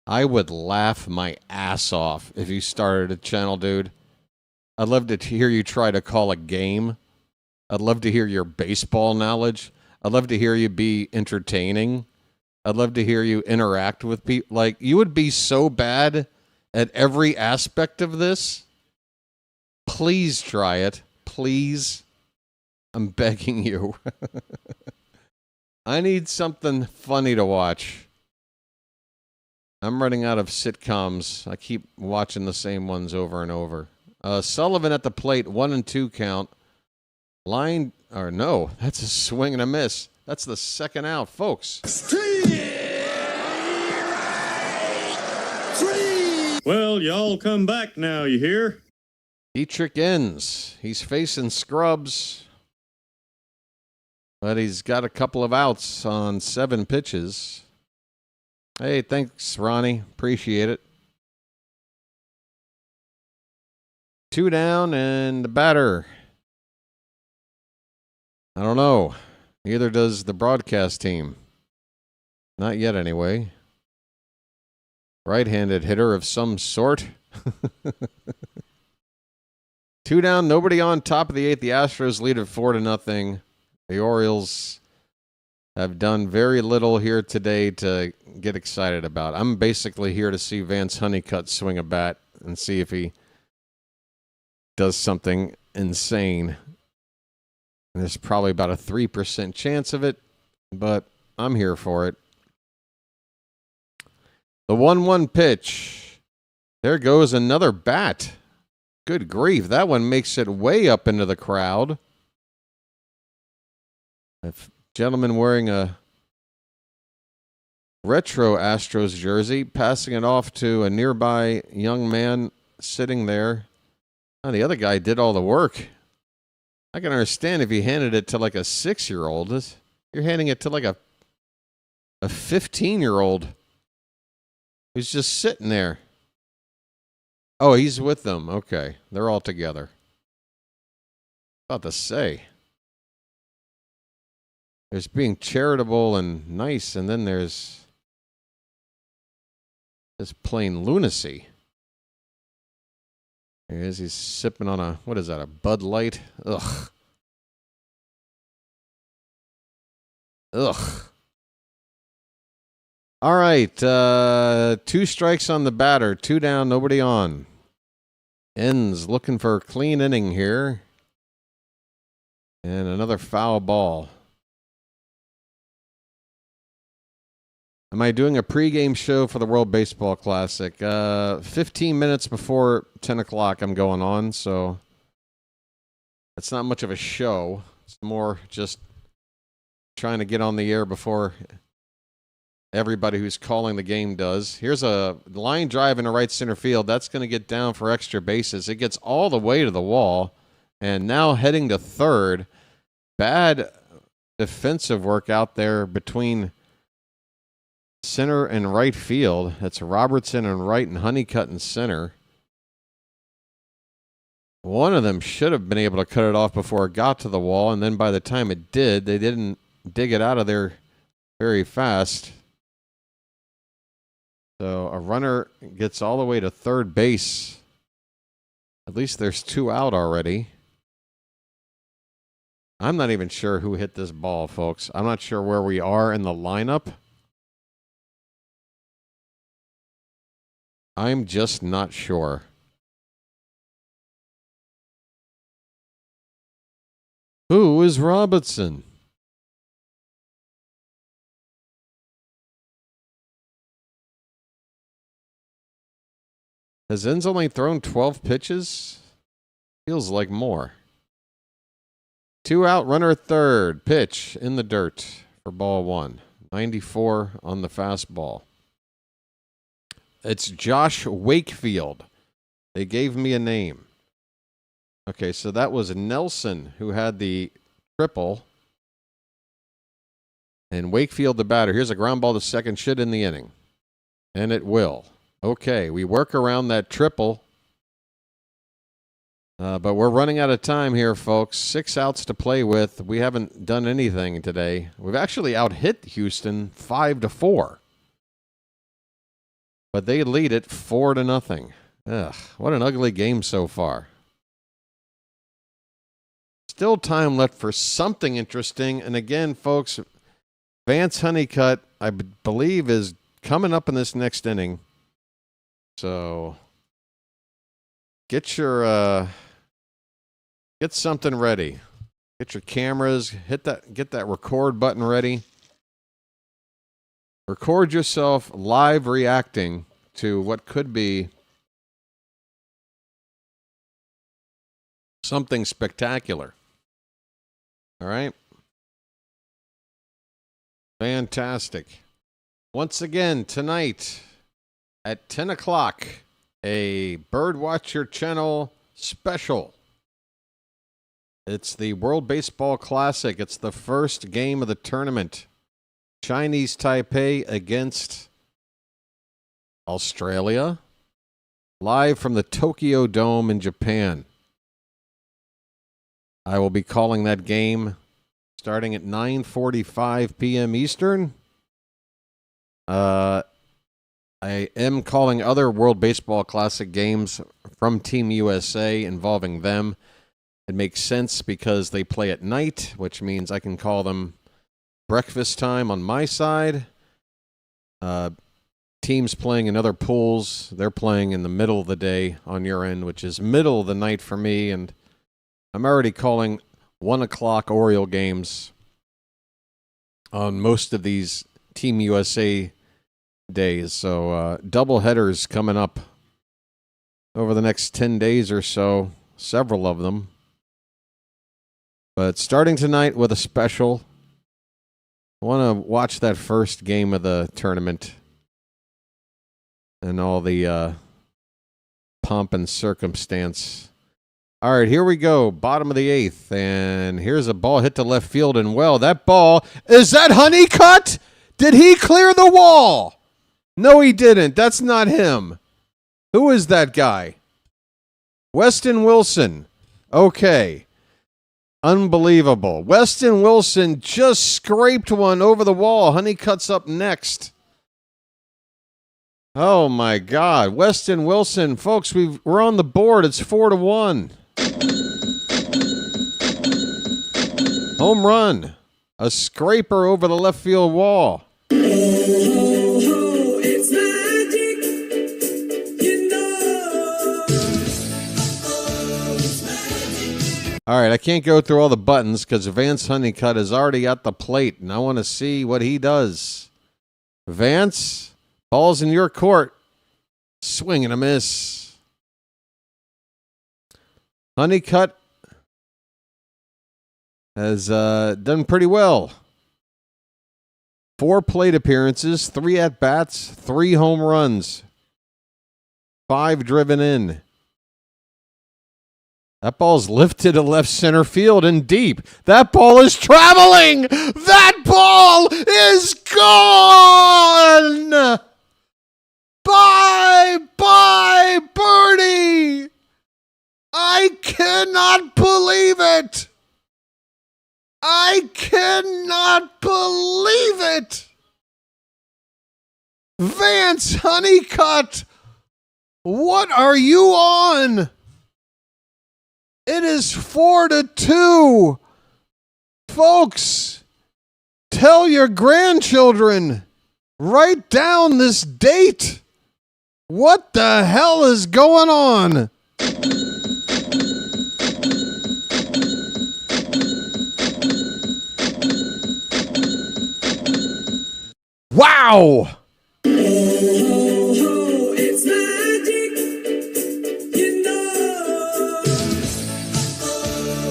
I would laugh my ass off if you started a channel, dude. I'd love to hear you try to call a game. I'd love to hear your baseball knowledge. I'd love to hear you be entertaining. I'd love to hear you interact with people. Like, you would be so bad at every aspect of this, please try it. Please. I'm begging you. I need something funny to watch. I'm running out of sitcoms. I keep watching the same ones over and over. Sullivan at the plate, 1-2 count. Line, or no, that's a swing and a miss. That's the second out, folks. Well, y'all come back now, you hear? Dietrich ends. He's facing scrubs, but he's got a couple of outs on 7 pitches. Hey, thanks, Ronnie. Appreciate it. 2 down, and the batter. I don't know. Neither does the broadcast team. Not yet, anyway. Right-handed hitter of some sort. 2 down, nobody on, top of the 8th. The Astros lead it 4-0. The Orioles have done very little here today to get excited about. I'm basically here to see Vance Honeycutt swing a bat and see if he does something insane. And there's probably about a 3% chance of it, but I'm here for it. The 1-1 pitch. There goes another bat. Good grief. That one makes it way up into the crowd. A gentleman wearing a retro Astros jersey, passing it off to a nearby young man sitting there. Oh, the other guy did all the work. I can understand if he handed it to like a 6-year-old. You're handing it to like a 15-year-old who's just sitting there. Oh, he's with them. Okay. They're all together. About to say. There's being charitable and nice, and then there's this plain lunacy. There he is. He's sipping on a, what is that, a Bud Light? Ugh. Ugh. All right. 2 strikes on the batter. 2 down, nobody on. Ends looking for a clean inning here. And another foul ball. Am I doing a pregame show for the World Baseball Classic? 15 minutes before 10 o'clock I'm going on, so it's not much of a show. It's more just trying to get on the air before everybody who's calling the game does. Here's a line drive into right center field. That's going to get down for extra bases. It gets all the way to the wall, and now heading to third. Bad defensive work out there between center and right field. That's Robertson in right and Honeycutt in center. One of them should have been able to cut it off before it got to the wall, and then by the time it did, they didn't dig it out of there very fast. So a runner gets all the way to third base. At least there's 2 out already. I'm not even sure who hit this ball, folks. I'm not sure where we are in the lineup. I'm just not sure. Who is Robertson? Has Enns only thrown 12 pitches? Feels like more. 2 out, runner at third. Pitch in the dirt for ball 1. 94 on the fastball. It's Josh Wakefield. They gave me a name. Okay, so that was Nelson who had the triple. And Wakefield the batter. Here's a ground ball to second. Should end the inning. And it will. Okay, we work around that triple. But we're running out of time here, folks. 6 outs to play with. We haven't done anything today. We've actually out-hit Houston 5-4. But they lead it 4-0. Ugh, what an ugly game so far. Still time left for something interesting. And again, folks, Vance Honeycutt, I believe, is coming up in this next inning. So get something ready. Get your cameras, get that record button ready. Record yourself live reacting to what could be something spectacular. All right? Fantastic. Once again, tonight at 10 o'clock, a BirdWatcher Channel special. It's the World Baseball Classic. It's the first game of the tournament. Chinese Taipei against Australia. Live from the Tokyo Dome in Japan. I will be calling that game starting at 9:45 p.m. Eastern. I am calling other World Baseball Classic games from Team USA involving them. It makes sense because they play at night, which means I can call them breakfast time on my side. Teams playing in other pools, they're playing in the middle of the day on your end, which is middle of the night for me, and I'm already calling 1 o'clock Oriole games on most of these Team USA days. So double headers coming up over the next 10 days or so, several of them. But starting tonight with a special, I want to watch that first game of the tournament and all the pomp and circumstance. All right, here we go. Bottom of the 8th, and here's a ball hit to left field, and well, that ball, is that Honeycutt? Did he clear the wall? No, he didn't. That's not him. Who is that guy? Weston Wilson. Okay. Unbelievable. Weston Wilson just scraped one over the wall. Honeycutt's up next. Oh, my God. Weston Wilson. Folks, we're on the board. It's 4-1. Home run. A scraper over the left field wall. It's magic, you know. It's magic. All right, I can't go through all the buttons because Vance Honeycutt is already at the plate, and I want to see what he does. Vance, ball's in your court. Swing and a miss. Honeycutt has done pretty well. 4 plate appearances, 3 at-bats, 3 home runs, 5 driven in. That ball's lifted to left center field and deep. That ball is traveling! That ball is gone! Bye-bye, birdie! I cannot believe it! I cannot believe it! Vance Honeycutt, what are you on? It is 4-2. Folks, tell your grandchildren, write down this date. What the hell is going on? Wow! It's magic, you know.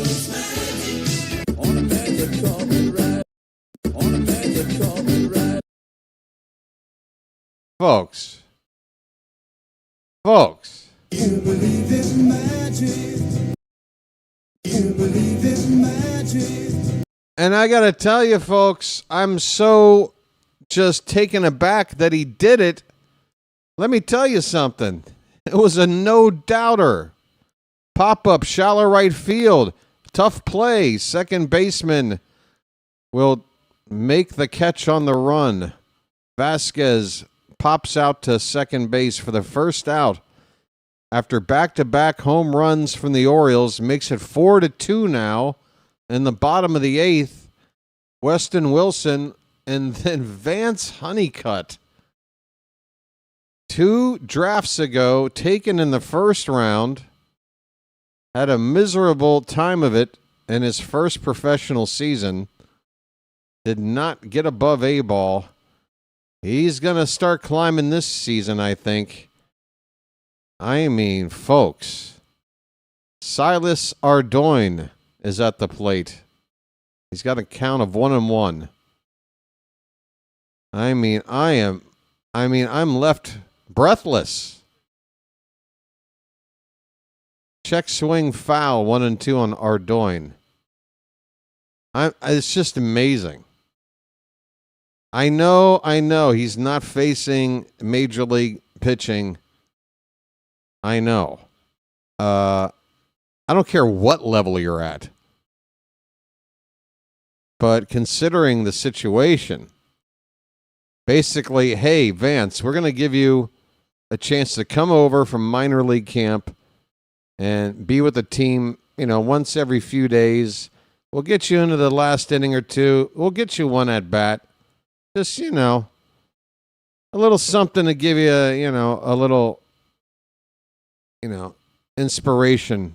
It's magic. On a magic carpet ride. On a magic carpet ride. Folks. You believe in magic. You believe in magic. And I got to tell you, folks, I'm so just taken aback that he did it. Let me tell you something. It was a no-doubter. Pop-up, shallow right field. Tough play. Second baseman will make the catch on the run. Vasquez pops out to second base for the first out. After back-to-back home runs from the Orioles, makes it 4-2 now. In the bottom of the 8th, Weston Wilson and then Vance Honeycutt 2 drafts ago, taken in the first round, had a miserable time of it in his first professional season, did not get above A ball. He's going to start climbing this season, I think. I mean, folks, Silas Ardoin is at the plate. He's got a count of 1-1. I'm left breathless. Check swing foul, 1-2 on Ardoin. It's just amazing. I know. He's not facing major league pitching. I know. I don't care what level you're at. But considering the situation, basically, hey, Vance, we're going to give you a chance to come over from minor league camp and be with the team, once every few days. We'll get you into the last inning or two. We'll get you one at bat. Just, a little something to give you, a little, inspiration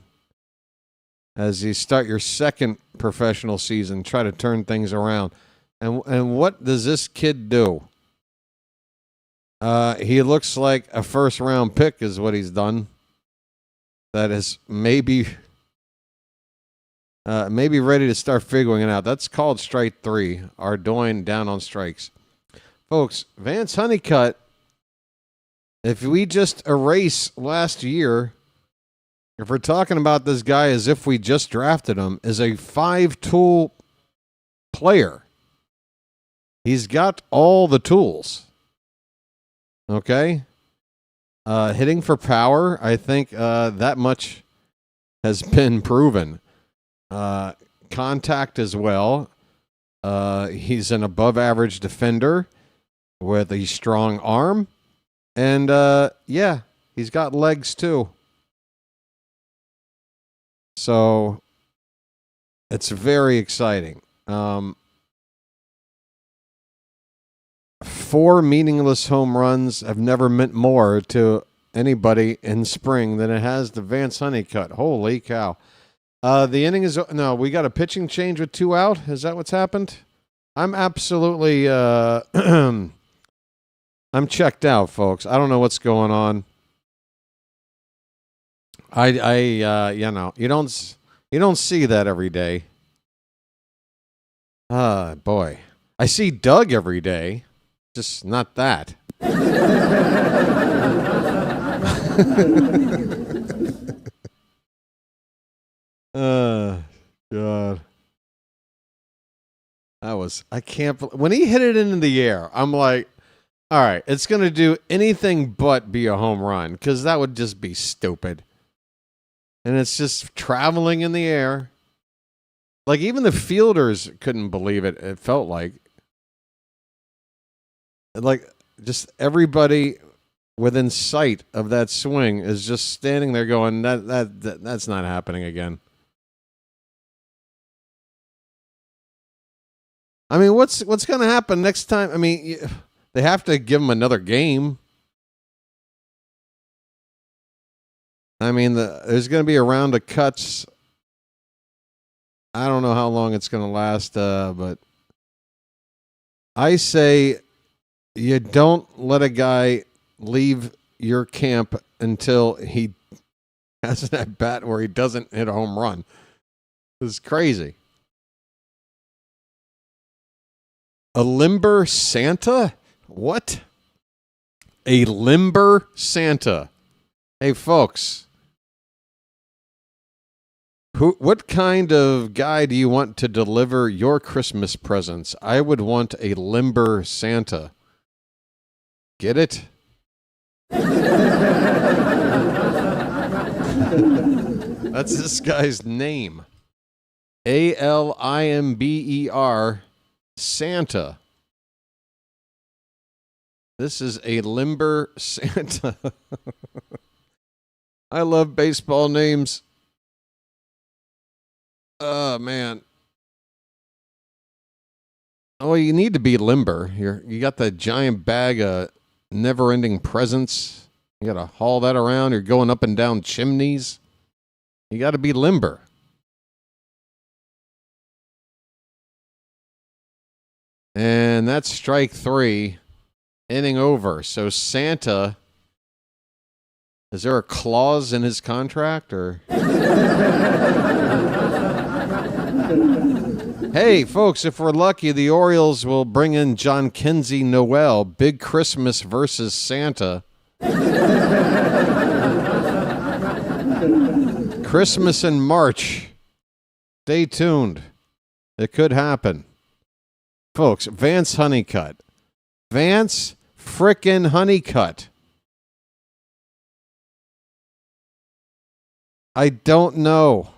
as you start your second professional season, try to turn things around. And what does this kid do? He looks like a first-round pick is what he's done. That is maybe ready to start figuring it out. That's called strike 3. Ardoin down on strikes. Folks, Vance Honeycutt, if we just erase last year, if we're talking about this guy as if we just drafted him, is a 5-tool player. He's got all the tools. Okay? Hitting for power, I think that much has been proven. Contact as well. He's an above-average defender with a strong arm. And, he's got legs too. So, it's very exciting. 4 meaningless home runs have never meant more to anybody in spring than it has to Vance Honeycutt. Holy cow. The inning is... No, we got a pitching change with 2 out. Is that what's happened? I'm absolutely... I'm checked out, folks. I don't know what's going on. You don't see that every day. Boy. I see Doug every day. Just not that. God. I can't, when he hit it into the air, I'm like, all right, it's going to do anything but be a home run, because that would just be stupid. And it's just traveling in the air. Like, even the fielders couldn't believe it, it felt like. Like, just everybody within sight of that swing is just standing there going, that's not happening again. I mean, what's going to happen next time? I mean, they have to give him another game. I mean, there's going to be a round of cuts. I don't know how long it's going to last, but I say you don't let a guy leave your camp until he has an at bat where he doesn't hit a home run. It's crazy. A limber Santa? What? A limber Santa. Hey, folks. What kind of guy do you want to deliver your Christmas presents? I would want a limber Santa. Get it? That's this guy's name. Alimber Santa. This is a limber Santa. I love baseball names. Oh, man. Oh, you need to be limber. You got that giant bag of never-ending presents. You got to haul that around. You're going up and down chimneys. You got to be limber. And that's strike 3. Inning over. So Santa, is there a clause in his contract or? Hey, folks, if we're lucky, the Orioles will bring in John Kinsey Noel. Big Christmas versus Santa. Christmas in March. Stay tuned. It could happen. Folks, Vance Honeycutt. Vance frickin' Honeycutt. I don't know.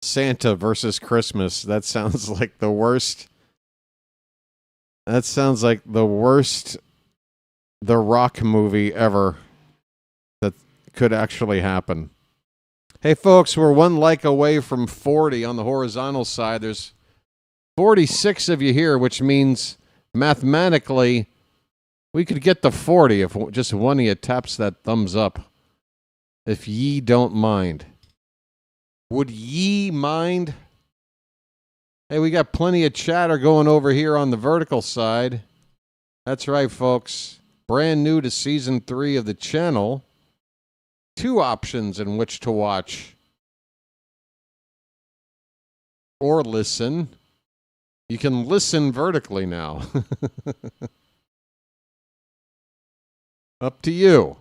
Santa versus Christmas. That sounds like the worst. That sounds like the worst The Rock movie ever that could actually happen. Hey, folks, we're one like away from 40 on the horizontal side. There's 46 of you here, which means mathematically we could get to 40 if just one of you taps that thumbs up. If ye don't mind. Would ye mind? Hey, we got plenty of chatter going over here on the vertical side. That's right, folks. Brand new to Season 3 of the channel. 2 options in which to watch or listen. You can listen vertically now. Up to you.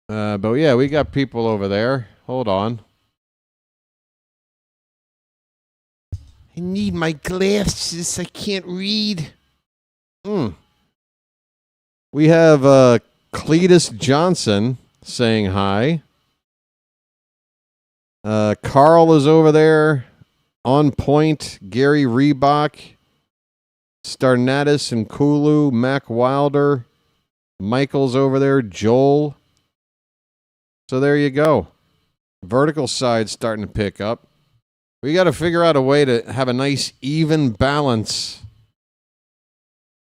But yeah, we got people over there. Hold on. I need my glasses. I can't read. We have Cletus Johnson saying hi. Carl is over there. On Point, Gary Reebok, Starnatus and Kulu, Mac Wilder, Michael's over there, Joel. So there you go. Vertical side starting to pick up. We got to figure out a way to have a nice even balance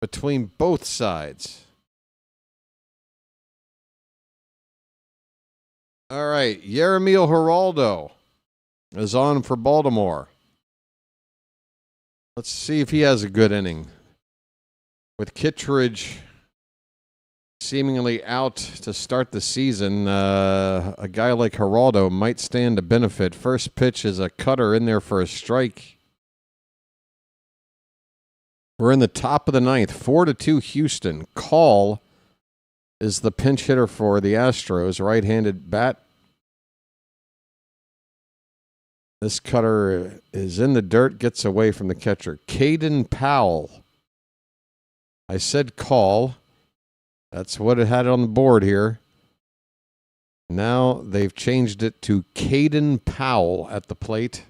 between both sides. All right, Yeremil Geraldo is on for Baltimore. Let's see if he has a good inning. With Kittredge seemingly out to start the season, a guy like Geraldo might stand to benefit. First pitch is a cutter in there for a strike. We're in the top of the 9th, 4-2 Houston. Call is the pinch hitter for the Astros, right-handed bat. This cutter is in the dirt, gets away from the catcher. Caden Powell. I said call. That's what it had on the board here. Now they've changed it to Caden Powell at the plate.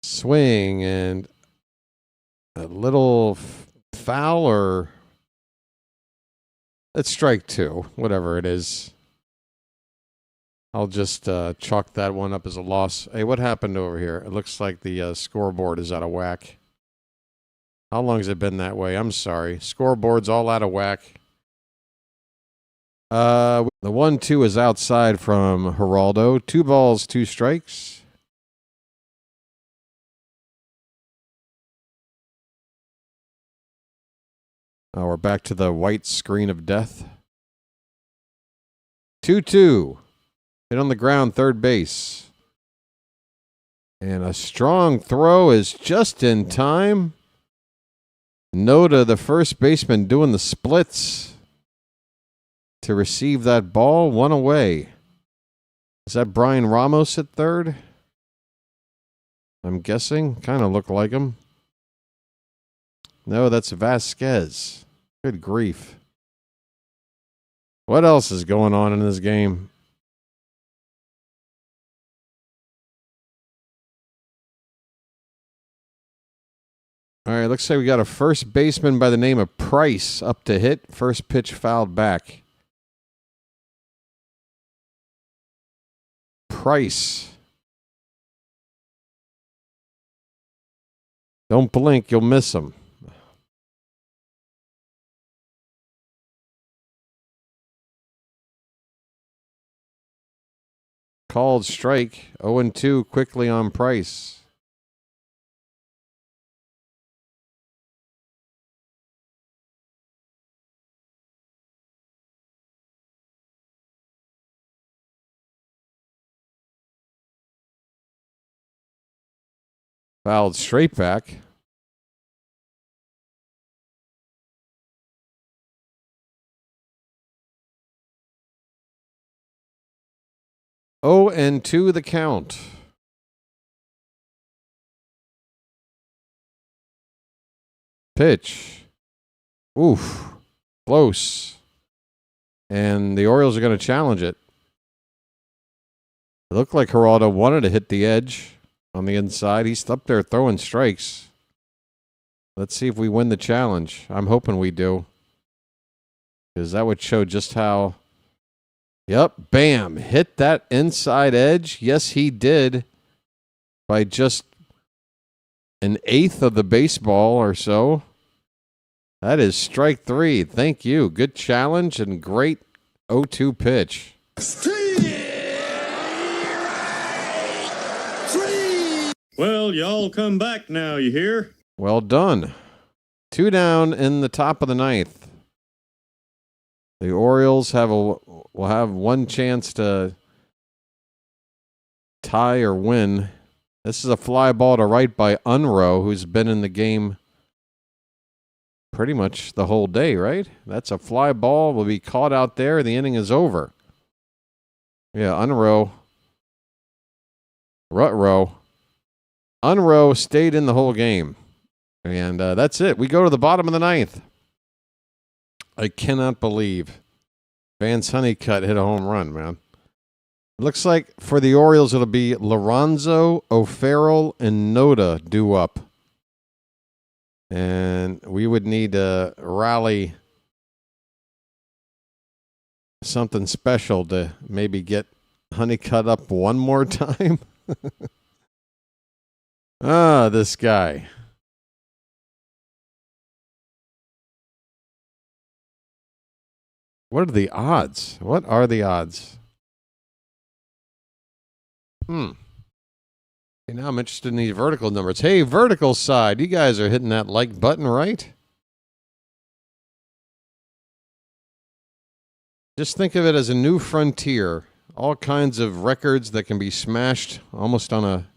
Swing and a little foul, or it's strike 2, whatever it is. I'll just chalk that one up as a loss. Hey, what happened over here? It looks like the scoreboard is out of whack. How long has it been that way? I'm sorry. Scoreboard's all out of whack. The 1-2 is outside from Geraldo. 2 balls, 2 strikes. We're back to the white screen of death. 2-2. Hit on the ground, third base. And a strong throw is just in time. Noda, the first baseman, doing the splits to receive that ball. 1 away. Is that Brian Ramos at third? I'm guessing. Kind of look like him. No, that's Vasquez. Good grief. What else is going on in this game? All right, looks like we got a first baseman by the name of Price up to hit. First pitch fouled back. Price. Don't blink, you'll miss him. called strike. 0-2 quickly on Price. Fouled straight back. Oh, and 2 the count. Pitch. Oof. Close. And the Orioles are going to challenge it. It looked like Geraldo wanted to hit the edge on the inside. He's up there throwing strikes. Let's see if we win the challenge. I'm hoping we do. Because that would show just how... Yep, bam, hit that inside edge. Yes, he did. By just an eighth of the baseball or so. That is strike 3. Thank you. Good challenge and great 0-2 pitch. Well, y'all come back now, you hear? Well done. 2 down in the top of the 9th. The Orioles will have one chance to tie or win. This is a fly ball to right by Unroe, who's been in the game pretty much the whole day, right? That's a fly ball. Will be caught out there. The inning is over. Yeah, Unroe. Unroe stayed in the whole game. And that's it. We go to the bottom of the 9th. I cannot believe Vance Honeycutt hit a home run, man. It looks like for the Orioles, it'll be Lorenzo, O'Farrell, and Noda due up. And we would need to rally something special to maybe get Honeycutt up one more time. This guy. What are the odds? What are the odds? Okay, now I'm interested in these vertical numbers. Hey, vertical side, you guys are hitting that like button, right? Just think of it as a new frontier. All kinds of records that can be smashed almost on a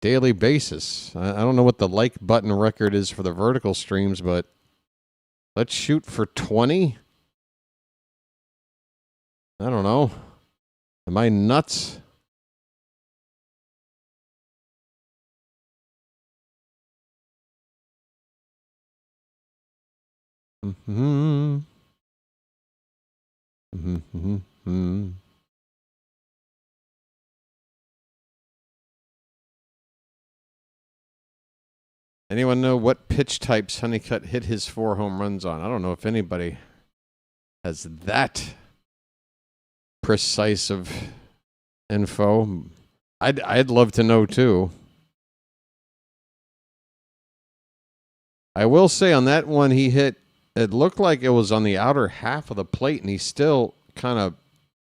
daily basis. I don't know what the like button record is for the vertical streams, but let's shoot for 20. I don't know. Am I nuts? Anyone know what pitch types Honeycutt hit his 4 home runs on? I don't know if anybody has that precise of info. I'd love to know too. I will say on that one he hit, it looked like it was on the outer half of the plate, and he still kind of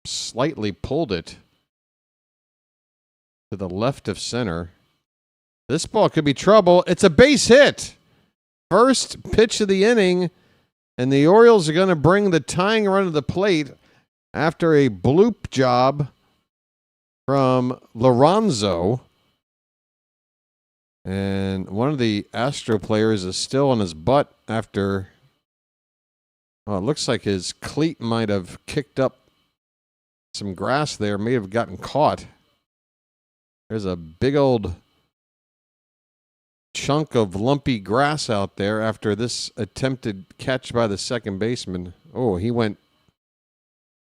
slightly pulled it to the left of center. This ball could be trouble. It's a base hit. First pitch of the inning, and the Orioles are going to bring the tying run to the plate after a bloop job from Lorenzo. And one of the Astro players is still on his butt after... Well, it looks like his cleat might have kicked up some grass there, may have gotten caught. There's a big old chunk of lumpy grass out there after this attempted catch by the second baseman. Oh, he went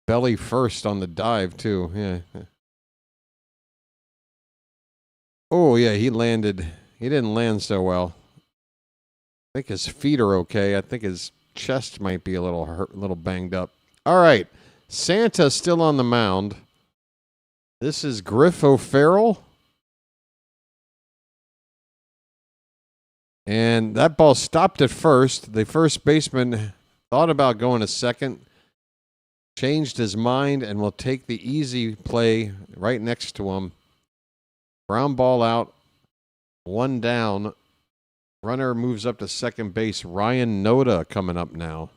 belly first on the dive, too. Yeah. Oh, yeah, he landed. He didn't land so well. I think his feet are okay. I think his chest might be a little hurt, a little banged up. All right. Santa's still on the mound. This is Griff O'Farrell. And that ball stopped at first. The first baseman thought about going to second. changed his mind and will take the easy play right next to him. Ground ball out, 1 down. Runner moves up to second base. Ryan Noda coming up now.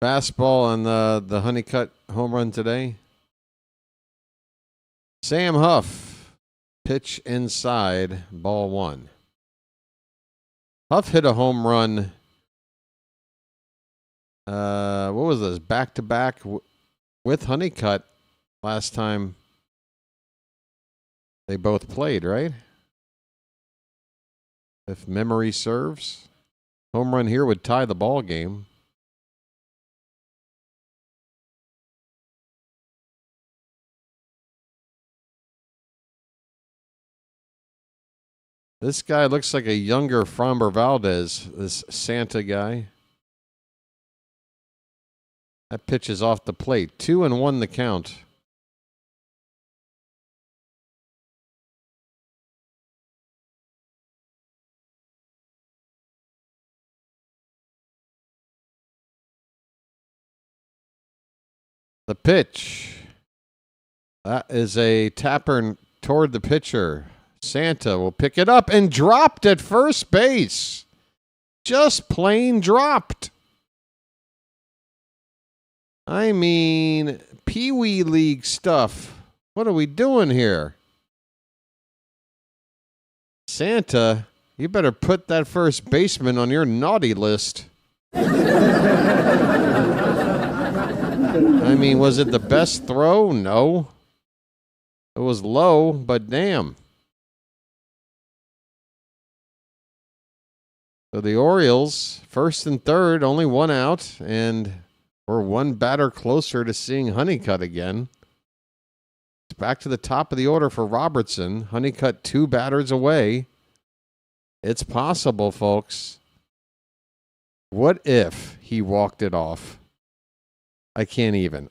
Fastball on the Honeycutt home run today. Sam Huff, pitch inside, ball 1. Huff hit a home run. What was this? Back-to-back with Honeycutt last time they both played, right? If memory serves. Home run here would tie the ball game. This guy looks like a younger Framber Valdez, this Santa guy. That pitch is off the plate. 2-1 the count. The pitch. That is a tapper toward the pitcher. Santa will pick it up and dropped at first base. Just plain dropped. I mean, Pee Wee League stuff. What are we doing here? Santa, you better put that first baseman on your naughty list. I mean, was it the best throw? No. It was low, but damn. So the Orioles, first and third, only 1 out, and we're 1 batter closer to seeing Honeycutt again. It's back to the top of the order for Robertson. Honeycutt 2 batters away. It's possible, folks. What if he walked it off? I can't even.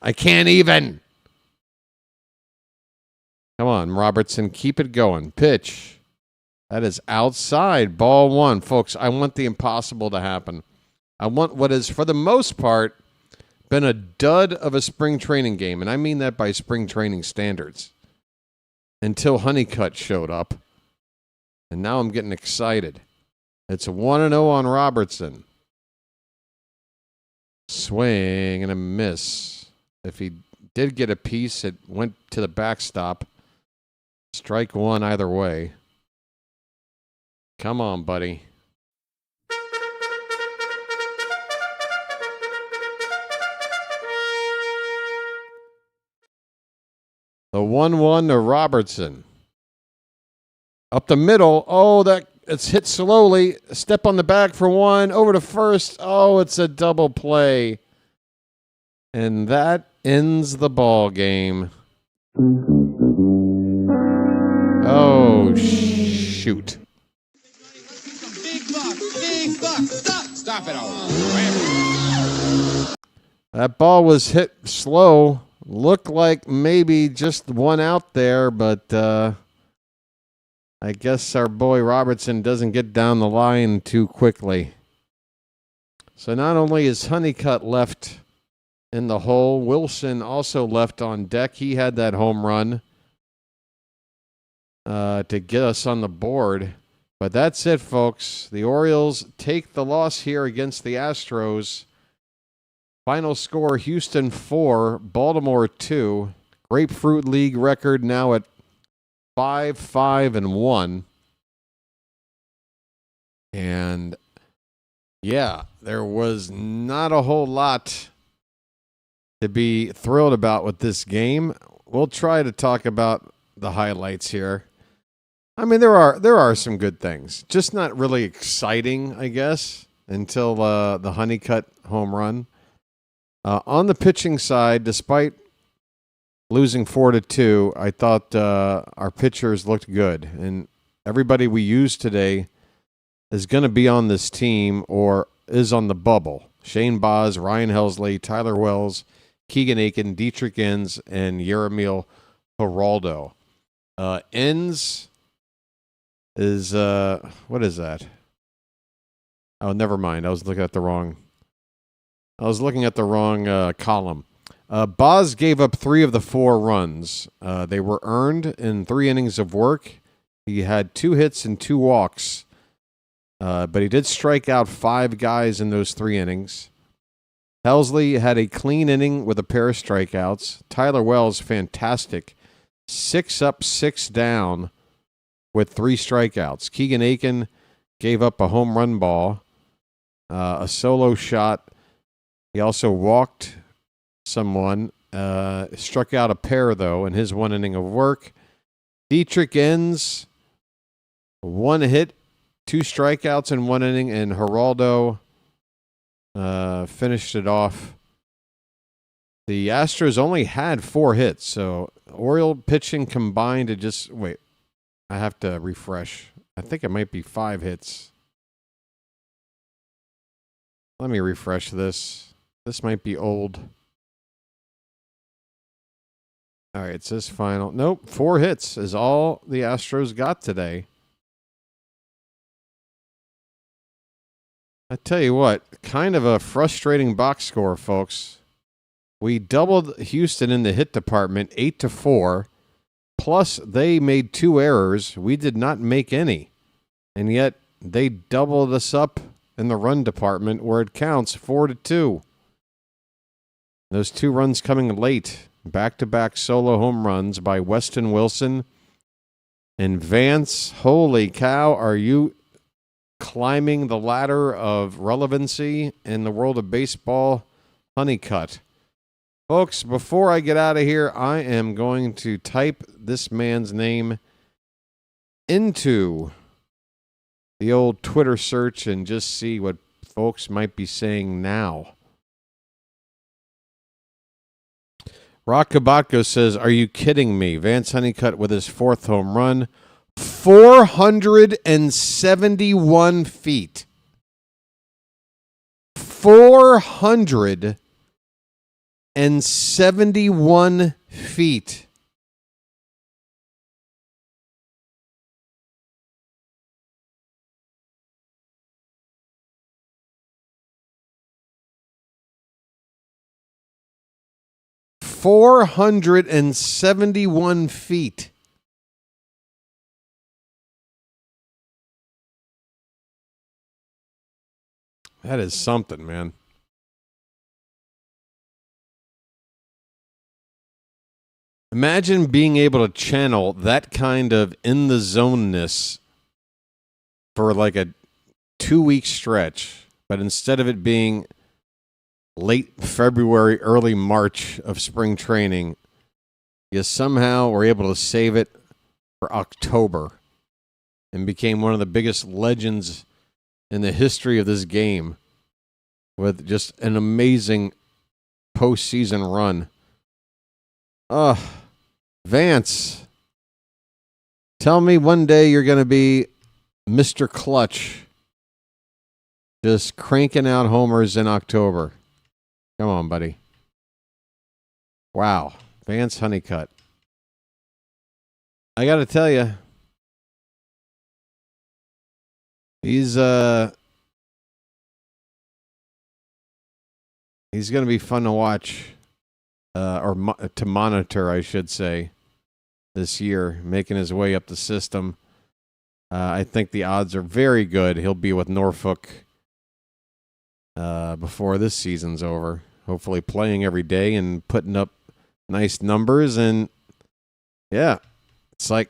Come on, Robertson, keep it going. Pitch. That is outside, ball 1. Folks, I want the impossible to happen. I want what is, for the most part, been a dud of a spring training game, and I mean that by spring training standards, until Honeycutt showed up. And now I'm getting excited. It's a 1-0 on Robertson. Swing and a miss. If he did get a piece, it went to the backstop. Strike 1 either way. Come on, buddy. The 1-1 to Robertson. Up the middle. Oh, it's hit slowly. Step on the bag for 1. Over to first. Oh, it's a double play. And that ends the ball game. Oh, shoot. Stop it all. That ball was hit slow. Looked like maybe just 1 out there, but I guess our boy Robertson doesn't get down the line too quickly. So not only is Honeycutt left in the hole, Wilson also left on deck. He had that home run to get us on the board. But that's it, folks. The Orioles take the loss here against the Astros. Final score, Houston 4, Baltimore 2. Grapefruit League record now at 5-5-1. And, yeah, there was not a whole lot to be thrilled about with this game. We'll try to talk about the highlights here. I mean, there are some good things. Just not really exciting, I guess, until the Honeycutt home run. On the pitching side, despite losing 4-2, I thought our pitchers looked good. And everybody we used today is going to be on this team or is on the bubble. Shane Baz, Ryan Helsley, Tyler Wells, Keegan Aiken, Dietrich Inns, and Yeremil Geraldo. Ends is what is that? Oh, never mind. I was looking at the wrong column. Boz gave up 3 of the 4 runs. They were earned in 3 innings of work. He had 2 hits and 2 walks. But he did strike out 5 guys in those 3 innings. Helsley had a clean inning with a pair of strikeouts. Tyler Wells, fantastic. 6 up, 6 down with 3 strikeouts. Keegan Aiken gave up a home run ball, a solo shot. He also walked someone, struck out a pair, though, in his 1 inning of work. Dietrich Enns, 1 hit, 2 strikeouts in 1 inning, and Geraldo finished it off. The Astros only had 4 hits, so Oriole pitching combined to just... Wait, I have to refresh. I think it might be 5 hits. Let me refresh this. This might be old. All right, it says final. Nope, 4 hits is all the Astros got today. I tell you what, kind of a frustrating box score, folks. We doubled Houston in the hit department 8-4. Plus, they made 2 errors. We did not make any. And yet, they doubled us up in the run department where it counts 4-2. Those 2 runs coming late. Back-to-back solo home runs by Weston Wilson and Vance. Holy cow, are you climbing the ladder of relevancy in the world of baseball? Honeycutt. Folks, before I get out of here, I am going to type this man's name into the old Twitter search and just see what folks might be saying now. Rock Kabatko says, are you kidding me? Vance Honeycutt with his 4th home run. 471 feet. 471 feet. $471 feet. That is something, man. Imagine being able to channel that kind of in-the-zoneness for like a 2-week stretch, but instead of it being late February, early March of spring training, you somehow were able to save it for October and became one of the biggest legends in the history of this game with just an amazing postseason run. Vance, tell me one day you're going to be Mr. Clutch, just cranking out homers in October. Come on, buddy. Wow. Vance Honeycutt. I got to tell you, he's going to be fun to watch, or to monitor, I should say, this year, making his way up the system. I think the odds are very good. He'll be with Norfolk before this season's over. Hopefully playing every day and putting up nice numbers. And, yeah, it's like,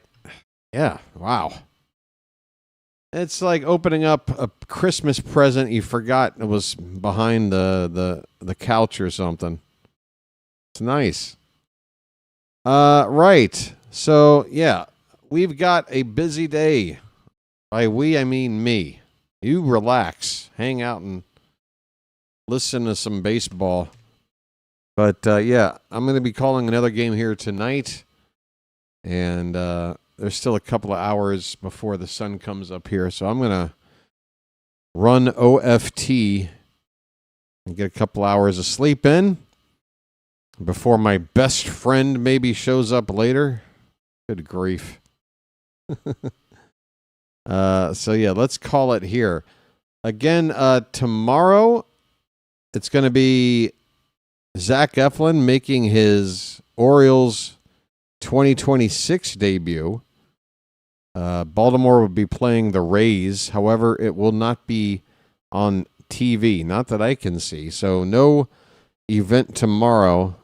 yeah, wow. It's like opening up a Christmas present you forgot it was behind the couch or something. It's nice. Right. So, yeah, we've got a busy day. By we, I mean me. You relax, hang out, and listen to some baseball. But, yeah, I'm going to be calling another game here tonight. And there's still a couple of hours before the sun comes up here. So I'm going to run OFT and get a couple hours of sleep in before my best friend maybe shows up later. Good grief. So, yeah, let's call it here. Again, tomorrow, it's going to be Zach Eflin making his Orioles 2026 debut. Baltimore will be playing the Rays. However, it will not be on TV, not that I can see. So no event tomorrow,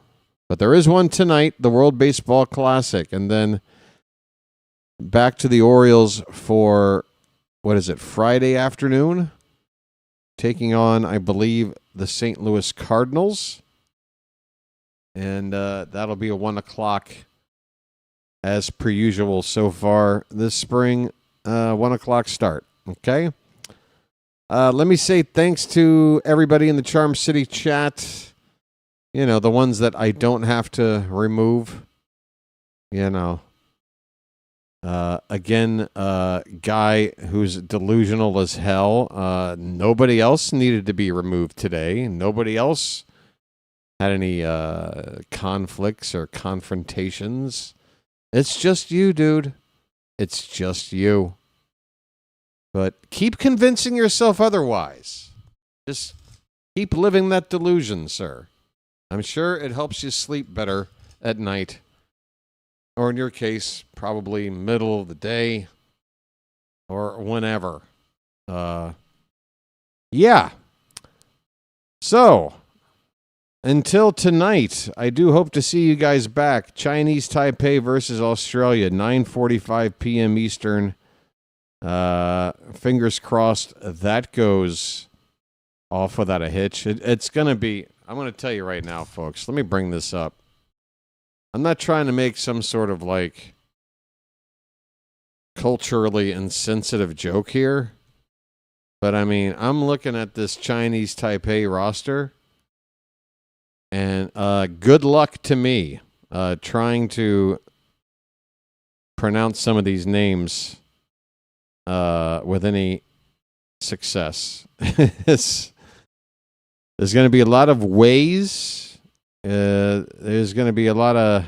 but there is one tonight, the World Baseball Classic. And then back to the Orioles for, Friday afternoon? Taking on, I believe, the St. Louis Cardinals. And that'll be a 1 o'clock as per usual so far this spring. 1 o'clock start. Okay? Let me say thanks to everybody in the Charm City chat. You know, the ones that I don't have to remove. You know. Again, guy who's delusional as hell. Nobody else needed to be removed today. Nobody else had any conflicts or confrontations. It's just you, dude. It's just you. But keep convincing yourself otherwise. Just keep living that delusion, sir. I'm sure it helps you sleep better at night. Or in your case, probably middle of the day. Or whenever. Yeah. So, until tonight, I do hope to see you guys back. Chinese Taipei versus Australia, 9:45 p.m. Eastern. Fingers crossed that goes off without a hitch. It's going to be, I'm going to tell you right now, folks. Let me bring this up. I'm not trying to make some sort of like culturally insensitive joke here. But I mean, I'm looking at this Chinese Taipei roster. And good luck to me trying to pronounce some of these names with any success. There's going to be a lot of ways. There's going to be a lot of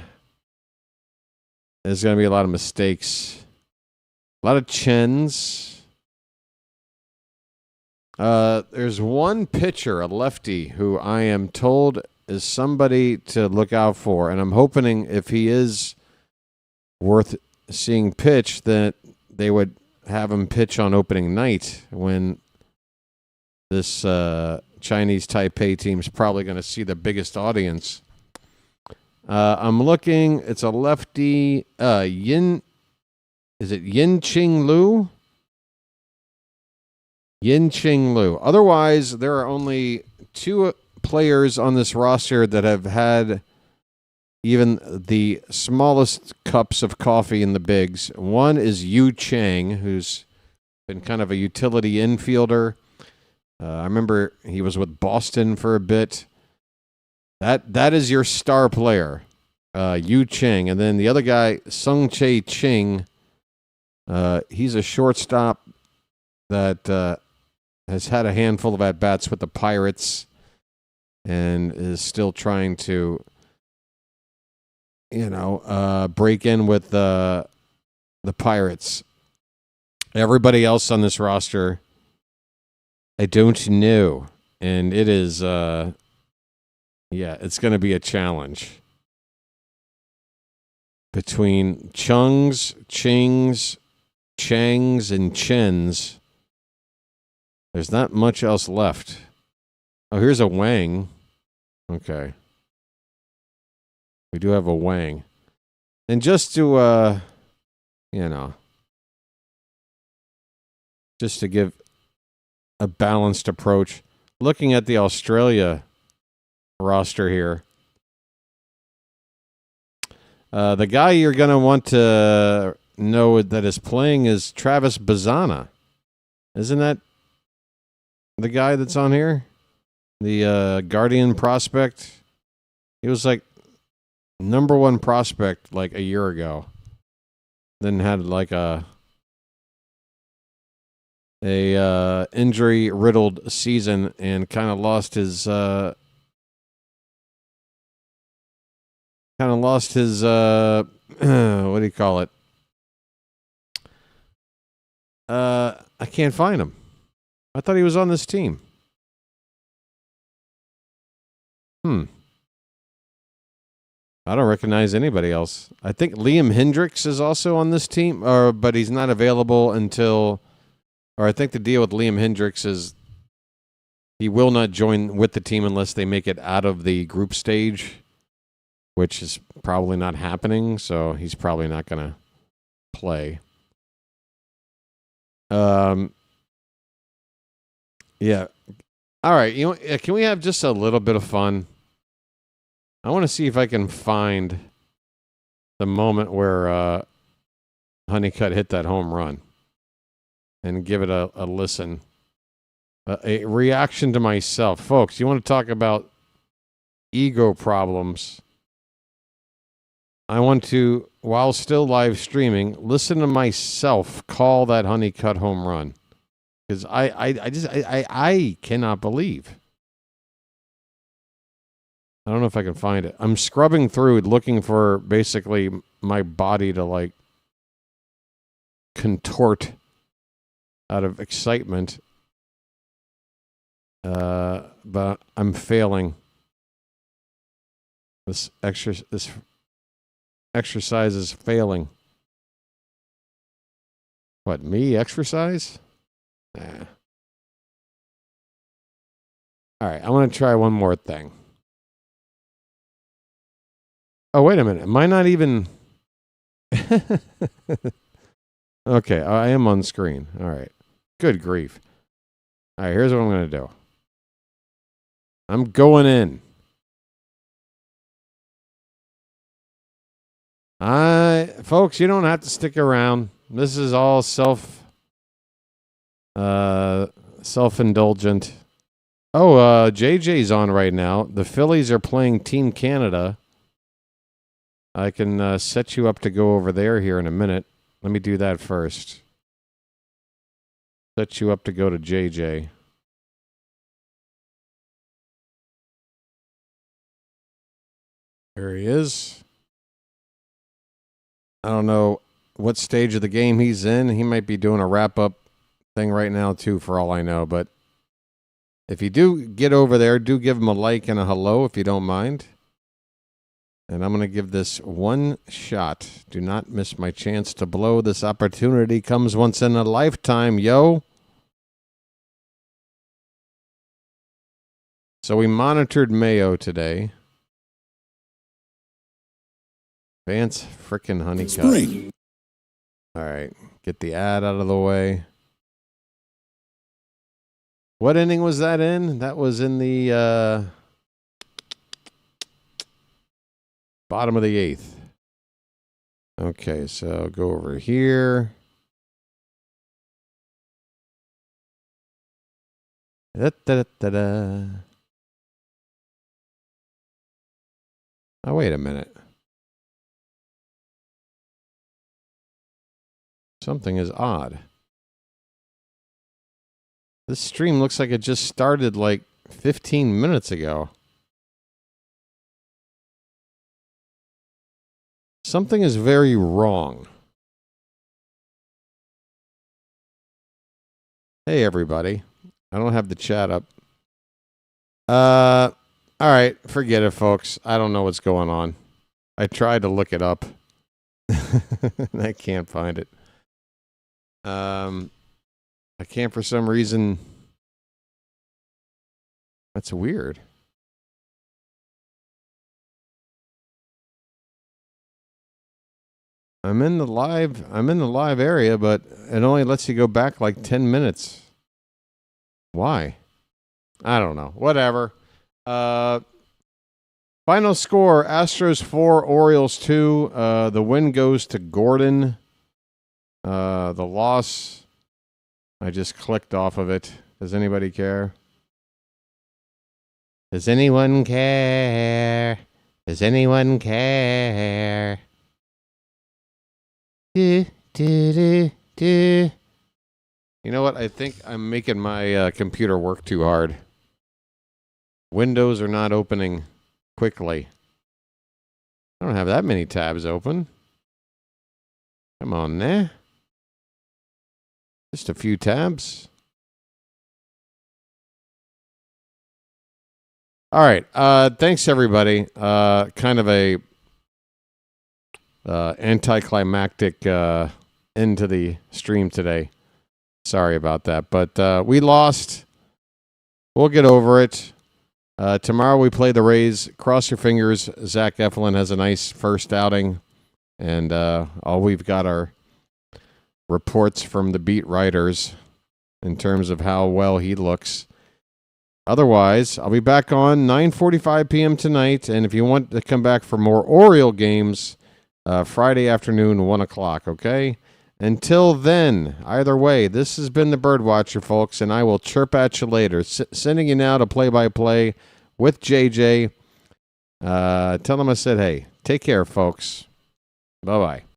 mistakes. A lot of chins. There's one pitcher, a lefty, who I am told is somebody to look out for, and I'm hoping if he is worth seeing pitch, that they would have him pitch on opening night when this Chinese Taipei team's probably going to see the biggest audience. I'm looking. It's a lefty. Yin Ching Lu? Yin Ching Lu. Otherwise, there are only two players on this roster that have had even the smallest cups of coffee in the bigs. One is Yu Chang, who's been kind of a utility infielder. I remember he was with Boston for a bit. That is your star player, Yu Chang. And then the other guy, Sung Chae Ching, he's a shortstop that has had a handful of at-bats with the Pirates and is still trying to, break in with the Pirates. Everybody else on this roster, I don't know. And it is, it's going to be a challenge. Between Chungs, Chings, Changs, and Chens, there's not much else left. Oh, here's a Wang. Okay. We do have a Wang. And just to, just to give a balanced approach, looking at the Australia roster here, the guy you're going to want to know that is playing is Travis Bazzana. Isn't that the guy that's on here? The Guardian prospect? He was like number one prospect like a year ago. Then had like a injury riddled season and kind of lost his what do you call it? I can't find him. I thought he was on this team. I don't recognize anybody else. I think Liam Hendricks is also on this team, but he's not available until, or I think the deal with Liam Hendricks is he will not join with the team unless they make it out of the group stage, which is probably not happening, so he's probably not going to play. Yeah. All right, can we have just a little bit of fun? I want to see if I can find the moment where Honeycutt hit that home run and give it a listen. A reaction to myself. Folks, you want to talk about ego problems? I want to, while still live streaming, listen to myself call that Honeycutt home run. Because I cannot believe. I don't know if I can find it. I'm scrubbing through looking for basically my body to like contort out of excitement. But I'm failing. This exercise is failing. What, me exercise? Nah. All right, I want to try one more thing. Oh, wait a minute. Am I not even... Okay, I am on screen. All right. Good grief. All right, here's what I'm going to do. I'm going in. Folks, you don't have to stick around. This is all self-indulgent. Oh, JJ's on right now. The Phillies are playing Team Canada. I can set you up to go over there here in a minute. Let me do that first. Set you up to go to JJ. There he is. I don't know what stage of the game he's in. He might be doing a wrap-up thing right now, too, for all I know. But if you do get over there, do give him a like and a hello, if you don't mind. And I'm going to give this one shot. Do not miss my chance to blow. This opportunity comes once in a lifetime, yo. So we monitored Mayo today. Vance frickin' Honeycutt. Spring. All right, get the ad out of the way. What inning was that in? That was in the bottom of the 8th. Okay, so go over here. Da-da-da-da-da. Oh, wait a minute. Something is odd. This stream looks like it just started like 15 minutes ago. Something is very wrong. Hey, everybody. I don't have the chat up. All right. Forget it, folks. I don't know what's going on. I tried to look it up. And I can't find it. I can't for some reason. That's weird. I'm in the live area, but it only lets you go back like 10 minutes. Why? I don't know. Whatever. Final score, Astros 4, Orioles 2. The win goes to Gordon. The loss, I just clicked off of it. Does anybody care? Does anyone care? Does anyone care? Do, do, do, do. You know what? I think I'm making my computer work too hard. Windows are not opening quickly. I don't have that many tabs open. Come on there. Just a few tabs. All right. Thanks, everybody. Kind of a anticlimactic end to the stream today. Sorry about that. But we lost. We'll get over it. Tomorrow we play the Rays. Cross your fingers. Zach Eflin has a nice first outing. And all we've got are reports from the beat writers in terms of how well he looks. Otherwise, I'll be back on 9:45 p.m. tonight. And if you want to come back for more Oriole games, Friday afternoon, 1 o'clock, okay? Until then, either way, this has been the Birdwatcher, folks, and I will chirp at you later. Sending you now to play-by-play with JJ. Tell them I said, hey, take care, folks. Bye-bye.